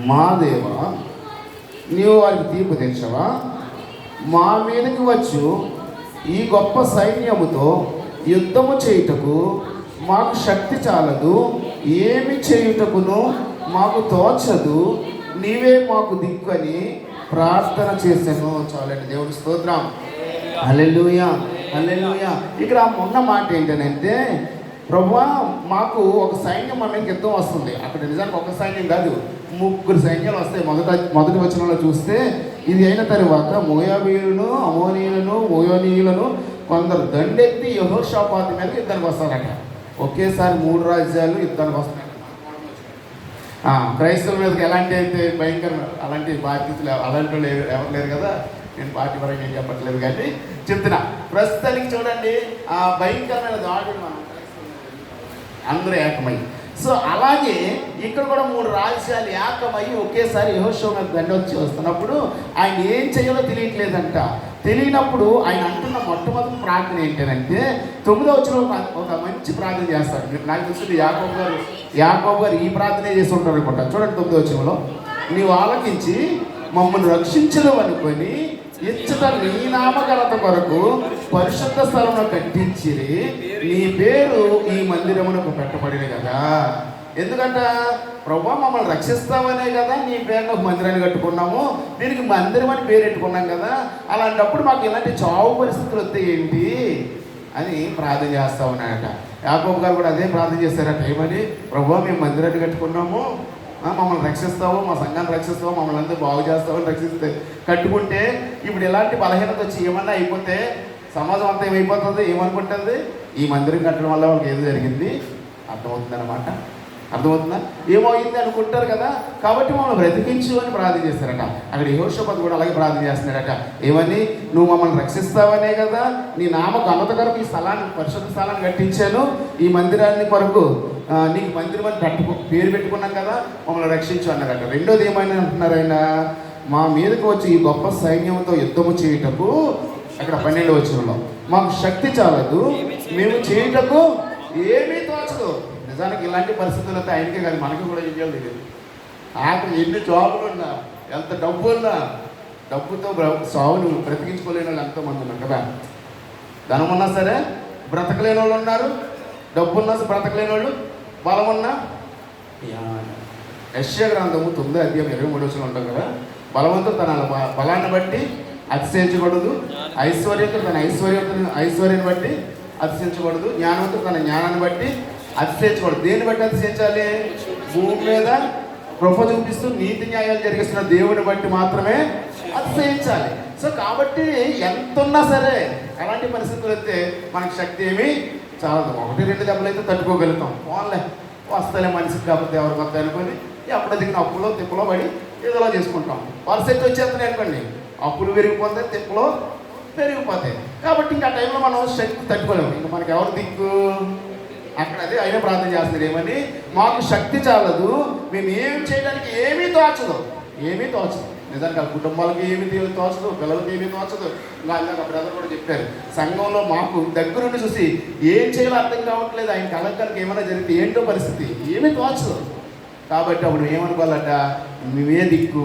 మా దేవా, నీవు వారికి తీర్పు తెచ్చవా? మా మీదకి వచ్చు ఈ గొప్ప సైన్యముతో యుద్ధము చేయుటకు మాకు శక్తి చాలదు, ఏమి చేయుటకును మాకు తోచదు, నీవే మాకు దిక్కు అని ప్రార్థన చేశాను. చాలండి, దేవుడి స్తోత్రం. హల్లెలూయా, హల్లెలూయా. ఇక్కడ ఉన్న మాట ఏంటంటే, ప్రభువా మాకు ఒక సైన్యం మన మీద యుద్ధం వస్తుంది. అక్కడ నిజానికి ఒక సైన్యం కాదు, 3 సైన్యాలు వస్తాయి. మొదటి వచనంలో చూస్తే, ఇది అయిన తర్వాత మోయాబీయులను, అమోనీయులను, మోయోనీయులను కొందరు దండెత్తి యెహోషాపాతు మీద యుద్ధానికి వస్తారట. ఒకేసారి 3 రాజ్యాలు యుద్ధానికి వస్తాయి. క్రైస్తవుల మీదకి ఎలాంటి అయితే భయంకర అలాంటి బాధ్యతలు అలాంటి వాళ్ళు ఎవరు లేరు కదా. నేను పార్టీ పరంగా ఏం చెప్పట్లేదు కానీ చెప్తున్నా. ప్రస్తుతానికి చూడండి, ఆ భయంకరమైన దాడులు మనం అందరూ ఏకమై. సో అలాగే ఇక్కడ కూడా 3 రాజ్యాలు ఏకమై ఒకేసారి యెహోషువ మీద దండ వచ్చి వస్తున్నప్పుడు ఆయన ఏం చేయాలో తెలియట్లేదంట. తెలియనప్పుడు ఆయన అంటున్న మొట్టమొదటి ప్రార్థన ఏంటంటే, 9వ వచనంలో ఒక మంచి ప్రార్థన చేస్తారు. నాకు తెలిసింది యాకోబు గారు ఈ ప్రార్థనే చేసి ఉంటారు అనుకుంటా. చూడండి 9వ వచనంలో, నీవు ఆలకించి మమ్మల్ని రక్షించడం అనుకొని ఇచ్చట నీ నామఘనత కొరకు పరిశుద్ధ స్థలంలో కట్టించిరి, నీ పేరు ఈ మందిరమునకు పెట్టబడిన కదా. ఎందుకంట, ప్రభువా మమ్మల్ని రక్షిస్తామనే కదా నీ పేరును ఒక మందిరాన్ని కట్టుకున్నాము, దీనికి మందిరం అని పేరు పెట్టుకున్నాం కదా. అలాంటప్పుడు మాకు ఇలాంటి చావు పరిస్థితులు వస్తే ఏంటి అని ప్రార్థన చేస్తూ ఉన్నాడట. యాకోబు గారు కూడా అదే ప్రార్థన చేశారట. ఏమని, ప్రభువా మేము మందిరాన్ని కట్టుకున్నాము, మమ్మల్ని రక్షిస్తావు, మా సంఘాన్ని రక్షిస్తావు, మమ్మల్ని అందరూ బాగు చేస్తామని రక్షిస్తే కట్టుకుంటే ఇప్పుడు ఎలాంటి బలహీనత వచ్చి ఏమన్నా అయిపోతే సమాజం అంతా ఏమైపోతుంది, ఏమనుకుంటుంది, ఈ మందిరం కట్టడం వల్ల వాళ్ళకి ఏదో జరిగింది అర్థమవుతుందన్నమాట. అర్థమవుతుందా? ఏమైంది అనుకుంటారు కదా. కాబట్టి మమ్మల్ని బ్రతికించు అని ప్రార్థన చేస్తారట. అక్కడ యెహోషాపాతు కూడా అలాగే ప్రార్థన చేస్తున్నాడట. ఏమని, నువ్వు మమ్మల్ని రక్షిస్తావనే కదా నీ నామ ఘనత కొరకు ఈ స్థలాన్ని, పరిశుద్ధ స్థలాన్ని కట్టించాను, ఈ మందిరాన్ని కొరకు నీకు మందిరం అని పేరు పెట్టుకున్నాం కదా, మమ్మల్ని రక్షించు అన్నారట. రెండోది ఏమైనా అంటున్నారు ఆయన, మా మీదకు వచ్చి ఈ గొప్ప సైన్యంతో యుద్ధము చేయుటకు, అక్కడ 12వ వచనంలో, మాకు శక్తి చాలదు, మేము చేయుటకు ఏమీ తోచదు. నిజానికి ఇలాంటి పరిస్థితులు అయితే ఆయనకే కాదు, మనకి కూడా ఏం చేయాలి తెలియదు. ఆఖరి ఎన్ని జాబులు ఉన్నా, ఎంత డబ్బు ఉన్నా, డబ్బుతో సావును బ్రతికించుకోలేని వాళ్ళు ఎంతోమంది ఉన్నారు కదా. ధనం ఉన్నా సరే బ్రతకలేని వాళ్ళు ఉన్నారు, డబ్బు ఉన్నా బ్రతకలేని వాళ్ళు, బలం ఉన్నా. యెషయా గ్రంథము 9వ అధ్యాయం 23వ వచనంలో ఉంటాం కదా, బలవంతుడు తన బలాన్ని బట్టి అతిశయించకూడదు, ఐశ్వర్యవంతుడు తన ఐశ్వర్యాన్ని బట్టి అతిశయించకూడదు, జ్ఞానవంతుడు తన జ్ఞానాన్ని బట్టి అతిశయించకూడదు. దేన్ని బట్టి అతిశయించాలి? భూమి మీద కృప చూపిస్తూ నీతి న్యాయాలు జరిగిస్తున్న దేవుని బట్టి మాత్రమే అతిశయించాలి. సో కాబట్టి ఎంత ఉన్నా సరే అలాంటి పరిస్థితులు అయితే మనకి శక్తి ఏమీ చాలదు. 1-2 దెబ్బలు అయితే తట్టుకోగలుగుతాం. పోన్లే వస్తలే మనిషికి కాకపోతే ఎవరికి వస్తాయి అనుకొని అప్పుడు దిగిన అప్పులో తిప్పులో పడి ఏదోలా చేసుకుంటాం. పరిస్థితి వచ్చేస్తున్నాయి అనుకోండి, అప్పులు పెరిగిపోతాయి, తిప్పులో పెరిగిపోతాయి. కాబట్టి ఇంకా ఆ టైంలో మనం శక్తి తట్టుకోలేము. ఇంకా మనకి ఎవరు దిక్కు? అక్కడ అదే అయినా ప్రార్థన చేస్తుంది. ఏమని, మాకు శక్తి చాలదు, మేము ఏం చేయడానికి ఏమీ తోచదు. నిజానికి ఆ కుటుంబాలకి ఏమి తోచదు, పిల్లలకి ఏమీ తోచదు. ఇంకా ఇందాక బ్రదర్ కూడా చెప్పారు, సంఘంలో మాకు దగ్గరుండి చూసి ఏం చేయాలో అర్థం కావట్లేదు. ఆయన కలకలకి ఏమైనా జరిగితే ఏంటో పరిస్థితి ఏమీ తోచదు. కాబట్టి అప్పుడు ఏమనుకోవాలంట, నీవే దిక్కు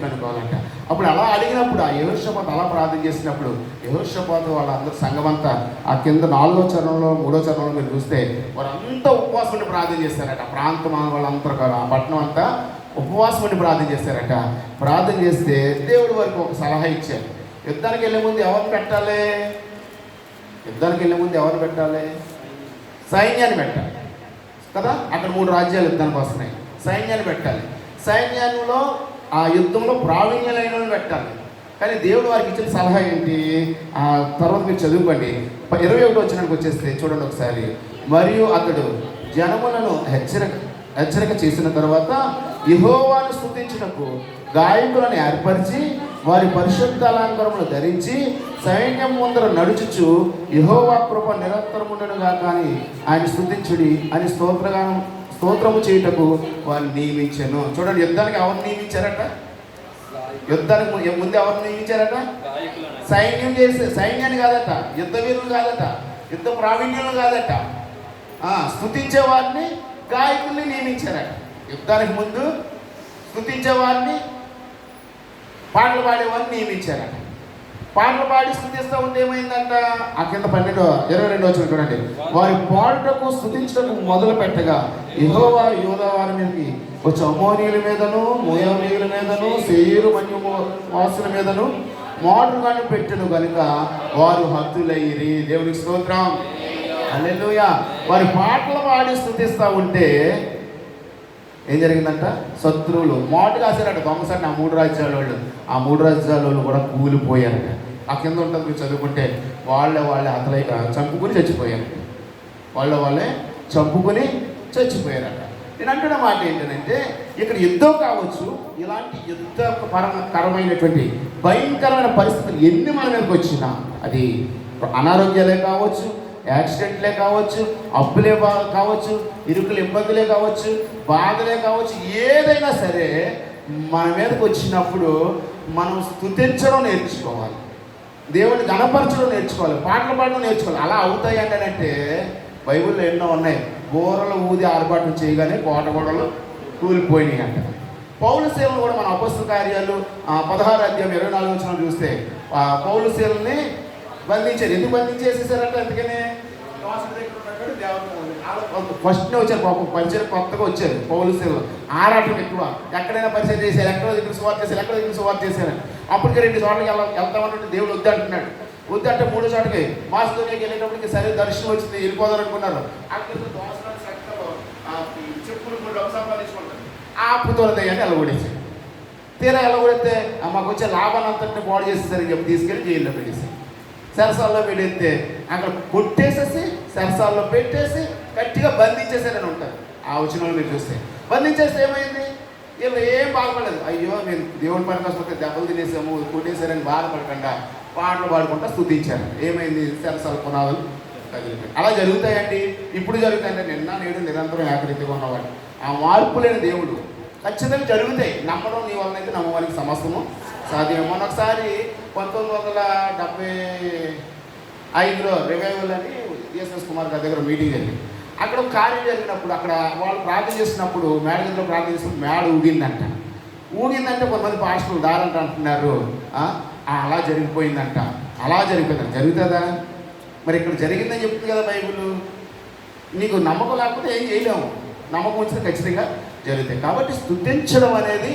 అనుకోవాలంట. అప్పుడు అలా అడిగినప్పుడు ఆ యెహోషాపాతు అలా ప్రార్థన చేసినప్పుడు యెహోషాపాతు వాళ్ళందరూ సంఘమంతా ఆ కింద 4వ చరణంలో 3వ చరణంలో మీరు చూస్తే వారంతా ఉపవాసం ఉండి ప్రార్థన చేస్తారట. ఆ ప్రాంతం వాళ్ళంతా ఆ పట్టణం అంతా ఉపవాసం ఉండి ప్రార్థన చేస్తారట. ప్రార్థన చేస్తే దేవుడి వారికి ఒక సలహా ఇచ్చారు. యుద్ధానికి వెళ్ళే ముందు ఎవరిని పెట్టాలి? సైన్యాన్ని పెట్టాలి కదా. అక్కడ 3 రాజ్యాలు యుద్ధానికి వస్తున్నాయి. సైన్యాన్ని పెట్టాలి. సైన్యంలో ఆ యుద్ధంలో ప్రావీణ్యులైన పెట్టాలి. కానీ దేవుడు వారికి ఇచ్చిన సలహా ఏంటి? ఆ తర్వాత మీరు చదువుకోండి. 21వ వచనానికి వచ్చేస్తే చూడండి ఒకసారి. మరియు అతడు జనములను హెచ్చరిక చేసిన తర్వాత యెహోవాను స్తుతించుటకు గాయకులను ఏర్పరిచి వారి పరిశుద్ధ అలంకారములు ధరించి సైన్యం ముందర నడుచుచు యెహోవా కృప నిరంతరముండునుగా కానీ ఆయన స్తుతించుడి అని స్తోత్రము చేయుటకు వారిని నియమించాను. చూడండి, యుద్ధానికి ఎవరు నియమించారట? యుద్ధానికి ముందు ఎవరు నియమించారట? సైన్యాన్ని కాదట, యుద్ధ వీరులు కాదట, యుద్ధ ప్రావీణ్యులు కాదట, స్తుతించే వారిని గాయకుల్ని నియమించారట. యుద్ధానికి ముందు స్తుతించే వారిని, పాటలు పాడేవారిని నియమించారట. పాటలు పాడి స్తుతిస్తూ ఉంటే ఏమైందంట? ఆ కింద 22వ వచనం చూడండి. వారి పాడుటకు స్తుతించటకు మొదలు పెట్టగా యెహోవా యూదా వారి మీదకి వచ్చి అమోనీయుల మీదను మోయాబీయుల మీదను శేయీరు వాసుల మీదను మాటుగాను పెట్టెను కనుక వారు హతులైరి. దేవునికి స్తోత్రం, హల్లెలూయా. వారి పాటలు పాడి స్తుతిస్తూ ఉంటే ఏం జరిగిందంట? శత్రువులు మాటు కాసారట దొంగసారిని. ఆ 3 రాజ్యాల వాళ్ళు, ఆ 3 రాజ్యాల వాళ్ళు కూడా కూలిపోయారట. ఆ కింద ఉంటుంది మీరు చదువుకుంటే, వాళ్ళే చంపుకుని చచ్చిపోయారట. నేను అంటున్న మాట ఏంటంటే, ఇక్కడ యుద్ధం కావచ్చు, ఇలాంటి యుద్ధకరమైనటువంటి భయంకరమైన పరిస్థితులు ఎన్ని మన మీదకి వచ్చినా, అది అనారోగ్యాలే కావచ్చు, యాక్సిడెంట్లే కావచ్చు, అప్పులే కావచ్చు, ఇరుకులు ఇబ్బందులే కావచ్చు, బాధలే కావచ్చు, ఏదైనా సరే మన మీదకి వచ్చినప్పుడు మనం స్తుతించడం నేర్చుకోవాలి, దేవుని గణపరచడం నేర్చుకోవాలి, పాటలు పాడడం నేర్చుకోవాలి. అలా అవుతాయి అంటే బైబిల్లో ఎన్నో ఉన్నాయి. బోరలు ఊది ఆర్భాటం చేయగానే కోట గోడలు కూలిపోయినాయి అంట. పౌలు సేవలు కూడా మన అపొస్తలుల కార్యాలు 16వ అధ్యాయం 24వ వచనం చూస్తే పౌలు సేవల్ని బంధించారు. ఎందుకు బంధించేసేసారంటే అందుకనే ఫస్ట్నే వచ్చారు పాపం, పరిచయం కొత్తగా వచ్చారు పౌలు సేవలు. ఆరాటం ఎక్కువ, ఎక్కడైనా పరిచయం చేశారు, ఎక్కడో దగ్గర సువార్త చేశారు. అప్పటికే 2 చోట్లకి వెళ్తామంటే దేవుడు వద్దంటున్నాడు. వద్దంటే 3వ చోటకి మాసిదోనియాకి వెళ్ళేటప్పటికి సరే దర్శనం వచ్చింది, వెళ్ళిపోదాం అనుకున్నారు. అక్కడ చెప్పులు డబ్బు సంపాదించుకుంటారు. ఆపుతోలదయ్యాన్ని ఎలగొడేసారు. తీరా ఎలగొడితే మాకు వచ్చే లాభాన్ని అంతటిని పాడు చేసేసరికి చెప్పి తీసుకెళ్ళి జైల్లో పెట్టేసి సరసాల్లో పెడితే అక్కడ కొట్టేసేసి సరసాల్లో పెట్టేసి గట్టిగా బంధించేసారని ఉంటారు. ఆ వచనంలో మీరు చూస్తే బంధించేస్తే ఏమైంది? వీళ్ళు ఏం బాధపడలేదు. అయ్యో మేము దేవుని పని కోసం దెబ్బలు తినేసాము, కొట్టేశారని బాధపడకుండా పాటలు పాడుకుంటా స్తుతించారు. ఏమైంది? సరసాల పునాదులు కదిలిపోయి. అలా జరుగుతాయండి, ఇప్పుడు జరుగుతాయంటే నిన్న నేడు నిరంతరం ఏకరీతిగా ఉన్నవాడు. ఆ మార్పు లేని దేవుడు ఖచ్చితంగా జరుగుతాయి. నమ్మడం నీ వలన అయితే నమ్మవానికి సమస్తము సాధ్యం. మొన్నొకసారి 1975లో రివైవల్ అని ఎస్ఎస్ కుమార్ గారి దగ్గర మీటింగ్ జరిగింది. అక్కడ ఒక కార్యం జరిగినప్పుడు అక్కడ వాళ్ళు ప్రార్థన చేసినప్పుడు మేడ దగ్గర ప్రార్థన చేసినప్పుడు మేడ ఊగిందంటే కొంతమంది పాస్టర్లు దారంట అంటున్నారు. అలా జరిగిపోయిందంట. అలా జరిగిపోయిందంట. జరుగుతుందా? మరి ఇక్కడ జరిగిందని చెప్తుంది కదా బైబిల్. నీకు నమ్మకం లేకపోతే ఏం చేయలేము, నమ్మకం వచ్చితే ఖచ్చితంగా జరుగుతాయి. కాబట్టి స్తుతించడం అనేది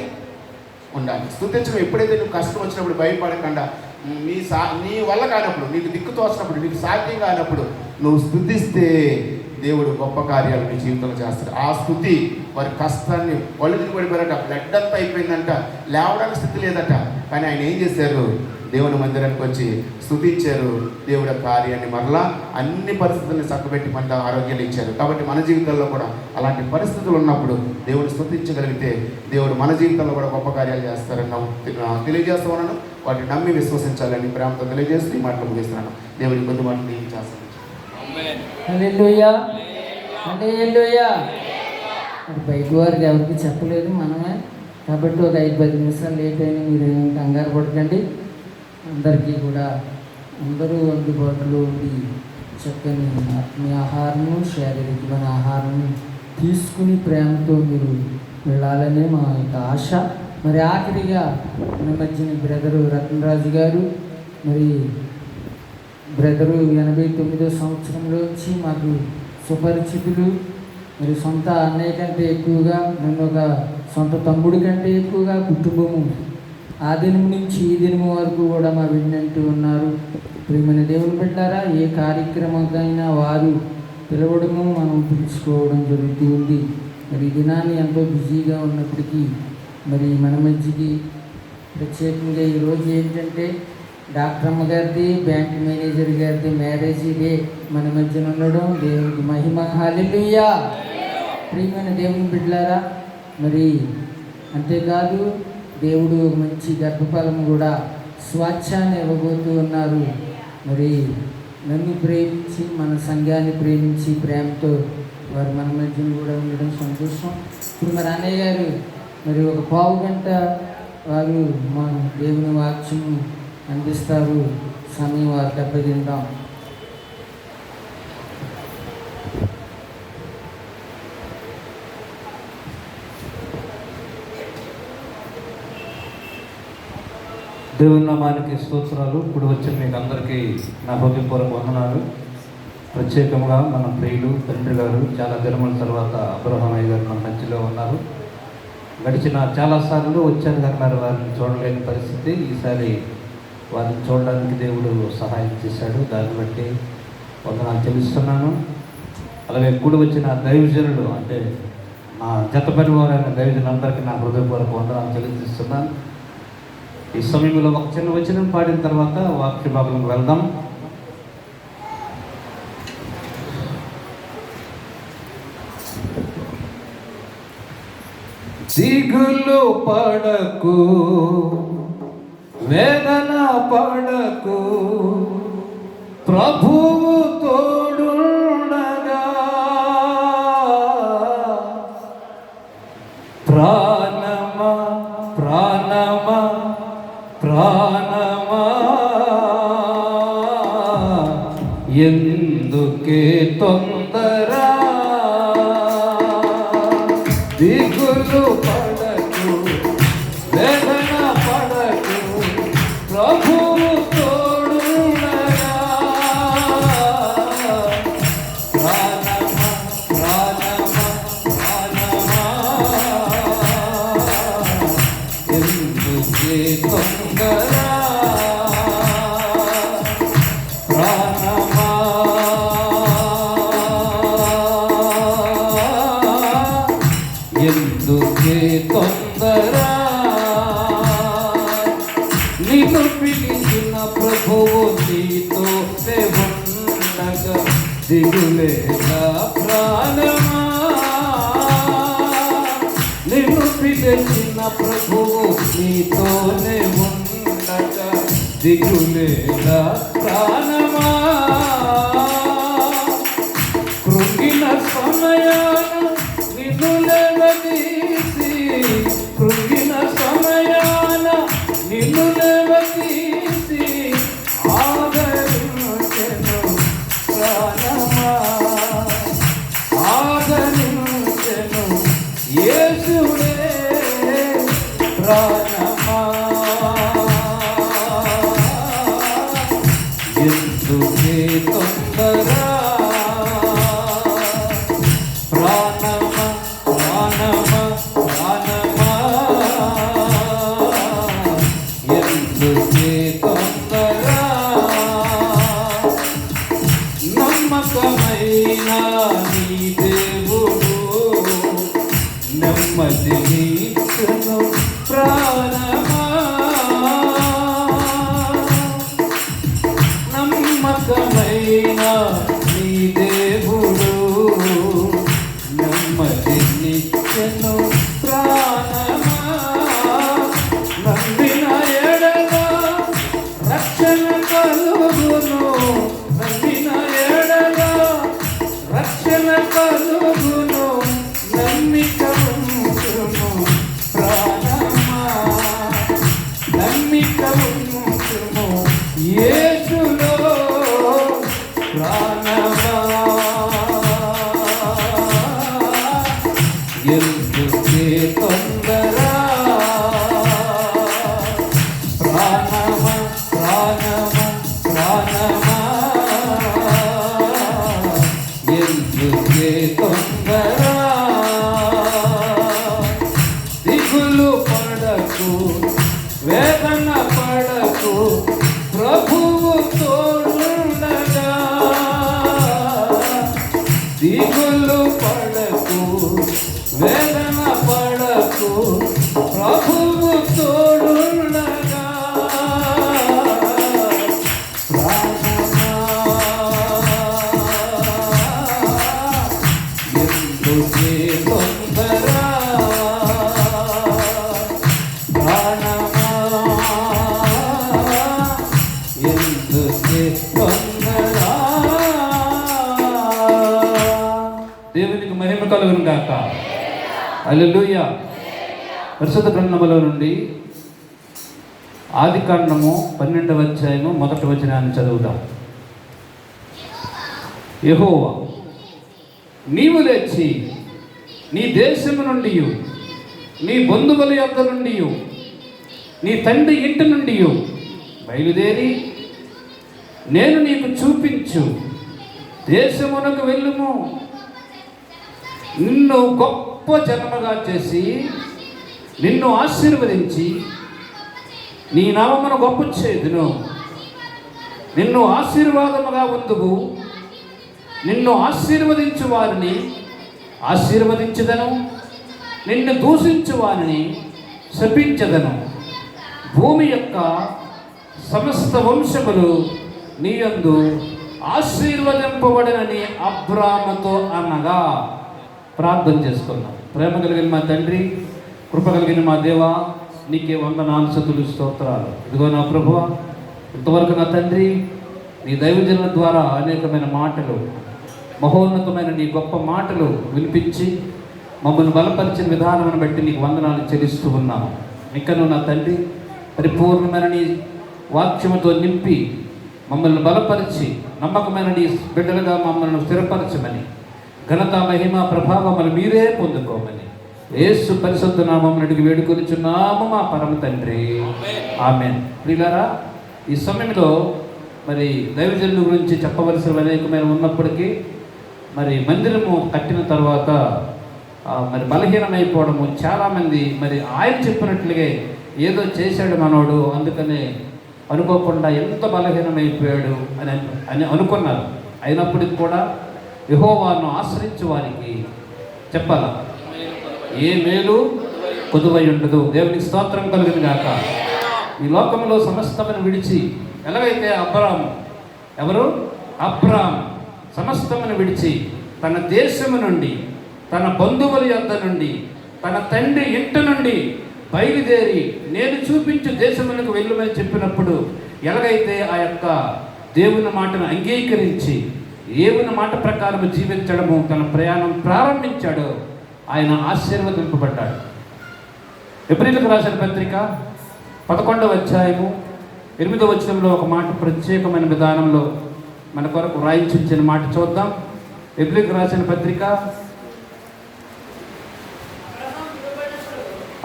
ఉండాలి. స్తుతించడం ఎప్పుడైతే నువ్వు కష్టం వచ్చినప్పుడు భయపడకుండా, నీ వల్ల కానప్పుడు, నీకు దిక్కు తోచినప్పుడు, నీకు సాధ్యం కానప్పుడు నువ్వు స్తుతిస్తే దేవుడు గొప్ప కార్యాలు నీ జీవితంలో చేస్తాడు. ఆ స్తుతి వారి కష్టాన్ని ఒళ్ళు పడిపోయారట, బ్లడ్ అంతా అయిపోయిందంట, లేవడానికి స్థితి లేదట. కానీ ఆయన ఏం చేశారు? దేవుని మందిరానికి వచ్చి స్తుతించారు. దేవుడి కార్యాన్ని మరలా అన్ని పరిస్థితుల్ని చక్కబెట్టి మన ఆరోగ్యాలు ఇచ్చారు. కాబట్టి మన జీవితంలో కూడా అలాంటి పరిస్థితులు ఉన్నప్పుడు దేవుడు స్తుతించగలిగితే దేవుడు మన జీవితంలో కూడా గొప్ప కార్యాలు చేస్తారని తెలియజేస్తూ ఉన్నాను. వాటిని నమ్మి విశ్వసించాలని ప్రేమతో తెలియజేస్తూ ఈ మాటలు ముగిస్తున్నాను. దేవుడి కొద్ది మాటలు ఏం చేస్తాను. హల్లెలూయా, హల్లెలూయా. బయట వారికి ఎవరికి చెప్పలేదు, మనమే కాబట్టి ఒక 5-10 నిమిషాలు లేట్ అయినా మీరు ఏం కంగారు పడకండి. అందరికీ కూడా అందరూ అందుబాటులో ఉండి చక్కని ఆత్మీయ ఆహారము, శారీరకమైన ఆహారము తీసుకుని ప్రేమతో మీరు వెళ్ళాలనే మా యొక్క ఆశ. మరి ఆఖరిగా మన మధ్యన బ్రదరు రత్నరాజు గారు, మరి బ్రదరు 89వ సంవత్సరంలోంచి మాకు సుపరిచితులు. మరి సొంత అన్నయ్య కంటే ఎక్కువగా, నన్ను ఒక సొంత తమ్ముడి కంటే ఎక్కువగా కుటుంబము ఆ దినం నుంచి ఈ దినం వరకు కూడా మా వెన్నంటూ ఉన్నారు. ప్రియమైన దేవుని బిడ్డలారా, ఏ కార్యక్రమంకైనా వారు పిలవడము మనం పిలుచుకోవడం జరుగుతూ ఉంది. మరి ఈ దినాన్ని ఎంతో బిజీగా ఉన్నప్పటికీ మరి మన మధ్యకి ప్రత్యేకంగా ఈరోజు ఏంటంటే డాక్టర్ అమ్మ గారిది, బ్యాంక్ మేనేజర్ గారిది మ్యారేజ్ డే మన మధ్యన ఉండడం దేవునికి మహిమ. హల్లెలూయా. ప్రియమైన దేవుని బిడ్డలారా, మరి అంతేకాదు దేవుడు మంచి గర్భఫలం కూడా స్వాచ్ఛాన్ని ఇవ్వబోతూ ఉన్నారు. మరి నన్ను ప్రేమించి మన సంఘాన్ని ప్రేమించి ప్రేమతో వారు మన మధ్యన కూడా ఉండడం సంతోషం. ఇప్పుడు మరి అన్నయ్య గారు మరి ఒక పావు గంట వారు మా దేవుని వాక్యం అందిస్తారు. సమయం వారు దెబ్బతింటాం. దేవుని నామానికి స్తోత్రాలు. ఇప్పుడు వచ్చిన మీకు అందరికీ నా హృదయపూర్వక వందనాలు. ప్రత్యేకంగా మన ప్రియులు తండ్రి గారు చాలా దినముల తర్వాత అబ్రహామయ్య గారు మన మధ్యలో ఉన్నారు. గడిచిన చాలాసార్లు వచ్చాను కానీ మరి వారిని చూడలేని పరిస్థితి. ఈసారి వారిని చూడడానికి దేవుడు సహాయం చేశాడు. దాన్ని బట్టి వందనాలు చెల్లిస్తున్నాను. అలాగే కూడి వచ్చిన దైవజనులు అంటే నా జత పరివారైన దైవజనులందరికీ నా హృదయపూర్వక వందనాలు చెల్లిస్తున్నాను. ఈ సమయంలో ఒక చిన్న వచనం పాడిన తర్వాత వాక్య భాగంలోకి వెళ్దాం. దిగులు పడకు, వేదన పడకు, ప్రభువు తోడుండగా. ప్రాణమా ప్రాణమా ప్రాణమా ఎందుకే తొందర, దిగులు పడకు, వేదన పడకు, ప్రభువు తోడుండగా. ప్రాణమా ప్రాణమా ప్రాణమా ఎందుకే తొందర, ప్రాణమా ఎందుకే తొందర. నిన్ను పిలిచిన ప్రభువు నీతో ఉండగా దిగులేదా ప్రాణమా. నిన్ను పిలిచిన ప్రభువు నీతోనే ఉండగా దిగులేదా ప్రాణమా. కృంగిన సమయాన నిన్ను లేవదీసి, కృంగిన సమయాన నిన్ను లేవదీసి ఆదరించెను ప్రాణమా, ఆదరించెను యేసుడే ప్రాణమా. ఎందుకే తొందర, ప్రాణమా ప్రాణమా ప్రాణమా ఎందుకే తొందర. నమ్మకమైన నీ దేవుడు నెమ్మదినిచ్చును ప్రాణమా. నమ్మకమైన ప్రాణమా ఎందుకే తొందర, దిగులు పడకు వేదన పడకు, ప్రభువు తోడుండగా. దిగులు పడకు వేదన పడకు, ప్రభువు తోడుండగా. ప్రాణమా ఎందుకే తొందర, ప్రాణమా ఎందుకే తొందర. దేవునికి మహిమ కలుగును గాక. హల్లెలూయా. పరిశుద్ధ గ్రంథములో నుండి ఆదికాండము 12వ అధ్యాయము 1వ వచనాన్ని చదువుదాం. యెహోవా, నీవు లేచి నీ దేశము నుండి, నీ బంధువుల యొద్ద నుండి, నీ తండ్రి ఇంటి నుండి బయలుదేరి నేను నీకు చూపించు దేశమునకు వెళ్ళుము. నిన్ను గొప్ప జనముగా చేసి నిన్ను ఆశీర్వదించి నీ నామమును గొప్ప చేదును. నిన్ను ఆశీర్వాదముగా ఉందువు. నిన్ను ఆశీర్వదించు వారిని ఆశీర్వదించదను, నిన్ను దూషించు వారిని శపించదను. భూమి యొక్క సమస్త వంశములు నీ యందు ఆశీర్వదింపబడినని అబ్రాముతో అనగా. ప్రార్థన చేసుకున్నాం. ప్రేమ కలిగిన మా తండ్రి, కృప కలిగిన మా దేవ, నీకే వందనాలు స్తుతులు స్తోత్రాలు. ఇదిగో నా ప్రభువా, ఇంతవరకు నా తండ్రి నీ దైవజనుల ద్వారా అనేకమైన మాటలు, మహోన్నతమైన నీ గొప్ప మాటలు వినిపించి మమ్మల్ని బలపరిచిన విధానమును బట్టి నీకు వందనాలు చెల్లిస్తూ ఉన్నాము. ఇంకను నా తండ్రి పరిపూర్ణమైన నీ వాక్యముతో నింపి మమ్మల్ని బలపరిచి నమ్మకమైన నీ బిడ్డలుగా మమ్మల్ని స్థిరపరచమని, ఘనత మహిమ ప్రభావములు మీరే పొందుకోమని యేసు పరిశుద్ధ నామమున అడిగి వేడుకొనిచున్నాము మా పరమ తండ్రి. ఆమేన్. ప్రియులారా, ఈ సమయంలో మరి దైవజనుల గురించి చెప్పవలసిన అనేకమైన ఉన్నప్పటికీ మరి మందిరము కట్టిన తర్వాత మరి బలహీనమైపోవడము, చాలామంది మరి ఆయన చెప్పినట్లుగా ఏదో చేశాడు మనోడు, అందుకనే అనుకోకుండా ఎంత బలహీనమైపోయాడు అని అనుకున్నారు. అయినప్పటికీ కూడా యెహోవాను ఆశ్రయించే వారికి చెప్పాల, ఏ మేలు కొదువై ఉండదు. దేవునికి స్తోత్రం కలుగును గాక. ఈ లోకంలో సమస్తమును విడిచి, ఎలాగైతే అబ్రాం సమస్తమును విడిచి తన దేశము నుండి, తన బంధువుల యొద్ద నుండి, తన తండ్రి ఇంటి నుండి బయలుదేరి నేను చూపించు దేశములకు వెళ్ళమని చెప్పినప్పుడు, ఎలాగైతే ఆ యొక్క దేవుని మాటను అంగీకరించి దేవుని మాట ప్రకారం జీవించడము తన ప్రయాణం ప్రారంభించాడో ఆయన ఆశీర్వదింపబడ్డాడు. ఎబ్రీయులకు రాసిన పత్రిక 11వ అధ్యాయము 8వ వచనంలో ఒక మాట ప్రత్యేకమైన విధానంలో మన కొరకు రాయించిన మాట చూద్దాం. ఎబ్రీయులకు రాసిన పత్రిక,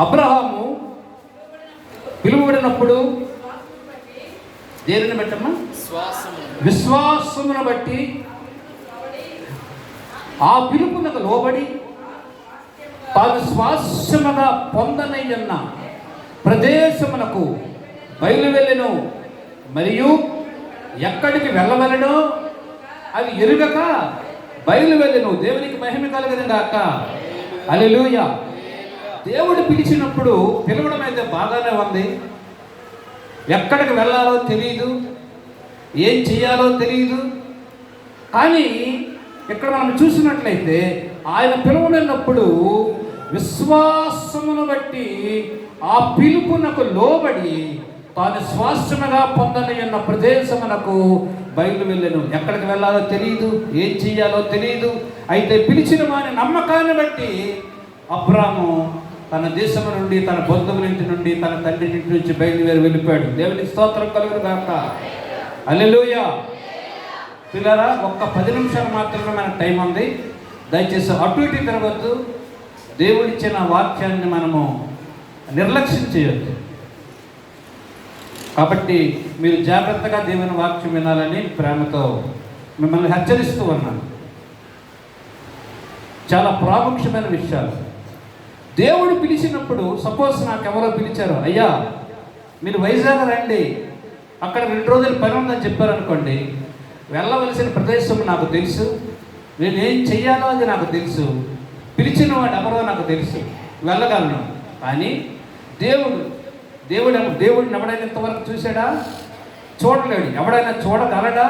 అబ్రహాము పిలువబడినప్పుడు దేనిని బట్టమ్మా? విశ్వాసమును బట్టి ఆ పిలుపునకు లోబడి తాను స్వాస్యముగా పొందనయ్యన్న ప్రదేశమునకు బయలువెళ్ళెను. మరియు ఎక్కడికి వెళ్ళవలెనో అది ఎరుగక బయలువెళ్ళెను. దేవునికి మహిమ కలుగును గాక. హల్లెలూయా. దేవుడు పిలిచినప్పుడు పిలవడం అయితే బాగానే ఉంది. ఎక్కడికి వెళ్ళాలో తెలియదు, ఏం చేయాలో తెలియదు. కానీ ఇక్కడ మనం చూసినట్లయితే ఆయన పిలువనప్పుడు విశ్వాసమును బట్టి ఆ పిలుపునకు లోబడి తాను స్వాస్థ్యముగా పొందని ఉన్న ప్రదేశమునకు బయలు వెళ్ళను. ఎక్కడికి వెళ్ళాలో తెలియదు, ఏం చేయాలో తెలియదు. అయితే పిలిచిన వాని నమ్మకాన్ని బట్టి అబ్రాము తన దేశం నుండి, తన బంధువుల ఇంటి నుండి, తన తండ్రి ఇంటి నుంచి బయలుదేరి వెళ్ళిపోయాడు. దేవునికి స్తోత్రం కలుగును గాక. హల్లెలూయా. పిల్లరా, ఒక్క 10 నిమిషాలు మాత్రమే మనకు టైం ఉంది. దయచేసి అటు ఇటు తిరగద్దు. దేవుడిచ్చిన వాక్యాన్ని మనము నిర్లక్ష్యం చేయొద్దు. కాబట్టి మీరు జాగ్రత్తగా దేవుని వాక్యం వినాలని ప్రేమతో మిమ్మల్ని హెచ్చరిస్తూ ఉన్నాను. చాలా ప్రాముఖ్యమైన విషయాలు. దేవుడు పిలిచినప్పుడు, సపోజ్ నాకెవరో పిలిచారు, అయ్యా మీరు వైజాగ్ రండి, అక్కడ 2 రోజులు పని ఉందని చెప్పారనుకోండి, వెళ్ళవలసిన ప్రదేశం నాకు తెలుసు, నేను ఏం చెయ్యాలో అది నాకు తెలుసు, పిలిచిన వాడు ఎవరో నాకు తెలుసు, వెళ్ళగలను. కానీ దేవుడిని ఎవడైనా ఇంతవరకు చూశాడా? చూడలేడు. ఎవడైనా చూడగలడా?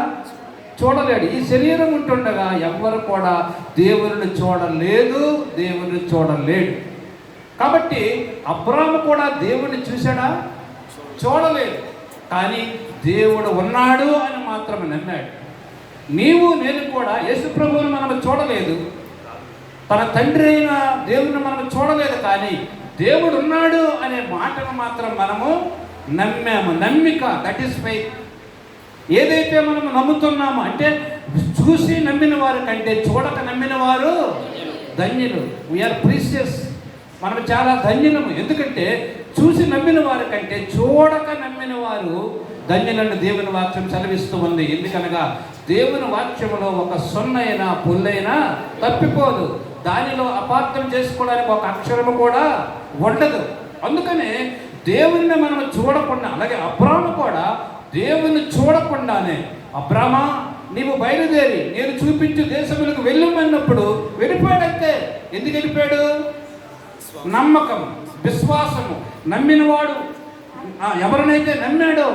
చూడలేడు. ఈ శరీరం ఉంటుండగా ఎవ్వరు కూడా దేవుని చూడలేడు. కాబట్టి అబ్రాహాము కూడా దేవుణ్ణి చూశాడా? చూడలేదు. కానీ దేవుడు ఉన్నాడు అని మాత్రమే నమ్మాడు. నీవు నేను కూడా యేసు ప్రభువుని మనం చూడలేదు, తన తండ్రి అయిన దేవుని మనం చూడలేదు, కానీ దేవుడు ఉన్నాడు అనే మాటను మాత్రం మనము నమ్మాము. నమ్మిక, దట్ ఈస్ ఫెయిత్. ఏదైతే మనము నమ్ముతున్నామో, అంటే చూసి నమ్మిన వారు కంటే చూడక నమ్మిన వారు ధన్యులు. We are precious. మనం చాలా ధన్యులము. ఎందుకంటే చూసి నమ్మిన వారి కంటే చూడక నమ్మిన వారు ధన్యులను దేవుని వాక్యం సెలవిస్తూ ఉంది. ఎందుకనగా దేవుని వాక్యంలో ఒక సొన్నైనా పుల్లైనా తప్పిపోదు. దానిలో అపార్థం చేసుకోవడానికి ఒక అక్షరము కూడా ఉండదు. అందుకనే దేవుని మనం చూడకుండా, అలాగే అబ్రాహాము కూడా దేవుని చూడకుండానే, అబ్రామా నీవు బయలుదేరి నేను చూపించు దేశములకు వెళ్ళమన్నప్పుడు వెళ్ళిపోయాడంతే. ఎందుకు వెళ్ళిపోయాడు? నమ్మకం, విశ్వాసము. నమ్మినవాడు ఎవరినైతే నమ్మాడో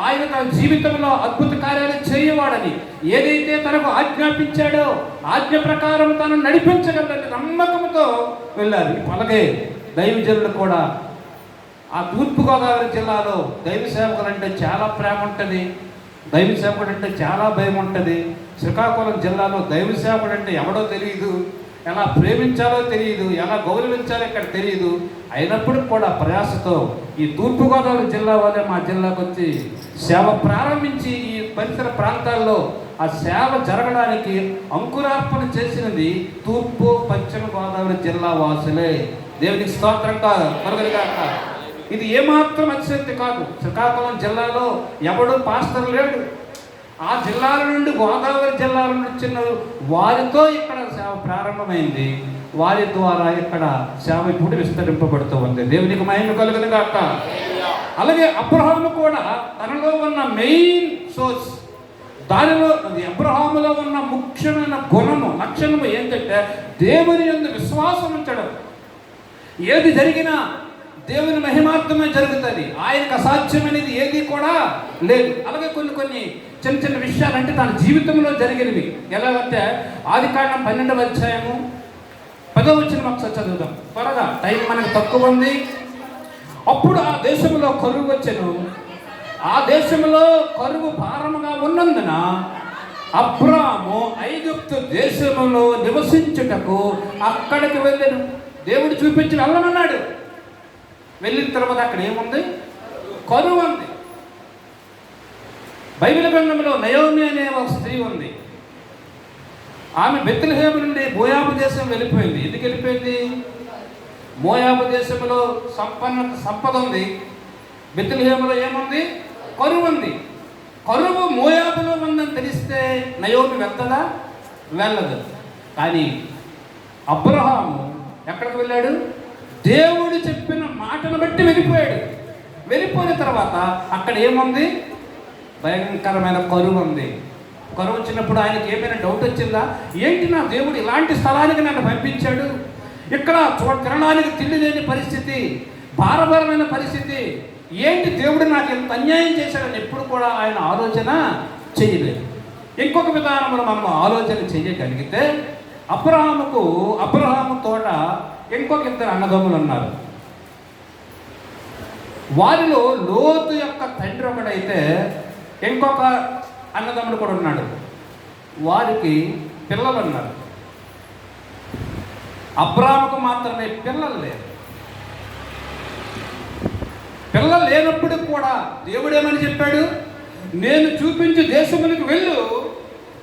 ఆయన తన జీవితంలో అద్భుత కార్యాలు చేయవాడని, ఏదైతే తనకు ఆజ్ఞాపించాడో ఆజ్ఞ ప్రకారం తను నడిపించగలని నమ్మకంతో వెళ్ళారు. అలాగే దైవజనులు కూడా ఆ తూర్పుగోదావరి జిల్లాలో దైవ సేవకులు అంటే చాలా ప్రేమ ఉంటుంది, దైవ సేవకుడు అంటే చాలా భయం ఉంటుంది. శ్రీకాకుళం జిల్లాలో దైవ సేవకుడు అంటే ఎవడో తెలియదు, ఎలా ప్రేమించాలో తెలియదు, ఎలా గౌరవించాలో ఇక్కడ తెలియదు. అయినప్పుడు కూడా ప్రయాసతో ఈ తూర్పుగోదావరి జిల్లా వాళ్ళే మా జిల్లాకు వచ్చి సేవ ప్రారంభించి ఈ పరిసర ప్రాంతాల్లో ఆ సేవ జరగడానికి అంకురార్పణ చేసినది తూర్పు పశ్చిమ గోదావరి జిల్లా వాసులే. దేవునికి స్తోత్రంగా కలుగునుగాక. ఇది ఏమాత్రం అతిశక్తి కాదు. శ్రీకాకుళం జిల్లాలో ఎవడు పాస్టర్ లేడు. ఆ జిల్లాల నుండి, గోదావరి జిల్లాల నుండి వచ్చిన వారితో ఇక్కడ సేవ ప్రారంభమైంది. వారి ద్వారా ఇక్కడ సేవ ఇప్పుడు విస్తరింపబడుతూ ఉంది. దేవునికి మహిమ కలుగునుగాక. అలాగే అబ్రహాము కూడా తనలో ఉన్న మెయిన్ సోర్స్, దానిలో అబ్రహాములో ఉన్న ముఖ్యమైన గుణము, లక్షణము ఏంటంటే దేవుని యందు విశ్వాసం ఉంచడం. ఏది జరిగినా దేవుని మహిమార్థమే జరుగుతుంది. ఆయనకు అసాధ్యమైనది ఏది కూడా లేదు. అలాగే కొన్ని చిన్న చిన్న విషయాలు అంటే తన జీవితంలో జరిగినవి. ఎలాగంటే ఆదికాండం 12వ అధ్యాయము 10వ వచనం ఒకసారి చదువుదాం త్వరగా, టైం మనకు తక్కువ ఉంది. అప్పుడు ఆ దేశంలో కరువు వచ్చెను. ఆ దేశంలో కరువు భారముగా ఉన్నందున అబ్రాము ఐగుప్తు దేశంలో నివసించుటకు అక్కడికి వెళ్ళాను. దేవుడు చూపించి వెళ్ళమన్నాడు. వెళ్ళిన తర్వాత అక్కడ ఏముంది? కరువు ఉంది. బైబిల్ గ్రంథంలో నయోమి అనే ఒక స్త్రీ ఉంది. ఆమె బెత్లెహేము నుండి మోయాబు దేశం వెళ్ళిపోయింది. ఎందుకు వెళ్ళిపోయింది? మోయాబు దేశంలో సంపద ఉంది. బెత్లెహేములో ఏముంది? కరువు ఉంది. కరువు మోయాబులో ఉందని తెలిస్తే నయోమి వెళ్తుందా? వెళ్ళదు. కానీ అబ్రహాము ఎక్కడికి వెళ్ళాడు? దేవుడు చెప్పిన మాటను బట్టి వెళ్ళిపోయాడు. వెళ్ళిపోయిన తర్వాత అక్కడ ఏముంది? భయంకరమైన కరువు ఉంది. కరువు వచ్చినప్పుడు ఆయనకి ఏమైనా డౌట్ వచ్చిందా? ఏంటి నా దేవుడు ఇలాంటి స్థలానికి నన్ను పంపించాడు, ఇక్కడ తినడానికి తిండి లేని పరిస్థితి, భారభరమైన పరిస్థితి, ఏంటి దేవుడు నాకు ఎంత అన్యాయం చేశాడని ఎప్పుడు కూడా ఆయన ఆలోచన చేయలేదు. ఇంకొక విధానంలో మనం ఆలోచన చేయగలిగితే, అబ్రహాము తోట ఇంకొక 2 అన్నదమ్ములు ఉన్నారు. వారిలో లోతు యొక్క తండ్రి ఒకడైతే ఇంకొక అన్నదమ్ముడు కూడా ఉన్నాడు. వారికి పిల్లలు ఉన్నారు. అబ్రాహాముకు మాత్రమే పిల్లలు లేరు. పిల్లలు లేనప్పుడు కూడా దేవుడు ఏమని చెప్పాడు? నేను చూపించే దేశములకు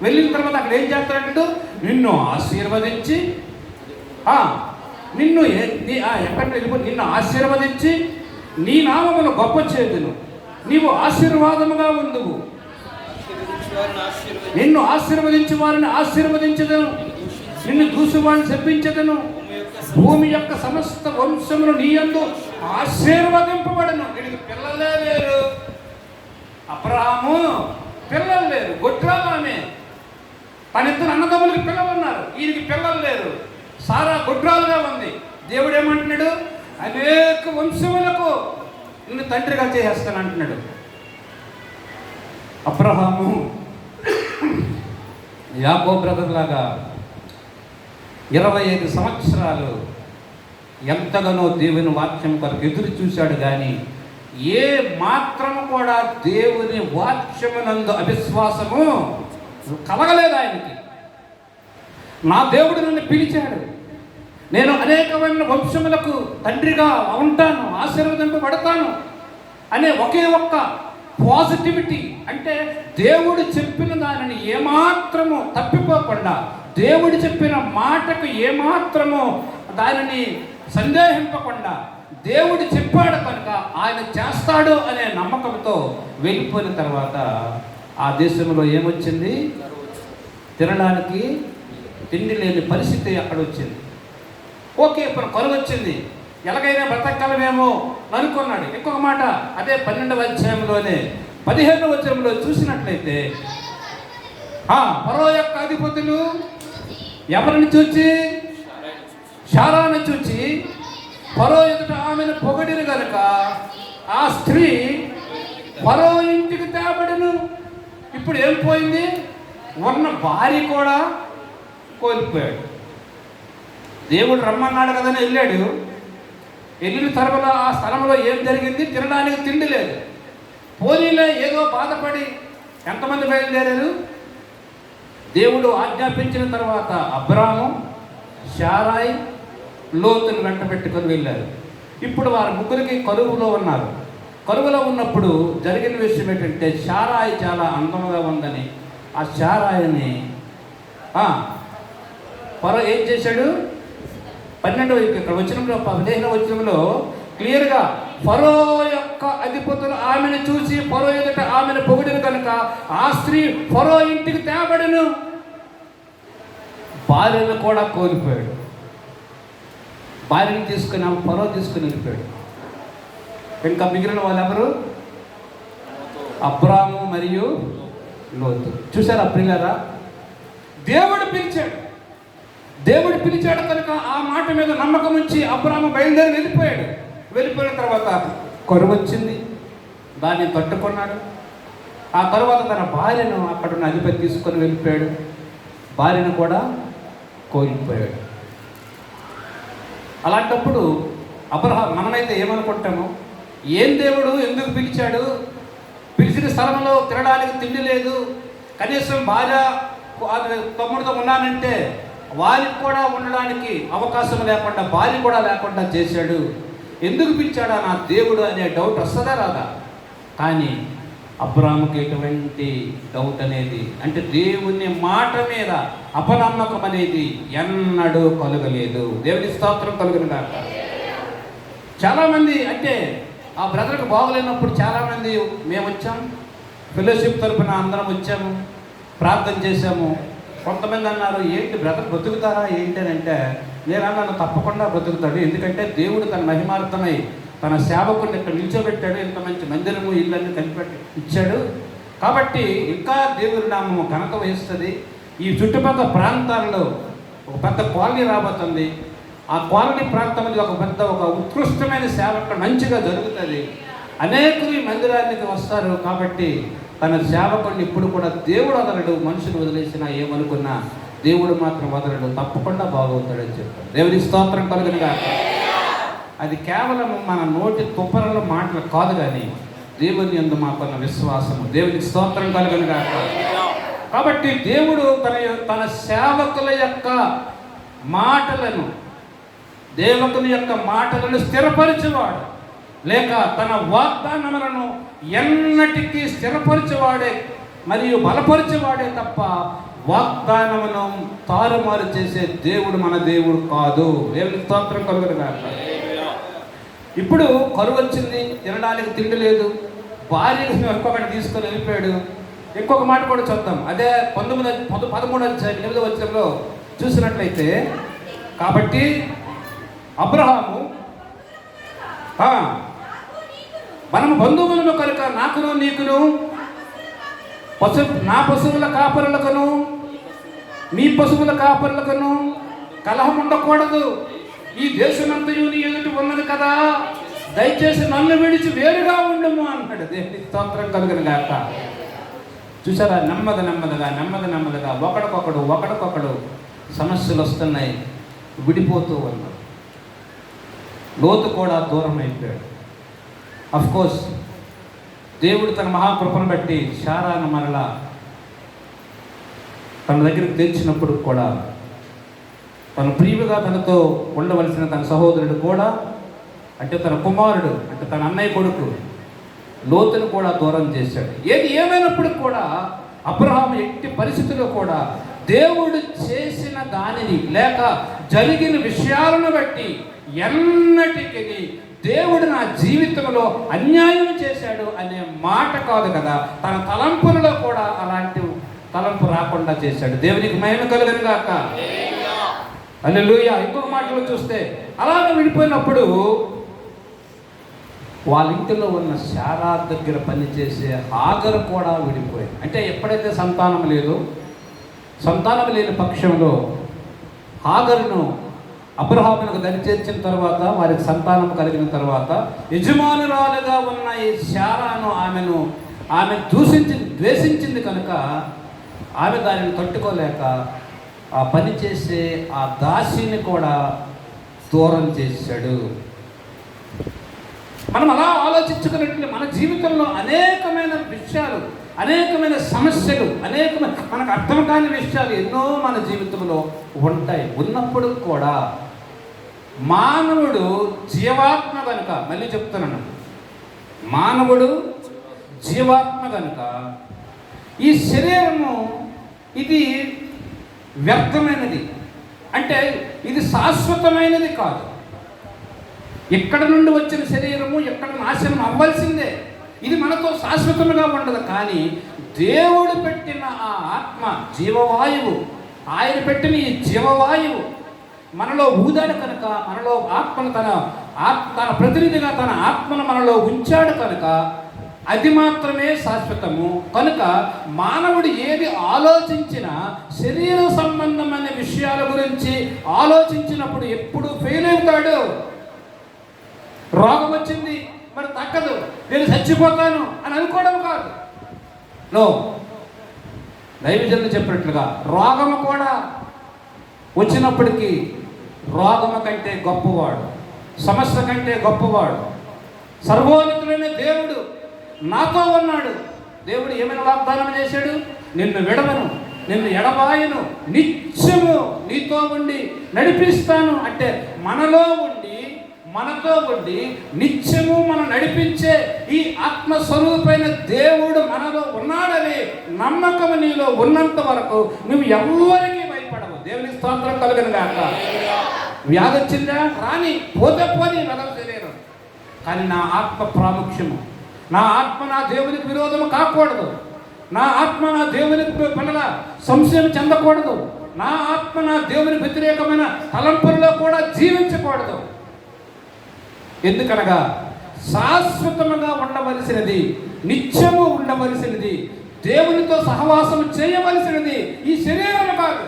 వెళ్ళిన తర్వాత అక్కడ ఏం చేస్తాడంటే నిన్ను ఆశీర్వదించి నిన్ను ఆశీర్వదించి నీ నామమును గొప్ప చేదును, నీవు ఆశీర్వాదముగా ఉందువు. నిన్ను ఆశీర్వదించి వారిని ఆశీర్వదించదను, నిన్ను దూసి వారిని శపించదను. భూమి యొక్క సమస్త వంశములు నీ యందు ఆశీర్వదింపబడను. వీడికి పిల్లలే లేరు. అబ్రహాము పిల్లలు లేరు, గొడ్రాలు ఆమె. తన ఇద్దరు అన్నదమ్ములకి పిల్లలు ఉన్నారు, ఈయనకి పిల్లలు లేరు. సారా గొడ్రాలుగా ఉంది. దేవుడు ఏమంటున్నాడు? అనేక వంశములకు నిన్ను తండ్రిగా చేసేస్తాను అంటున్నాడు. అబ్రహాము యాకోబు బ్రదర్ లాగా 25 సంవత్సరాలు ఎంతగానో దేవుని వాక్యం కొరకు ఎదురు చూశాడు, కానీ ఏ మాత్రము కూడా దేవుని వాక్యమునందు అవిశ్వాసము కలగలేదు ఆయనకి. నా దేవుడు నన్ను పిలిచాడు, నేను అనేకమైన వంశములకు తండ్రిగా ఉంటాను, ఆశీర్వదింపబడతాను అనే ఒకే ఒక్క పాజిటివిటీ. అంటే దేవుడు చెప్పిన దానిని ఏమాత్రము తప్పిపోకుండా, దేవుడు చెప్పిన మాటకు ఏమాత్రము దానిని సందేహింపకుండా, దేవుడు చెప్పాడు కనుక ఆయన చేస్తాడు అనే నమ్మకంతో వెళ్ళిపోయిన తర్వాత ఆ దేశంలో ఏమొచ్చింది? తినడానికి తిండి లేని పరిస్థితి అక్కడ వచ్చింది. ఓకే, ఇప్పుడు కరువు వచ్చింది, ఎలాగైనా బ్రతకగలమేమో అనుకున్నాడు. ఇంకొక మాట, అదే 12వ అధ్యాయంలోనే 15వ వచనంలో చూసినట్లయితే ఫరో యొక్క అధిపతులు ఎవరిని చూచి? శారాను చూచి ఫరో ఎదుట ఆమెను పొగడిరు గనుక ఆ స్త్రీ ఫరో ఇంటికి తేబడిను. ఇప్పుడు ఏం పోయింది? ఉన్న భార్య కూడా కోల్పోయాడు. దేవుడు రమ్మన్నాడు కదని వెళ్ళాడు. వెళ్ళిన తర్వాత ఆ స్థలంలో ఏం జరిగింది? తినడానికి తిండి లేదు. పోనీలే ఏదో బాధపడి ఎంతమంది బయలుదేరారు? దేవుడు ఆజ్ఞాపించిన తర్వాత అబ్రాము, శారాయి, లోతును వెంట పెట్టుకొని వెళ్ళారు. ఇప్పుడు వారు ముగ్గురికి కరువులో ఉన్నారు. కరువులో ఉన్నప్పుడు జరిగిన విషయం ఏంటంటే, శారాయి చాలా అందంగా ఉందని ఆ శారాయిని ఫరో ఏం చేశాడు? 12వ ఇక్కడ వచనంలో 15వ వచనంలో క్లియర్గా ఫరో యొక్క అధిపతులు ఆమెను చూసి ఫరో ఎదుట ఆమెను పొగిడిన కనుక ఆ స్త్రీ ఫరో ఇంటికి తేబడెను. భార్యను కూడా కోల్పోయాడు. భార్యను తీసుకుని ఫరో తీసుకుని వెళ్ళిపోయాడు. ఇంకా మిగిలిన వాళ్ళు ఎవరు? అబ్రాము మరియు లోతు. చూసారా ప్రియులారా? దేవుడు పిలిచాడు. దేవుడు పిలిచాడు కనుక ఆ మాట మీద నమ్మకం ఉంచి అబ్రాము బయలుదేరి వెళ్ళిపోయాడు. వెళ్ళిపోయిన తర్వాత కరువు వచ్చింది, దాన్ని తట్టుకున్నాడు. ఆ తర్వాత తన భార్యను అక్కడున్న అధిపతి తీసుకొని వెళ్ళిపోయాడు. భార్యను కూడా కోల్పోయాడు. అలాంటప్పుడు మనమైతే ఏమనుకుంటాము? ఏం దేవుడు ఎందుకు పిలిచాడు? పిలిచిన స్థలంలో తినడానికి తిండి లేదు, కనీసం భార్య తమ్ముడితో ఉన్నానంటే వారికి కూడా ఉండడానికి అవకాశం లేకుండా, భార్య కూడా లేకుండా చేశాడు. ఎందుకు పిలిచాడా నా దేవుడు అనే డౌట్ వస్తుందా రాదా? కానీ అబ్రాముకి ఎటువంటి డౌట్ అనేది, అంటే దేవుని మాట మీద అపనమ్మకం అనేది ఎన్నడూ కలగలేదు. దేవుని స్తోత్రం కలుగును గాక. చాలామంది అంటే ఆ బ్రదర్కి బాగోలేనప్పుడు చాలామంది మేము వచ్చాం, ఫెలోషిప్ తరపున అందరం వచ్చాము, ప్రార్థన చేశాము. కొంతమంది అన్నారు, ఏంటి బ్రదర్ బ్రతుకుతారా ఏంటి అని అంటే, నేను అన్నాను తప్పకుండా బ్రతుకుతాడు. ఎందుకంటే దేవుడు తన మహిమార్థమై తన సేవకుడిని ఇక్కడ నిల్చోబెట్టాడు, ఇంత మంచి మందిరము ఇళ్ళన్నీ కనిపెట్టి ఇచ్చాడు. కాబట్టి ఇంకా దేవుడి నామము ఘనత వహిస్తుంది. ఈ చుట్టుపక్కల ప్రాంతాల్లో ఒక పెద్ద కాలనీ రాబోతుంది. ఆ కాలనీ ప్రాంతంలో ఒక ఉత్కృష్టమైన సేవ అక్కడ మంచిగా జరుగుతుంది. అనేకులు ఈ మందిరానికి వస్తారు. కాబట్టి తన సేవకుడిని ఇప్పుడు కూడా దేవుడు వదలడు. మనుషులు వదిలేసినా ఏమనుకున్నా దేవుడు మాత్రం వదలడు. తప్పకుండా బాగవుతాడని చెప్పాడు. దేవుని స్తోత్రం కలుగును గాక. అది కేవలం మన నోటి తుప్పరల మాటలు కాదు, కానీ దేవుని యందు మాకున్న విశ్వాసము. దేవునికి స్తోత్రం కలుగును గాక. కాబట్టి దేవుడు తన సేవకుల యొక్క మాటలను, దేవుని యొక్క మాటలను స్థిరపరిచేవాడు, లేక తన వాగ్దానములను ఎన్నటికీ స్థిరపరిచేవాడే మరియు బలపరిచేవాడే తప్ప వాగ్దానమును తారుమారు చేసే దేవుడు మన దేవుడు కాదు. దేవుని స్తోత్రం కలుగును గాక. ఇప్పుడు కరువు వచ్చింది, తినడానికి తిండి లేదు, భార్యను ఇంకొకటి తీసుకొని వెళ్ళిపోయాడు. ఇంకొక మాట కూడా చూద్దాం. అదే 13 అధ్యాయం 8వ వచనంలో చూసినట్లయితే, కాబట్టి అబ్రహాము మనము బంధువులను కనుక నాకును నీకును నా పశువుల కాపరులకును మీ పశువుల కాపరులకును కలహం ఉండకూడదు. ఈ దేశమంతయు నీ ఎదుటి ఉన్నది కదా, దయచేసి నన్ను విడిచి వేరుగా ఉండము అన్నాడు. దేవుని స్తోత్రం కలుగును గాక. చూసారా, నెమ్మదిగా ఒకడికొకడు సమస్యలు వస్తున్నాయి, విడిపోతూ ఉన్నారు. లోతు కూడా దూరం అయిపోయాడు. అఫ్కోర్స్ దేవుడు తన మహాకృపను బట్టి శారాను మరలా తన దగ్గరికి తెచ్చినప్పుడు కూడా తన ప్రియుగా తనతో ఉండవలసిన తన సహోదరుడు కూడా, అంటే తన కుమారుడు, అంటే తన అన్నయ్య కొడుకు లోతును కూడా దూరం చేశాడు. ఏది ఏమైనప్పుడు కూడా అబ్రహాము ఎట్టి పరిస్థితుల్లో కూడా దేవుడు చేసిన దానిని లేక జరిగిన విషయాలను బట్టి ఎన్నటికీ దేవుడు నా జీవితంలో అన్యాయం చేశాడు అనే మాట కాదు కదా, తన తలంపులలో కూడా అలాంటి తలంపు రాకుండా చేశాడు. దేవునికి మహిమ కలుగును గాక. హల్లెలూయా. ఇంకొక మాటలో చూస్తే అలాగే విడిపోయినప్పుడు వాళ్ళ ఇంటిలో ఉన్న శారా దగ్గర పనిచేసే హాగరు కూడా విడిపోయింది. అంటే ఎప్పుడైతే సంతానం లేని పక్షంలో హాగరును అబ్రహామునకు దరిచేర్చిన తర్వాత, వారికి సంతానం కలిగిన తర్వాత, యజమానురాలుగా ఉన్న ఈ శారాను ఆమె ద్వేషించింది కనుక ఆమె దానిని తట్టుకోలేక ఆ పని చేసే ఆ దాసిని కూడా దూరం చేశాడు. మనం అలా ఆలోచించుకున్నట్లు మన జీవితంలో అనేకమైన విషయాలు, అనేకమైన సమస్యలు, మనకు అర్థం కాని విషయాలు ఎన్నో మన జీవితంలో ఉంటాయి. ఉన్నప్పుడు కూడా మానవుడు జీవాత్మ కనుక, మళ్ళీ చెప్తున్నాను, మానవుడు జీవాత్మ కనుక ఈ శరీరము ఇది వ్యర్థమైనది, అంటే ఇది శాశ్వతమైనది కాదు. ఎక్కడ నుండి వచ్చిన శరీరము ఎక్కడ నాశనం అవ్వాల్సిందే. ఇది మనతో శాశ్వతముగా ఉండదు. కానీ దేవుడు పెట్టిన ఆ ఆత్మ జీవవాయువు, ఆయన పెట్టిన ఈ జీవవాయువు మనలో ఊదాడు కనుక, మనలో ఆత్మను తన ప్రతినిధిగా తన ఆత్మను మనలో ఉంచాడు కనుక అది మాత్రమే శాశ్వతము. కనుక మానవుడు ఏది ఆలోచించినా శరీర సంబంధమైన విషయాల గురించి ఆలోచించినప్పుడు ఎప్పుడు ఫెయిల్ అవుతాడు. రోగం వచ్చింది, మరి తగ్గదు, నేను చచ్చిపోతాను అని అనుకోవడం కాదు. దైవజనులు చెప్పినట్లుగా రోగము కూడా వచ్చినప్పటికీ రోగము కంటే గొప్పవాడు, సమస్య కంటే గొప్పవాడు, సర్వోన్నతుడైన దేవుడు నాతో ఉన్నాడు. దేవుడు ఏమైనా వాగ్దానం చేశాడు? నిన్ను విడవను, నిన్ను ఎడబాయను, నిత్యము నీతో ఉండి నడిపిస్తాను. అంటే మనలో ఉండి మనతో ఉండి నిత్యము మనం నడిపించే ఈ ఆత్మస్వరూపైన దేవుడు మనలో ఉన్నాడని నమ్మకం నీలో ఉన్నంత వరకు నువ్వు ఎవరికి భయపడవు. దేవుని స్తోత్రం కలుగును గాక. వ్యాధి వచ్చిందా రాని, పోతే పోని వెదవ శరీరం, కానీ నా ఆత్మ ప్రాముఖ్యము. నా ఆత్మ నా దేవునికి విరోధము కాకూడదు. నా ఆత్మ నా దేవునికి పట్ల సంశయం చెందకూడదు. నా ఆత్మ నా దేవుని వ్యతిరేకమైన తలంపుల్లో కూడా జీవించకూడదు. ఎందుకనగా శాశ్వతముగా ఉండవలసినది, నిత్యము ఉండవలసినది, దేవునితో సహవాసం చేయవలసినది ఈ శరీరం కాదు.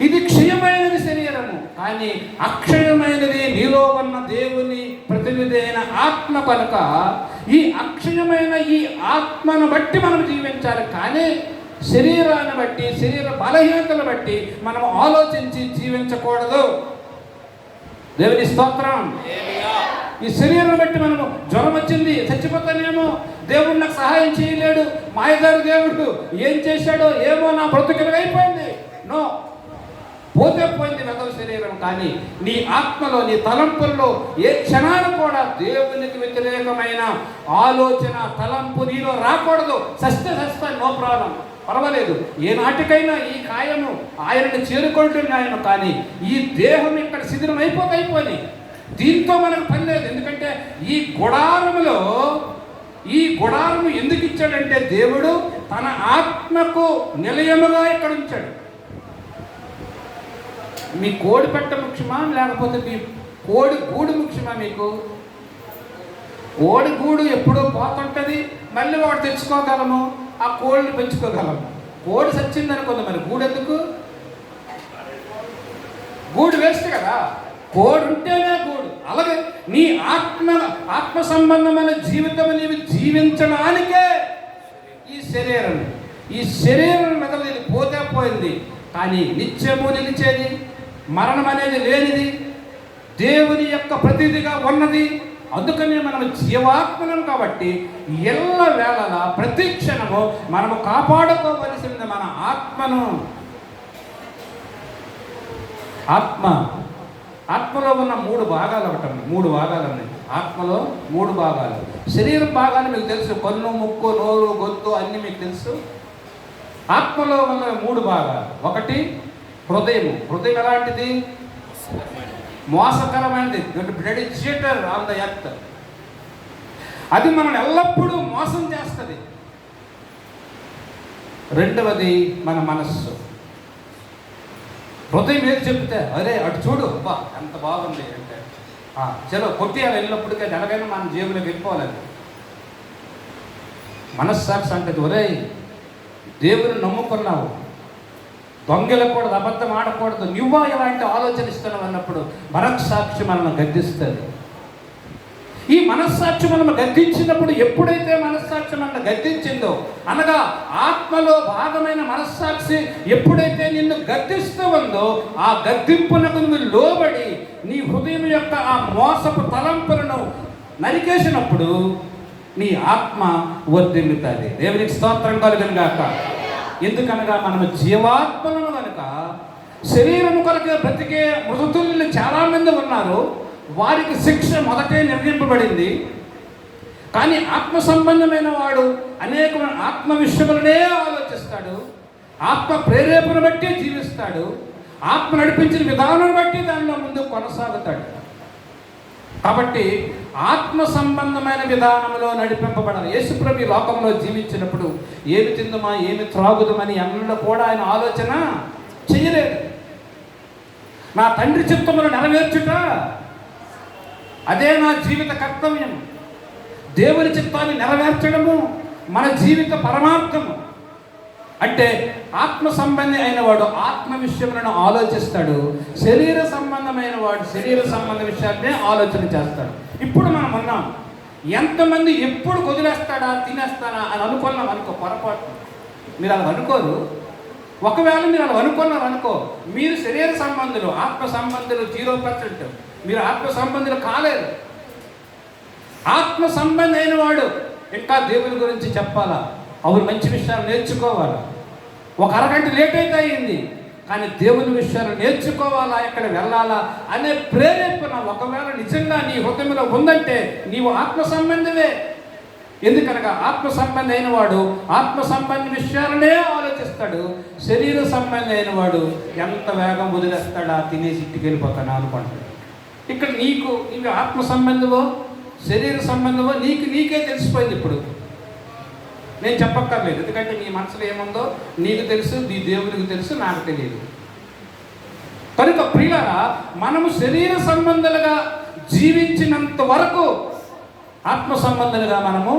ఇది క్షయమైనది శరీరము, కానీ అక్షయమైనది నీలో ఉన్న దేవుని ప్రతినిధి అయిన ఆత్మ కనుక ఈ అక్షయమైన ఈ ఆత్మను బట్టి మనం జీవించాలి. కానీ శరీరాన్ని బట్టి, శరీర బలహీనతను బట్టి మనం ఆలోచించి జీవించకూడదు. దేవుని స్తోత్రం. ఈ శరీరం బట్టి మనము జ్వరం వచ్చింది, చచ్చిపోతానేమో, దేవుడు నాకు సహాయం చేయలేడు, మాయదారు దేవుడు ఏం చేశాడో ఏమో, నా బ్రతుకులు అయిపోయింది. నో, పోతే పోయింది వెదవ శరీరం. కానీ నీ ఆత్మలో, నీ తలంపుల్లో ఏ క్షణాలు కూడా దేవునికి వ్యతిరేకమైన ఆలోచన, తలంపు నీలో రాకూడదు. సస్తే నో ప్రాబ్లం, పర్వాలేదు. ఏ నాటికైనా ఈ కాయము ఆయనను చేరుకుంటుంది ఆయన. కానీ ఈ దేహం ఇక్కడ శిథిలం అయిపోయి దీంతో మనకు పని లేదు. ఎందుకంటే ఈ గుడారము ఎందుకు ఇచ్చాడంటే దేవుడు తన ఆత్మకు నిలయముగా ఇక్కడ ఉంచాడు. మీ కోడి పెట్ట ముఖ్యమా, లేకపోతే మీ కోడి గూడు ముఖ్యమా? మీకు కోడి గూడు ఎప్పుడో పోతుంటుంది, మళ్ళీ వాడు తెచ్చుకోగలము, ఆ కోడిని పెంచుకోగలము. కోడి చచ్చిందనుకుంది, మరి గూడు ఎందుకు? గూడు వేస్ట్ కదా, కోడి ఉంటేనే గూడు. అలాగే నీ ఆత్మ సంబంధమైన జీవితం నీవు జీవించడానికే ఈ శరీరం మెదలు పోతే పోయింది, కానీ నిత్యము నిలిచేది, మరణం అనేది లేనిది, దేవుని యొక్క ప్రతినిధిగా ఉన్నది. అందుకనే మనం జీవాత్మనం కాబట్టి ఎల్ల వేళలా ప్రతి క్షణము మనము కాపాడుకోవలసింది మన ఆత్మను. ఆత్మలో ఉన్న 3 భాగాలు ఒకటండి, 3 భాగాలు ఉన్నాయి ఆత్మలో. 3 భాగాలు. శరీరం భాగాలు మీకు తెలుసు, కన్ను, ముక్కు, నోరు, గొంతు అన్నీ మీకు తెలుసు. ఆత్మలో ఉన్న 3 భాగాలు. ఒకటి హృదయం. హృదయం ఎలాంటిది? మోసకరమైనది. Blood cheater on the earth. అది మనం ఎల్లప్పుడూ మోసం చేస్తుంది. రెండవది మన మనస్సు. హృదయం ఏది చెప్తే అరే అటు చూడు, అబ్బా ఎంత బాగుంది అంటే చలో కొట్టియాలి, వెళ్ళినప్పటికే ఎలాగైనా మన జేబులోకి వెళ్ళిపోవాలి. మనస్సాక్షి అంటే ఒరే దేవుని నమ్ముకున్నావు, దొంగలకూడదు, అబద్ధం ఆడకూడదు, నువ్వా ఇలాంటి ఆలోచన ఇస్తున్నావు అన్నప్పుడు మనస్సాక్షి మనల్ని గద్దిస్తుంది. ఈ మనస్సాక్షి మనం గద్దించినప్పుడు, ఎప్పుడైతే మనస్సాక్షి మనల్ని గద్దించిందో, అనగా ఆత్మలో భాగమైన మనస్సాక్షి ఎప్పుడైతే నిన్ను గద్దిస్తూ ఉందో, ఆ గద్దింపునకు నువ్వు లోబడి నీ హృదయం యొక్క ఆ మోసపు తలంపులను నరికేసినప్పుడు నీ ఆత్మ వర్ధిల్లుతుంది. దేవునికి స్తోత్రం కలుగును గాక. ఎందుకనగా మనము జీవాత్మలను కనుక శరీరము కొరకే బ్రతికే మృతులు చాలామంది ఉన్నారు. వారికి శిక్ష మొదటే నిర్ణయింపబడింది. కానీ ఆత్మ సంబంధమైన వాడు అనేకమైన ఆత్మ విషయములనే ఆలోచిస్తాడు, ఆత్మ ప్రేరేపణ బట్టి జీవిస్తాడు, ఆత్మ నడిపించిన విధానం బట్టి దానిలో ముందు కొనసాగుతాడు. కాబట్టి ఆత్మ సంబంధమైన విధానంలో నడిపింపబడాలి. యేసుప్రభు లోకంలో జీవించినప్పుడు ఏమి తిందుమా, ఏమి త్రాగుదమని ఎన్నడూ కూడా ఆయన ఆలోచన చేయలేదు. నా తండ్రి చిత్తమును నెరవేర్చుట అదే నా జీవిత కర్తవ్యం. దేవుని చిత్తాన్ని నెరవేర్చడము మన జీవిత పరమార్థము. అంటే ఆత్మ సంబంధి అయిన వాడు ఆత్మ విషయములను ఆలోచిస్తాడు, శరీర సంబంధమైన వాడు శరీర సంబంధ విషయాలనే ఆలోచన చేస్తాడు. ఇప్పుడు మనం ఉన్నాం, ఎంతమంది ఎప్పుడు వదిలేస్తాడా, తినేస్తాడా అని అనుకున్నాం అనుకో, పొరపాటు. మీరు అలా అనుకోరు. ఒకవేళ మీరు అలా అనుకున్నారు అనుకో, మీరు శరీర సంబంధులు, ఆత్మ సంబంధులు 0%. మీరు ఆత్మ సంబంధులు కాలేరు. ఆత్మ సంబంధి అయిన వాడు ఇంకా దేవుని గురించి చెప్పాలా, అవును మంచి విషయాలు నేర్చుకోవాలా. ఒక అరగంట లేట్ అయితే అయింది, కానీ దేవుని విషయాలు నేర్చుకోవాలా, ఎక్కడ వెళ్ళాలా అనే ప్రేరేపణ ఒకవేళ నిజంగా నీ హృదయంలో ఉందంటే నీవు ఆత్మ సంబంధివే. ఎందుకనగా ఆత్మ సంబంధి అయిన వాడు ఆత్మ సంబంధి విషయాలనే ఆలోచిస్తాడు. శరీర సంబంధి అయిన వాడు ఎంత వేగం వదిలేస్తాడా, తినేసి ఇంటికి వెళ్ళిపోతాడా అనుకుంటాడు. ఇక్కడ నీకు ఇవి ఆత్మ సంబంధమో శరీర సంబంధమో నీకే తెలిసిపోయింది. ఇప్పుడు నేను చెప్పక్కర్లేదు, ఎందుకంటే నీ మనసులో ఏముందో నీకు తెలుసు, నీ దేవునికి తెలుసు, నాకు తెలియదు. కనుక ప్రియులారా, మనము శరీర సంబంధాలుగా జీవించినంత వరకు ఆత్మ సంబంధాలుగా మనము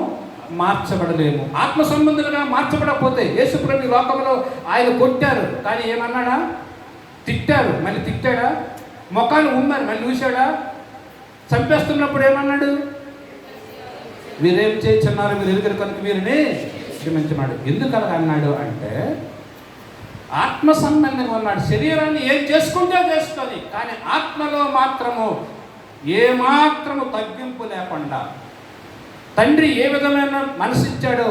మార్చబడలేము. ఆత్మ సంబంధాలుగా మార్చబడకపోతే యేసుప్రభు లోకంలో ఆయన కొట్టారు, కానీ ఏమన్నాడా? తిట్టారు, మళ్ళీ తిట్టాడా? మొఖాన్ని ఉమ్మారు, మళ్ళీ చూశాడా? చంపేస్తున్నప్పుడు ఏమన్నాడు? మీరేం చేస్తున్నారు, మీరు ఎదుగురు కనుక మీరుని క్షమించమాడు. ఎందుకు అలా అన్నాడు అంటే ఆత్మ సంబంధంగా ఉన్నాడు. శరీరాన్ని ఏం చేసుకుంటే చేసుకొని, కానీ ఆత్మలో మాత్రము ఏమాత్రము తగ్గింపు లేకుండా తండ్రి ఏ విధమైన మనసిచ్చాడో,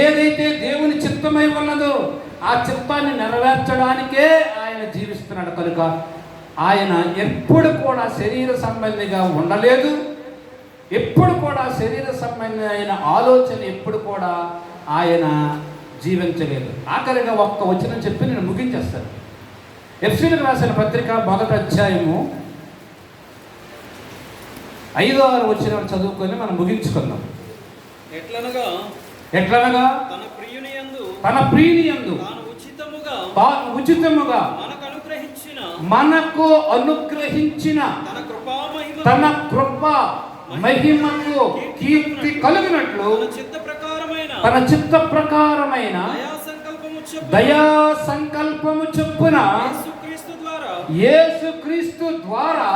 ఏదైతే దేవుని చిత్తమై ఉన్నదో ఆ చిత్తాన్ని నెరవేర్చడానికే ఆయన జీవిస్తున్నాడు. కనుక ఆయన ఎప్పుడు కూడా శరీర సంబంధిగా ఉండలేదు, ఎప్పుడు కూడా శరీర సంబంధి అయిన ఆలోచన ఎప్పుడు కూడా ఆయన జీవించలేదు. ఆఖరిగా ఒక్క వచనం చెప్పి నేను ముగించేస్తాను. ఎఫెసీయులకు రాసిన పత్రిక 1వ అధ్యాయము 5వ వచనం చదువుకొని మనం ముగించుకుందాం. ఎట్లనగా తన ప్రియుని యందు తాను ఉచితముగా మనకు అనుగ్రహించిన తన కృపా మహిమకు కీర్తి కలిగినట్లు తన చిత్త ప్రకారమైన దయా సంకల్పము చొప్పున యేసుక్రీస్తు ద్వారా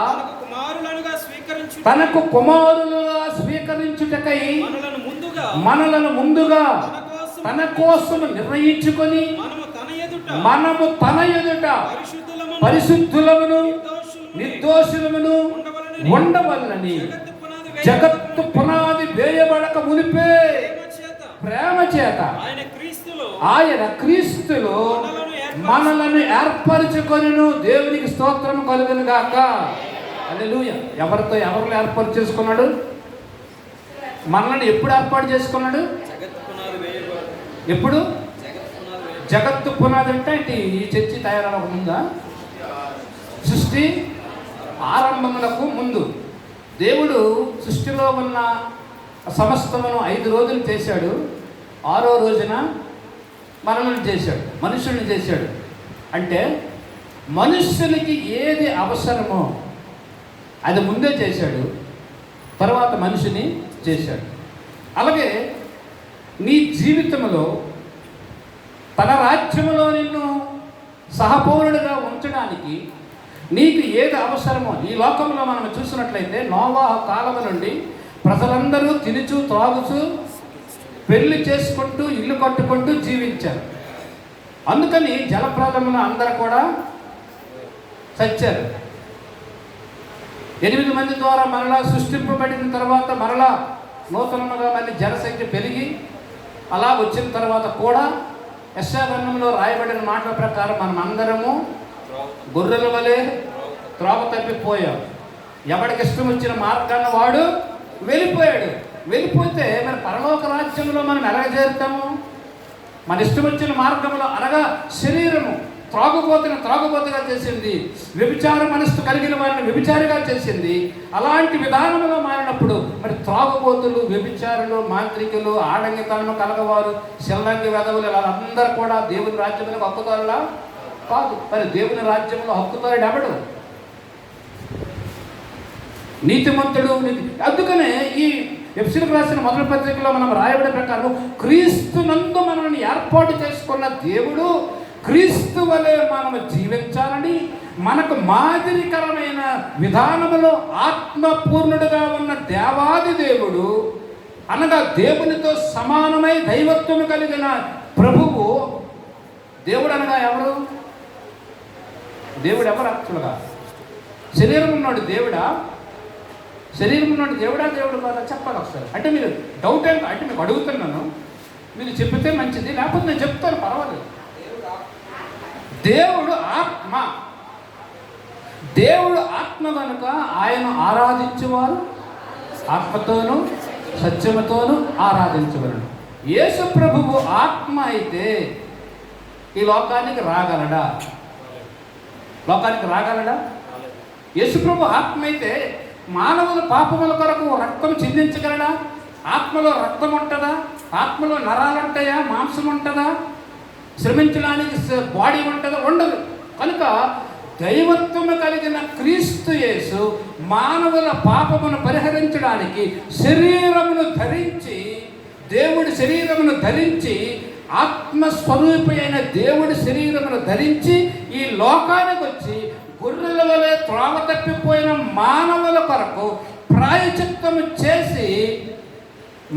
తనకు కుమారులుగా స్వీకరించుటకై మనలను ముందుగా తన కోసం నిర్ణయించుకొని మనము తన ఎదుట పరిశుద్ధులమును నిర్దోషులమును ఉండవలనని జగత్తు పునాది వేయబడక మునిపే ప్రేమ చేత ఆయన క్రీస్తులో మనలను ఏర్పరచుకొనిను. దేవునికి స్తోత్రం కలుగును గాక. హల్లెలూయా. ఎవరిలో ఏర్పాటు చేసుకున్నాడు? మనల్ని ఎప్పుడు ఏర్పాటు చేసుకున్నాడు? ఎప్పుడు? జగత్తు పునాది అంటే ఈ చర్చి తయారవక ముందా? సృష్టి ఆరంభములకు ముందు దేవుడు సృష్టిలో ఉన్న సమస్తమును 5 రోజులు చేశాడు. 6వ రోజున మనల్ని చేశాడు, మనుషుల్ని చేశాడు. అంటే మనుష్యునికి ఏది అవసరమో అది ముందే చేశాడు, తర్వాత మనిషిని చేశాడు. అలాగే నీ జీవితంలో తన రాజ్యములో నిన్ను సహపౌరుడిగా ఉంచడానికి నీకు ఏది అవసరమో ఈ లోకంలో మనం చూసినట్లయితే నోవాహు కాలము నుండి ప్రజలందరూ తినుచు త్రాగుచు పెళ్లి చేసుకుంటూ ఇల్లు కట్టుకుంటూ జీవించారు. అందుకని జలప్రలయంలో అందరూ కూడా చచ్చారు. 8 మంది ద్వారా మరలా సృష్టింపబడిన తర్వాత మరలా నూతనముగా మళ్ళీ జనసంఖ్య పెరిగి అలా వచ్చిన తర్వాత కూడా యెషయా గ్రంథంలో రాయబడిన మాటల ప్రకారం మనం అందరము గొర్రెల వలె త్రోవ తప్పిపోయాం. ఎవడికి ఇష్టం వచ్చిన మార్గాన్ని వాడు వెళ్ళిపోయాడు. వెళ్ళిపోతే మరి పరలోక రాజ్యంలో మనం ఎలా చేరుతాము? మన ఇష్టం వచ్చిన మార్గంలో అనగా శరీరము త్రాగుబోతుగా చేసింది, వ్యభిచార మనస్సు కలిగిన వారిని వ్యభిచారిగా చేసింది. అలాంటి విధానంలో మారినప్పుడు మరి త్రాగుబోతులు, వ్యభిచారులు, మాంత్రికులు, ఆడంగితనము కలగవారు, శల్లంగి వెధవులు వాళ్ళందరూ కూడా దేవుని రాజ్యంలో హక్కుదారులా కాదు. మరి దేవుని రాజ్యంలో హక్కుదారుడు ఎవడు? నీతిమంతుడు. అందుకనే ఈ ఎఫెసీయులకు రాసిన మొదటి పత్రికలో మనం రాయబడే ప్రకారం క్రీస్తునందు మనల్ని ఏర్పాటు చేసుకున్న దేవుడు క్రీస్తు వలె మనము జీవించాలని మనకు మాదిరికరమైన విధానములో ఆత్మపూర్ణుడుగా ఉన్న దేవాది దేవుడు అనగా దేవునితో సమానమై దైవత్వము కలిగిన ప్రభువు దేవుడు అనగా ఎవరు? దేవుడు ఎవరు? యాక్చువల్గా శరీరం ఉన్నాడు దేవుడా? శరీరం ఉన్నాడు దేవుడా? దేవుడు కాదా? చెప్పాలి ఒకసారి. అంటే మీరు డౌట్ అంటే మీకు అడుగుతున్నాను, మీరు చెప్తే మంచిది, లేకపోతే నేను చెప్తాను, పర్వాలేదు. దేవుడు ఆత్మ. దేవుడు ఆత్మ కనుక ఆయన ఆరాధించేవారు ఆత్మతోనూ సత్యముతోనూ ఆరాధించగలడు. యేసు ప్రభువు ఆత్మ అయితే ఈ లోకానికి రాగలడా? యేసు ప్రభు ఆత్మ అయితే మానవుల పాపముల కొరకు రక్తం చిందించగలడా? ఆత్మలో రక్తం ఉంటుందా? ఆత్మలో నరాలు ఉంటాయా? మాంసం ఉంటుందా? శ్రమించడానికి బాడీ ఉంటుందా? ఉండదు. కనుక దైవత్వము కలిగిన క్రీస్తు యేసు మానవుల పాపమును పరిహరించడానికి శరీరమును ధరించి, దేవుడి శరీరమును ధరించి, ఆత్మస్వరూపి అయిన దేవుడి శరీరమును ధరించి ఈ లోకానికి వచ్చి గొర్రెల వలె త్రోవ తప్పిపోయిన మానవుల కొరకు ప్రాయచిత్తము చేసి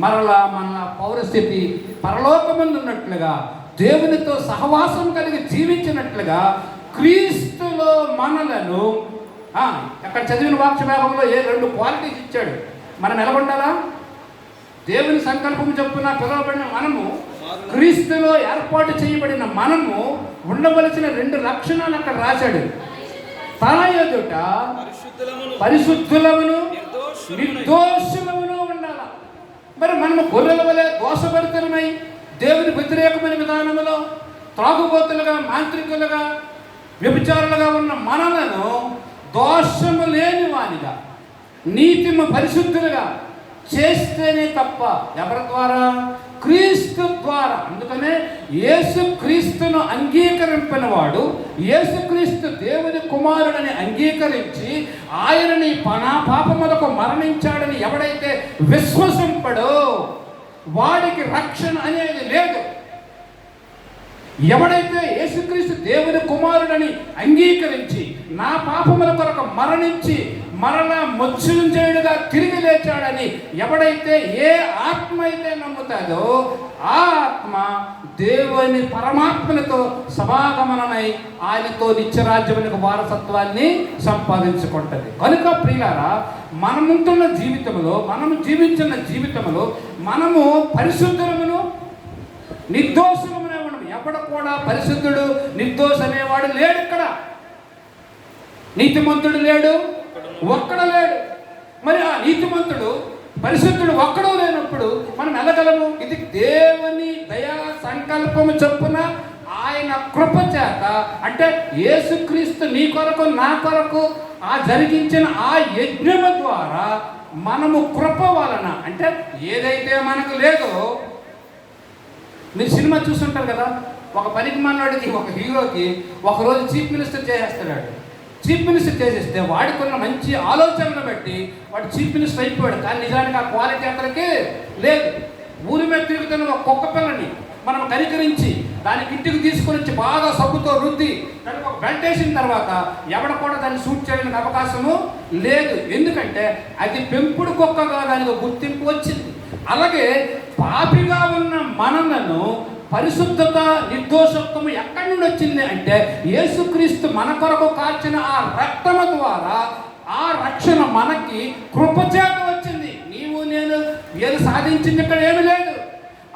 మరలా మన పౌరస్థితి పరలోకమందు ఉన్నట్లుగా దేవునితో సహవాసం కలిగి జీవించినట్లుగా క్రీస్తులో మనలను అక్కడ చదివిన వాక్య భాగంలో 2 క్వాలిటీస్ ఇచ్చాడు. మనం ఎలా ఉండాలా? దేవుని సంకల్పం చొప్పున పిలువబడిన మనము, క్రీస్తులో ఏర్పాటు చేయబడిన మనము ఉండవలసిన 2 లక్షణాలు అక్కడ రాశాడు. తన ఎదుట పరిశుద్ధులమును నిర్దోషులమును ఉండాల. మరి మనము గొర్రెల వలె దోషభరితమై దేవుని వ్యతిరేకమైన విధానంలో త్రాగుబోతులుగా, మాంత్రికులుగా, వ్యభిచారులుగా ఉన్న మనలను దోషము లేని వానిగా, నీతిని పరిశుద్ధులుగా చేస్తేనే తప్ప ఎవరి ద్వారా? క్రీస్తు ద్వారా. అందుకనే యేసుక్రీస్తును అంగీకరింపిన వాడు, యేసుక్రీస్తు దేవుని కుమారుడని అంగీకరించి ఆయనని నా పాపములకు మరణించాడని ఎవడైతే విశ్వసింపడో వాడికి రక్షణ అనేది లేదు. ఎవడైతే యేసుక్రీస్తు దేవుని కుమారుడని అంగీకరించి నా పాపముల కొరకు మరణించి మరలా మృత్యుంజయుడిగా తిరిగి లేచాడని ఎవడైతే ఏ ఆత్మ అయితే నమ్ముతాడో ఆ ఆత్మ దేవుని పరమాత్మలతో సమాగమనమై ఆయనతో నిత్యరాజ్యమునకు వారసత్వాన్ని సంపాదించుకుంటుంది. కనుక ప్రియులారా, మనముంటున్న జీవితంలో, మనము జీవించిన జీవితంలో మనము పరిశుద్ధులమును నిర్దోషులమునే ఉండము. ఎప్పుడు కూడా పరిశుద్ధుడు నిర్దోష అనేవాడు లేడు. ఇక్కడ నీతిమంతుడు లేడు, ఒక్కడ లేడు. మరి ఆ నీతిమంతుడు పరిశుద్ధుడు ఒక్కడూ లేనప్పుడు మనం ఎలాగలము? ఇది దేవుని దయా సంకల్పము చొప్పున ఆయన కృప చేత, అంటే యేసుక్రీస్తు నీ కొరకు నా కొరకు జరిగించిన ఆ యజ్ఞము ద్వారా మనము కృప వలన, అంటే ఏదైతే మనకు లేదో, మీరు సినిమా చూస్తుంటారు కదా, ఒక పనికి మనవాడికి, ఒక హీరోకి ఒకరోజు చీఫ్ మినిస్టర్ చేసేస్తాడు. చీఫ్ మినిస్టర్ చేసేస్తే వాడికున్న మంచి ఆలోచనలు బట్టి వాడు చీఫ్ మినిస్టర్ అయిపోయాడు. కానీ నిజానికి ఆ క్వాలిటీ అతనికి లేదు. ఊరి మీద తిరుగుతున్న ఒక కుక్క పిల్లని మనం కనికరించి దానికి ఇంటికి తీసుకొని వచ్చి బాగా సబ్బుతో రుద్ది దానికి ఒక బెల్ట్ వేసిన తర్వాత ఎవడ కూడా దాన్ని షూట్ చేయడానికి అవకాశము లేదు. ఎందుకంటే అది పెంపుడు కుక్కగా దానికి గుర్తింపు వచ్చింది. అలాగే పాపిగా ఉన్న మనలను పరిశుద్ధత, నిర్దోషత్వము ఎక్కడి నుండి వచ్చింది అంటే యేసుక్రీస్తు మన కొరకు కాల్చిన ఆ రక్తము ద్వారా ఆ రక్షణ మనకి కృపచేత వచ్చింది. నీవు నేను ఏది సాధించింది ఇక్కడ ఏమి లేదు.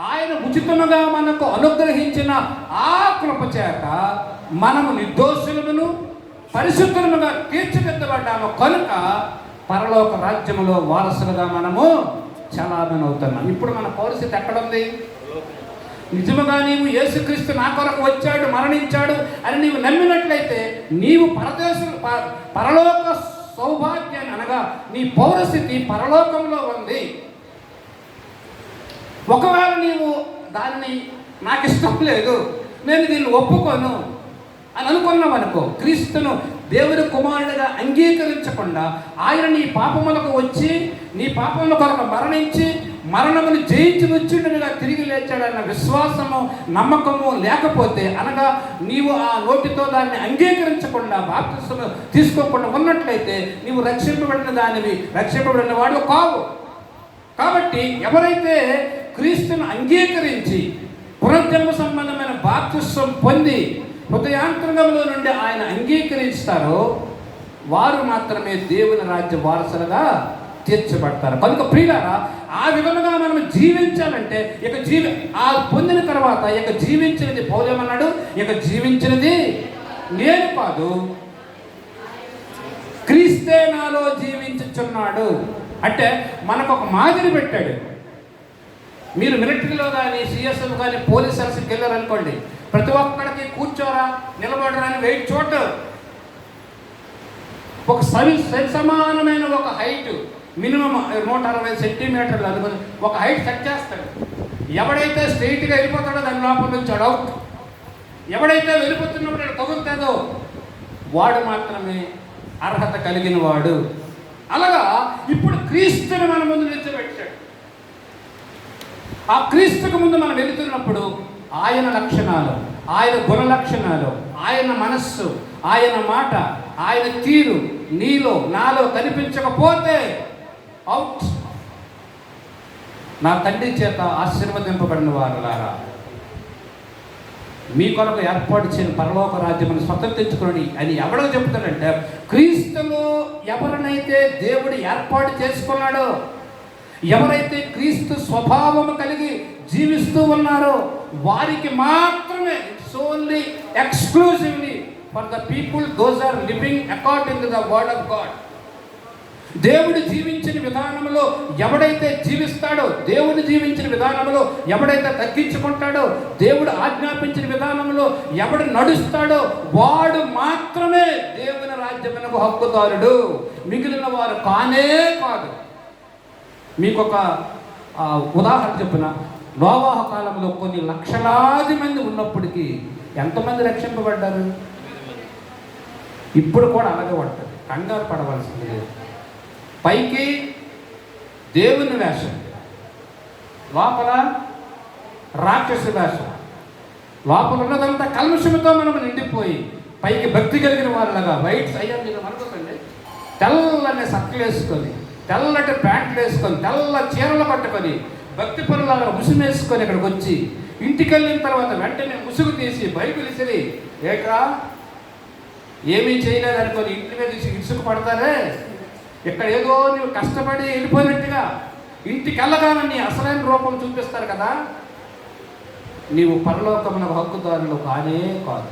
ఆయన ఉచితముగా మనకు అనుగ్రహించిన ఆ కృపచేత మనము నిర్దోషులమును పరిశుద్ధముగా తీర్చిదిద్దబడ్డాము. కనుక పరలోక రాజ్యములో వారసులుగా మనము చలామణి అవుతున్నాం. ఇప్పుడు మన పరిస్థితి ఎక్కడుంది? నిజముగా నీవు యేసుక్రీస్తు నా కొరకు వచ్చాడు, మరణించాడు అని నీవు నమ్మినట్లయితే నీవు పరలోక సౌభాగ్యాన్ని, అనగా నీ పౌరస్థితి పరలోకంలో ఉంది. ఒకవేళ నీవు దాన్ని నాకు ఇష్టం లేదు, నేను దీన్ని ఒప్పుకోను అని అనుకున్నావు అనుకో, క్రీస్తును దేవుని కుమారుడిగా అంగీకరించకుండా ఆయన నీ పాపములకు వచ్చి నీ పాపముల కొరకు మరణించి మరణమును జయించి వచ్చిండుగా తిరిగి లేచాడన్న విశ్వాసము, నమ్మకము లేకపోతే, అనగా నీవు ఆ నోటితో దాన్ని అంగీకరించకుండా బాప్తిస్మము తీసుకోకుండా ఉన్నట్లయితే నీవు రక్షింపబడిన వాడు కావు. కాబట్టి ఎవరైతే క్రీస్తును అంగీకరించి పునర్జన్మ సంబంధమైన బాప్తిస్మం పొంది హృదయాంతరంగంలో నుండి ఆయన అంగీకరిస్తారో వారు మాత్రమే దేవుని రాజ్య వారసులుగా తీర్చబడతారు. కనుక ప్రియులారా, ఆ విధంగా మనం జీవించాలంటే ఆ పొందిన తర్వాత ఇక జీవించినది పౌలేమన్నాడు, ఇక జీవించినది నేను కాదు, క్రీస్తే నాలో జీవించుచున్నాడు. అంటే మనకు ఒక మాదిరి పెట్టాడు. మీరు మిలిటరీలో కానీ సిఎస్ఎఫ్ కానీ పోలీస్ సర్వీస్కి వెళ్ళారనుకోండి, ప్రతి ఒక్కడికి కూర్చోరా నిలబడరా అని వెయిట్ చూడరు. ఒక సమానమైన ఒక హైట్ మినిమం 160 సెంటీమీటర్లు అనుకుని ఒక హైట్ సెట్ చేస్తాడు. ఎవడైతే స్ట్రైట్గా వెళ్ళిపోతాడో దాని లోపల నుంచి అవుట్. ఎవడైతే వెళ్ళిపోతున్నప్పుడు తగులుతుందో వాడు మాత్రమే అర్హత కలిగిన వాడు. అలాగా ఇప్పుడు క్రీస్తుని మన ముందు నిలిచిపెట్టాడు. ఆ క్రీస్తుకు ముందు మనం వెళుతున్నప్పుడు ఆయన లక్షణాలు, ఆయన గుణ లక్షణాలు, ఆయన మనస్సు, ఆయన మాట, ఆయన తీరు నీలో నాలో కనిపించకపోతే అవుట్. నా తండ్రి చేత ఆశీర్వదింపబడిన వారులారా, మీ కొరకు ఏర్పాటు చేయని పరలోక రాజ్యమును స్వతంత్రించుకోండి అని ఎవడో చెప్తాడంటే, క్రీస్తులో ఎవరినైతే దేవుడు ఏర్పాటు చేసుకున్నాడో, ఎవరైతే క్రీస్తు స్వభావము కలిగి జీవిస్తూ ఉన్నారో వారికి మాత్రమే, it's only exclusively for the people those are living according to the word of God. దేవుడు జీవించిన విధానంలో ఎవడైతే జీవిస్తాడో, దేవుడు జీవించిన విధానంలో ఎవడైతే తగ్గించుకుంటాడో, దేవుడు ఆజ్ఞాపించిన విధానంలో ఎవడు నడుస్తాడో వాడు మాత్రమే దేవుని రాజ్యమునకు హక్కుదారుడు. మిగిలిన వారు కానే కాదు. మీకు ఒక ఉదాహరణ చెప్పిన, నోవాహ కాలంలో కొన్ని లక్షలాది మంది ఉన్నప్పటికీ ఎంతమంది రక్షింపబడ్డారు? ఇప్పుడు కూడా అలాగే పడుతుంది, కంగారు పడవలసింది లేదు. పైకి దేవుని వేషం, లోపల రాక్షసు వేషం. లోపల ఉన్నదంతా కల్మషంతో మనం నిండిపోయి పైకి భక్తి కలిగిన వాళ్ళగా వైట్స్ అయ్యా మీరు అనుకోకండి, తెల్లని సక్కలు వేసుకొని, తెల్లటి ప్యాంట్లు వేసుకొని, తెల్ల చీరలు పట్టుకొని, భక్తి పనులాగా ముసుమేసుకొని ఇక్కడికి వచ్చి ఇంటికి వెళ్ళిన తర్వాత వెంటనే ముసుగు తీసి బైబిల్ ఇసిరి ఏట్రా ఏమీ చేయలేదు అనుకొని ఇంటి మీద ఇసుకు పడతారే, ఇక్కడ ఏదో నువ్వు కష్టపడి వెళ్ళిపోయినట్టుగా ఇంటికి వెళ్ళగానే నీ అసలైన రూపం చూపిస్తారు కదా, నీవు పరలోకమున హక్కుదారులు కానే కాదు.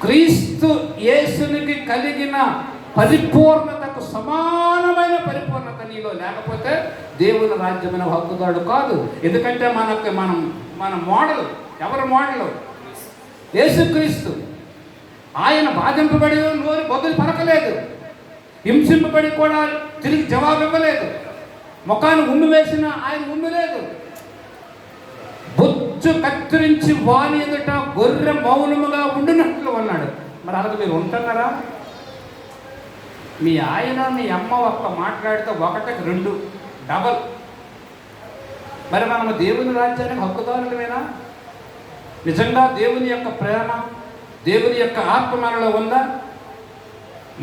క్రీస్తు యేసునికి కలిగిన పరిపూర్ణతకు సమానమైన పరిపూర్ణత నీలో లేకపోతే దేవుని రాజ్యమైన హక్కుదారుడు కాదు. ఎందుకంటే మన మోడల్ ఎవరి మోడల్? యేసుక్రీస్తు. ఆయన బాధింపబడి నోరు బదులు పలకలేదు, హింసింపబడి కూడా తిరిగి జవాబు ఇవ్వలేదు, ముఖాన్ని ఉమ్మి వేసిన ఆయన ఉమ్మిలేదు, బొచ్చు కత్తిరించి వాని ఎదుట గొర్రె మౌనముగా ఉండినట్లు ఉన్నాడు. మరి అలాగే మీరు ఉంటున్నారా? మీ ఆయన మీ అమ్మ ఒక్క మాట్లాడితే ఒకటికి 2 డబల్. మరి మనము దేవుని రాజ్యానికి హక్కుదారులమేనా? నిజంగా దేవుని యొక్క ప్రేమ, దేవుని యొక్క ఆత్మ మనలో ఉందా?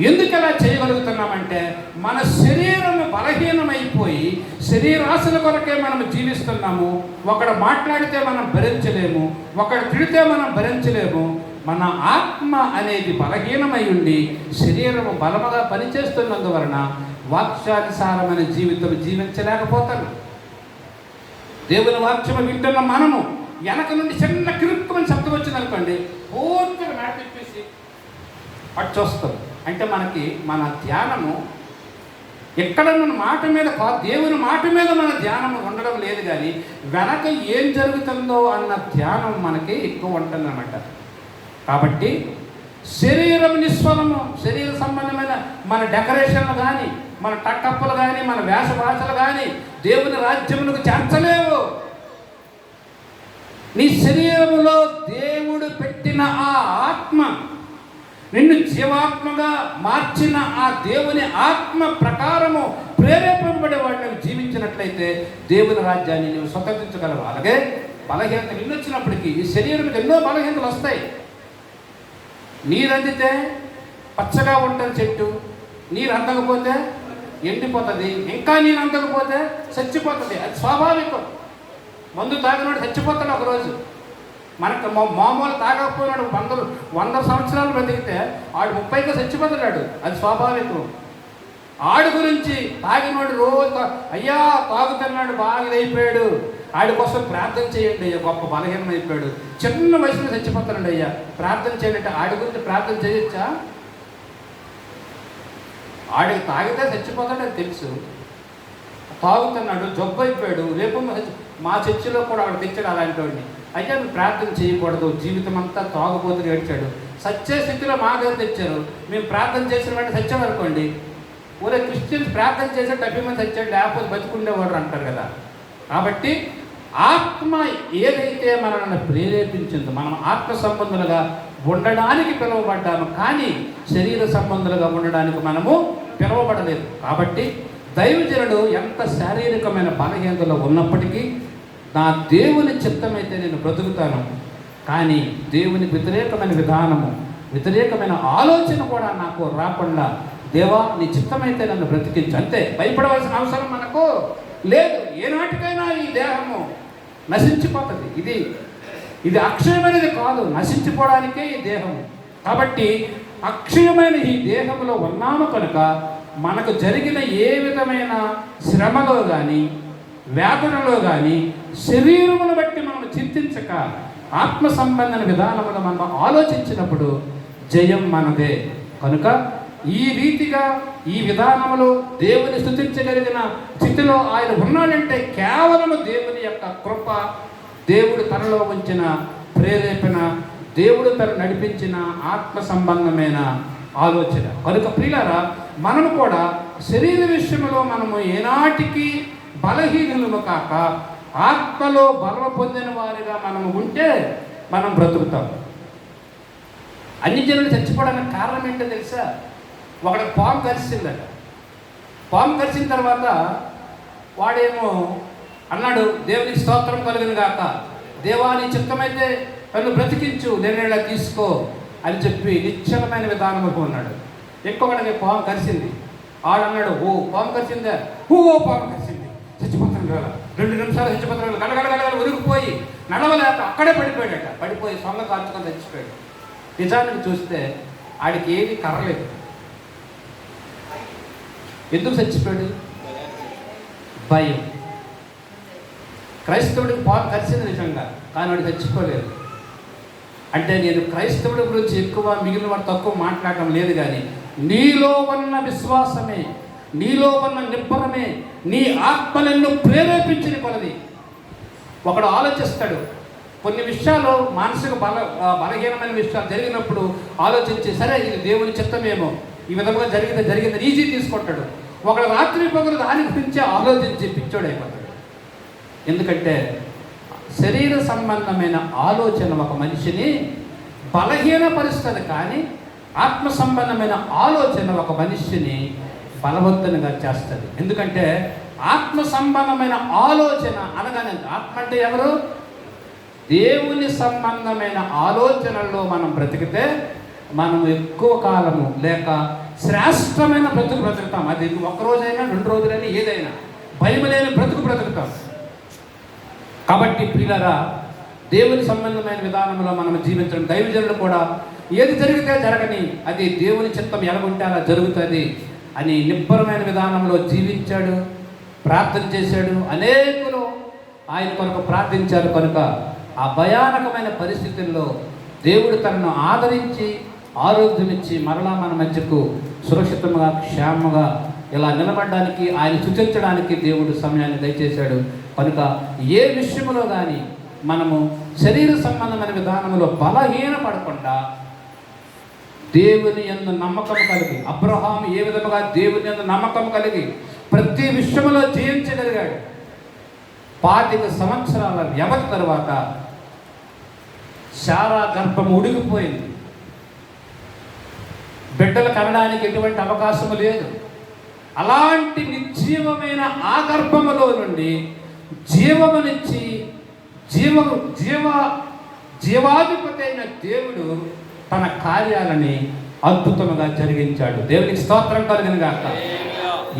ఎందుకు అలా చేయగలుగుతున్నామంటే మన శరీరము బలహీనమైపోయి శరీరాశల కొరకే మనం జీవిస్తున్నాము. ఒకడు మాట్లాడితే మనం భరించలేము, ఒకడు తిడితే మనం భరించలేము. మన ఆత్మ అనేది బలహీనమై ఉండి శరీరము బలముగా పనిచేస్తున్నందువలన వాక్యానుసారమైన జీవితం జీవించలేకపోతాను. దేవుని వాక్యము వింటున్న మనము వెనక నుండి చిన్న కిరుక్కుమని శబ్దం వచ్చిందనుకోండి, పూర్తిగా నాటిప్పేసి అటు చూస్తాం. అంటే మన ధ్యానము ఎక్కడ మన మాట మీద దేవుని మాట మీద మన ధ్యానం ఉండడం లేదు, కానీ వెనక ఏం జరుగుతుందో అన్న ధ్యానం మనకి ఎక్కువ ఉంటుందన్నమాట. కాబట్టి శరీరం నిస్వలము, శరీర సంబంధమైన మన డెకరేషన్లు కానీ, మన టక్కప్పులు కానీ, మన వేష భాషలు కానీ దేవుని రాజ్యములకు చేర్చలేవు. నీ శరీరంలో దేవుడు పెట్టిన ఆ ఆత్మ, నిన్ను జీవాత్మగా మార్చిన ఆ దేవుని ఆత్మ ప్రకారము ప్రేరేపింపబడే వాడిని జీవించినట్లయితే దేవుని రాజ్యాన్ని నువ్వు స్వతంత్రించగలవు. అలాగే బలహీనత నిన్ను వచ్చినప్పటికీ ఈ శరీరానికి ఎన్నో బలహీనతలు వస్తాయి. నీరు అందితే పచ్చగా ఉంటుంది చెట్టు, నీరు అందకపోతే ఎండిపోతుంది, ఇంకా నీరు అందకపోతే చచ్చిపోతుంది. అది స్వాభావికం. మందు తాగినోడు చచ్చిపోతాడు ఒకరోజు. మనకు మామూలు తాగకపోయినాడు 100 సంవత్సరాలు బ్రతికితే ఆడు 30కి చచ్చిపోతున్నాడు. అది స్వాభావికం. ఆడు గురించి తాగినోడు రోజు అయ్యా తాగుతున్నాడు, బాగా అయిపోయాడు, ఆడి కోసం ప్రార్థన చేయండి అయ్యా, గొప్ప బలహీనం అయిపోయాడు, చిన్న వయసులో చచ్చిపోతానండి అయ్యా, ప్రార్థన చేయండి. ఆడి గురించి ప్రార్థన చేయొచ్చా? ఆడికి తాగితే చచ్చిపోతాడు అని తెలుసు, తాగుతున్నాడు, జబ్బు అయిపోయాడు, రేపు మా చర్చిలో కూడా ఆవిడ తెచ్చాడు అలాంటి వాడిని. అయ్యా నువ్వు ప్రార్థన చేయకూడదు, జీవితం అంతా తాగుబోతు ఏడ్చాడు. సత్య స్థితిలో మా గారు తెచ్చారు, మేము ప్రార్థన చేసిన వెంటనే సత్యం అనుకోండి, ఊరే క్రిస్టియన్స్ ప్రార్థన చేసే 70 మంది సత్యాడు, లేకపోతే బతుకుండేవాడు అంటారు కదా. కాబట్టి ఆత్మ ఏదైతే మనల్ని ప్రేరేపించిందో, మనం ఆత్మ సంబంధులుగా ఉండడానికి పిలువబడ్డాము, కానీ శరీర సంబంధులుగా ఉండడానికి మనము పిలువబడలేదు. కాబట్టి దైవజనుడు ఎంత శారీరకమైన బలహీనతలో ఉన్నప్పటికీ నా దేవుని చిత్తమైతే నేను బ్రతుకుతాను, కానీ దేవుని వ్యతిరేకమైన విధానము, వ్యతిరేకమైన ఆలోచన కూడా నాకు రాకుండా దేవా నీ చిత్తమైతే నన్ను బ్రతికించు, అంతే. భయపడవలసిన అవసరం మనకు లేదు. ఏనాటికైనా ఈ దేహము నశించిపోతుంది. ఇది అక్షయమైనది కాదు, నశించిపోవడానికే ఈ దేహము. కాబట్టి అక్షయమైన ఈ దేహంలో ఉన్నాము కనుక మనకు జరిగిన ఏ విధమైన శ్రమలో కానీ, వేదనలో కానీ శరీరమును బట్టి మనం చింతించక ఆత్మ సంబంధన విధానములు మనం ఆలోచించినప్పుడు జయం మనదే. కనుక ఈ రీతిగా ఈ విధానములో దేవుని స్తుతించగలిగిన స్థితిలో ఆయన ఉన్నాడంటే కేవలము దేవుని యొక్క కృప, దేవుడు తనలో ఉంచిన ప్రేరేపణ, దేవుడు తను నడిపించిన ఆత్మ సంబంధమైన ఆలోచన. కనుక ప్రియులారా, మనము కూడా శరీర విషయంలో మనము ఏనాటికి బలహీనులము కాక ఆత్మలో బలం పొందిన వారిగా మనము ఉంటే మనం బ్రతుకుతాం. అన్ని జనులు చచ్చిపోవడానికి కారణం ఏంటో తెలుసా? ఒకడికి పాము కరిచిందట. పాము కరిచిన తర్వాత వాడేమో అన్నాడు, దేవునికి స్తోత్రం కలుగును గాక, దేవాని చిత్తమైతే నన్ను బ్రతికించు, నేను తీసుకో అని చెప్పి నిశ్చలమైన విధానంలో ఉన్నాడు. ఇంకొకడికి పాము కరిచింది. ఆడన్నాడు, ఓ పాము కరిచిందా? ఓ పాము కరిచింది, చచ్చిపోతాను కదా, 2 నిమిషాలు చచ్చిపోతాను, గడగడగడ ఉరికిపోయి నడవలేక అక్కడే పడిపోయాడట. పడిపోయి సొంగ కాల్చుకొని చచ్చిపోయాడు. నిజానికి చూస్తే ఆడికి ఏది కర్రలేదు. ఎందుకు చచ్చిపోయాడు? భయం. క్రైస్తవుడికి పాము కరిచింది నిజంగా, కానీ వాడు చచ్చిపోలేదు. అంటే నేను క్రైస్తవుడి గురించి ఎక్కువ మిగిలిన వాడు తక్కువ మాట్లాడటం లేదు, కానీ నీలో ఉన్న విశ్వాసమే, నీలో ఉన్న నిబ్బరమే నీ ఆత్మలను ప్రేరేపించిన కొలది. ఒకడు ఆలోచిస్తాడు, కొన్ని విషయాలు మానసిక బలహీనమైన విషయాలు జరిగినప్పుడు ఆలోచించి, సరే ఇది దేవుని చిత్తమేమో, ఈ విధంగా జరిగింది ఈజీ తీసుకుంటాడు. ఒకడు రాత్రి పగలు దాని గురించి ఆలోచించి పిచ్చోడైపోతాడు. ఎందుకంటే శరీర సంబంధమైన ఆలోచన ఒక మనిషిని బలహీనపరుస్తుంది, కానీ ఆత్మ సంబంధమైన ఆలోచన ఒక మనిషిని బలవంతునిగా చేస్తుంది. ఎందుకంటే ఆత్మ సంబంధమైన ఆలోచన అనగానే, ఆత్మ అంటే ఎవరు? దేవుని సంబంధమైన ఆలోచనల్లో మనం బ్రతికితే మనం ఎక్కువ కాలము లేక శ్రేష్టమైన బ్రతుకుతాం. అది 1 రోజైనా 2 రోజులైనా ఏదైనా భయం లేని బ్రతుకుతాం. కాబట్టి ప్రియులారా, దేవుని సంబంధమైన విధానంలో మనం జీవించడం, దైవజనులు కూడా ఏది జరిగితే జరగని, అది దేవుని చిత్తం ఎలాగుంటే అలా జరుగుతుంది అని నిబ్బరమైన విధానంలో జీవించాడు, ప్రార్థన చేశాడు. అనేకులు ఆయన కొరకు ప్రార్థించారు. కనుక ఆ భయానకమైన పరిస్థితుల్లో దేవుడు తనను ఆదరించి ఆరోగ్యం ఇచ్చి మరలా మన మధ్యకు సురక్షితంగా క్షేమంగా ఇలా నిలబడడానికి, ఆయన సూచించడానికి దేవుడు సమయాన్ని దయచేశాడు. కనుక ఏ విషయంలో కానీ మనము శరీర సంబంధమైన విధానంలో బలహీన పడకుండా దేవుని యందు నమ్మకం కలిగి, అబ్రహాము ఏ విధముగా దేవుని యందు నమ్మకం కలిగి ప్రతి విషయంలో జయించగలిగాడు. 25 సంవత్సరాల వ్యవధి తర్వాత శారా గర్భం ఉడికిపోయింది. బిడ్డలు కనడానికి ఎటువంటి అవకాశం లేదు. అలాంటి నిర్జీవమైన ఆ గర్భములో నుండి జీవమునిచ్చి జీవాధిపతి అయిన దేవుడు తన కార్యాలని అద్భుతముగా జరిగించాడు. దేవునికి స్తోత్రం కలుగును గాక.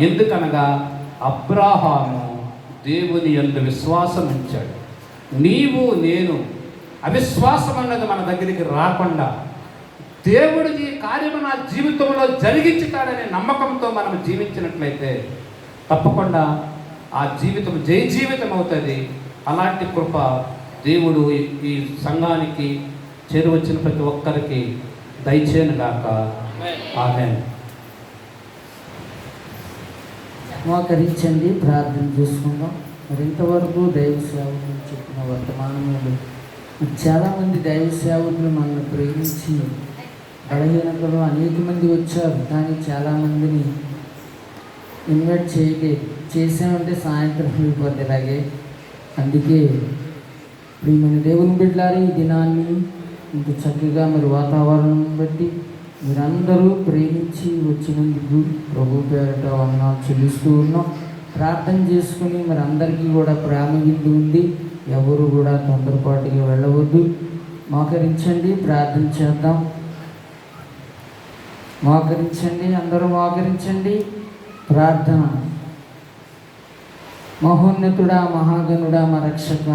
ఎందుకనగా అబ్రాహాము దేవుని యందు విశ్వాసం ఉంచాడు. నీవు నేను అవిశ్వాసం అన్నది మన దగ్గరికి రాకుండా దేవుడు ఈ కార్యము నా జీవితంలో జరిగించుతాడనే నమ్మకంతో మనం జీవించినట్లయితే తప్పకుండా ఆ జీవితం జయ జీవితం అవుతుంది. అలాంటి కృప దేవుడు ఈ సంఘానికి చేరువచ్చిన ప్రతి ఒక్కరికి దయచేయను గాక. ఆమేన్. మోకరించండి, ప్రార్థన చేసుకుందాం. మరి ఇంతవరకు దైవ సేవకులు చెప్పిన వర్తమానంలో చాలామంది దైవ సేవకులు మనల్ని ప్రేమించి బలహీనతలో అనేక మంది వచ్చారు, కానీ చాలామందిని ఇన్వైట్ చేసామంటే సాయంత్రం అయిపోతే ఇలాగే. అందుకే ప్రియమైన దేవుని బిడ్డలారా, ఈ దినాన్ని ఇంత చక్కగా మరి వాతావరణం బట్టి మీరందరూ ప్రేమించి వచ్చినందుకు ప్రభు పేరట వందనాలు చెల్లిస్తూ ఉన్నాం. ప్రార్థన చేసుకుని మరి అందరికీ కూడా ప్రేమ విందు ఉంది. ఎవరు కూడా తొందరపాటుగా వెళ్ళవద్దు. మోకరించండి, ప్రార్థన చేద్దాం. మోకరించండి, అందరూ మోకరించండి. ప్రార్థన. మహోన్నతుడా, మహాగణుడా, మా రక్షక,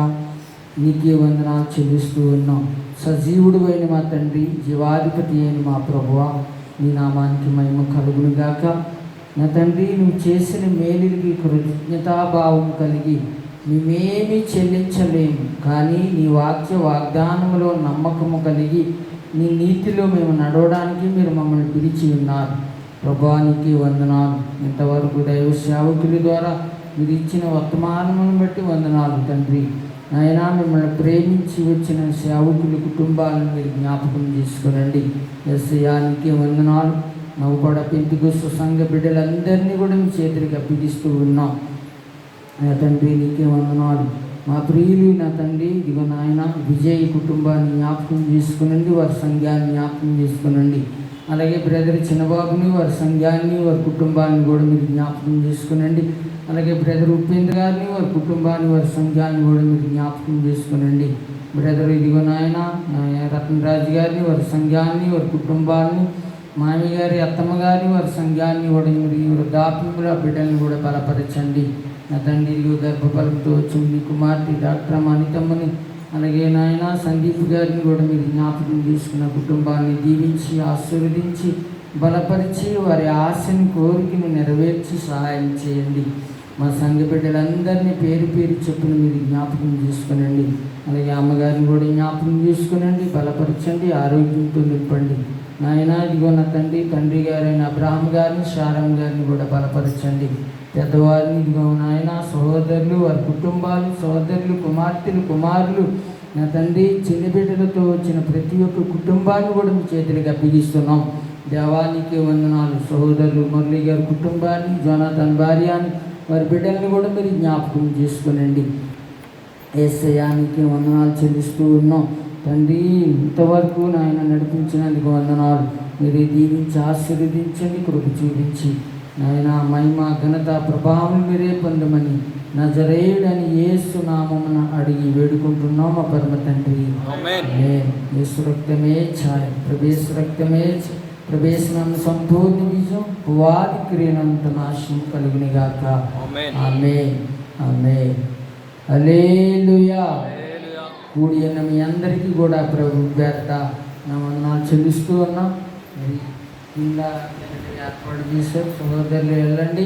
నీకే వందనాలు చెల్లిస్తూ ఉన్నాం. సజీవుడు అయిన మా తండ్రి, జీవాధిపతి అయిన మా ప్రభువా, నీ నామానికి మహిమ కలుగును గాక. నా తండ్రి, నువ్వు చేసిన మేలుకి కృతజ్ఞతాభావం కలిగి మేమేమీ చెల్లించలేము, కానీ నీ వాగ్దానములో నమ్మకము కలిగి నీ నీతిలో మేము నడవడానికి మీరు మమ్మల్ని పిలిచి ఉన్నారు. ప్రభువానికి వందనాలు. ఇంతవరకు దైవ సేవకుల ద్వారా మీరు ఇచ్చిన వర్తమానమును బట్టి వందనాలు తండ్రి. నాయన మిమ్మల్ని ప్రేమించి వచ్చిన సేవకుల కుటుంబాలను మీరు జ్ఞాపకం చేసుకునండి. ఎస్ఐయానికి వందనాలు. నవ్వుపడ పెంతికొస్తు సంఘ బిడ్డలందరినీ కూడా మీ చేతులకు అప్పగిస్తూ ఉన్నాం. నా తండ్రి నీకే వందనాలు. మా ప్రియులు నా తండ్రి ఇదిగో నాయన విజయ్ కుటుంబాన్ని జ్ఞాపకం చేసుకునండి, వారి సంఘాన్ని జ్ఞాపకం చేసుకునండి. అలాగే బ్రదర్ చిన్నబాబుని, వారి సంఘాన్ని, వారి కుటుంబాన్ని కూడా మీరు జ్ఞాపకం చేసుకునండి. అలాగే బ్రదర్ ఉపేంద్ర గారిని, వారి కుటుంబాన్ని, వారి సంఘాన్ని కూడా మీరు జ్ఞాపకం చేసుకునండి. బ్రదర్ ఇదిగో నాయన రత్నరాజు గారిని, వారి సంఘాన్ని, వారి కుటుంబాన్ని, మామి గారి, అత్తమ్మ గారిని, వారి సంఘాన్ని కూడా మీరు వృద్ధాప్యముల బిడ్డల్ని కూడా బలపరచండి. నా తండ్రి ఇదిగో గర్భఫలంతో వచ్చిన మీ కుమార్తె డాక్టర్ అనితమ్మని, అలాగే నాయన సందీప్ గారిని కూడా మీరు జ్ఞాపకం చేసుకున్న కుటుంబాన్ని దీవించి ఆశీర్వదించి బలపరిచి వారి ఆశని కోరికను నెరవేర్చి సహాయం చేయండి. మా సంఘ బిడ్డలందరినీ పేరు పేరు చొప్పున మీరు జ్ఞాపకం చేసుకునండి. అలాగే అమ్మగారిని కూడా జ్ఞాపకం చేసుకునండి, బలపరచండి, ఆరోగ్యంతో నింపండి. నాయన ఇదిగో నా తండ్రి గారైన అబ్రహాం గారిని, శారం గారిని కూడా బలపరచండి. పెద్దవారిని ఇదిగో నాయన సహోదరులు, వారి కుటుంబాలు, సహోదరులు, కుమార్తెలు, కుమారులు, నా తండ్రి చిన్న బిడ్డలతో వచ్చిన ప్రతి ఒక్క కుటుంబాన్ని కూడా మీ చేతులకు అప్పగిస్తున్నాం. దేవానికి వందనాలు. సహోదరులు మురళి గారి కుటుంబాన్ని, జోనాథన్ భార్యని, వారి బిడ్డల్ని కూడా మీరు జ్ఞాపకం చేసుకునండి. యేసయ్యానికి వందనాలు చెల్లిస్తూ ఉన్నాం. తండ్రి ఇంతవరకు నాయన నడిపించినందుకు వందనాలు. మీరే దీవించి ఆశీర్వదించండి, కృప చూపించి నాయన మహిమ ఘనత ప్రభావం మీరే పొందమని నజరేయుడని యేసు నామమున అడిగి వేడుకుంటున్నాం మా పరమ తండ్రి. యేసు రక్తమే ఛాయ, ప్రభేసు రక్తమే ప్రవేశనం సంపూర్ణ విజయం పువాది క్రియనంత నాశనం కలుగునిగాక. ఆమేన్ ఆమేన్ హల్లెలూయా. కూడి ఉన్న మీ అందరికీ కూడా ప్రభు పేరట నా వందనాలు చెల్లిస్తూ ఉన్నాం. ఇలా ఏర్పాటు చేశారు. సహోదరులు వెళ్ళండి.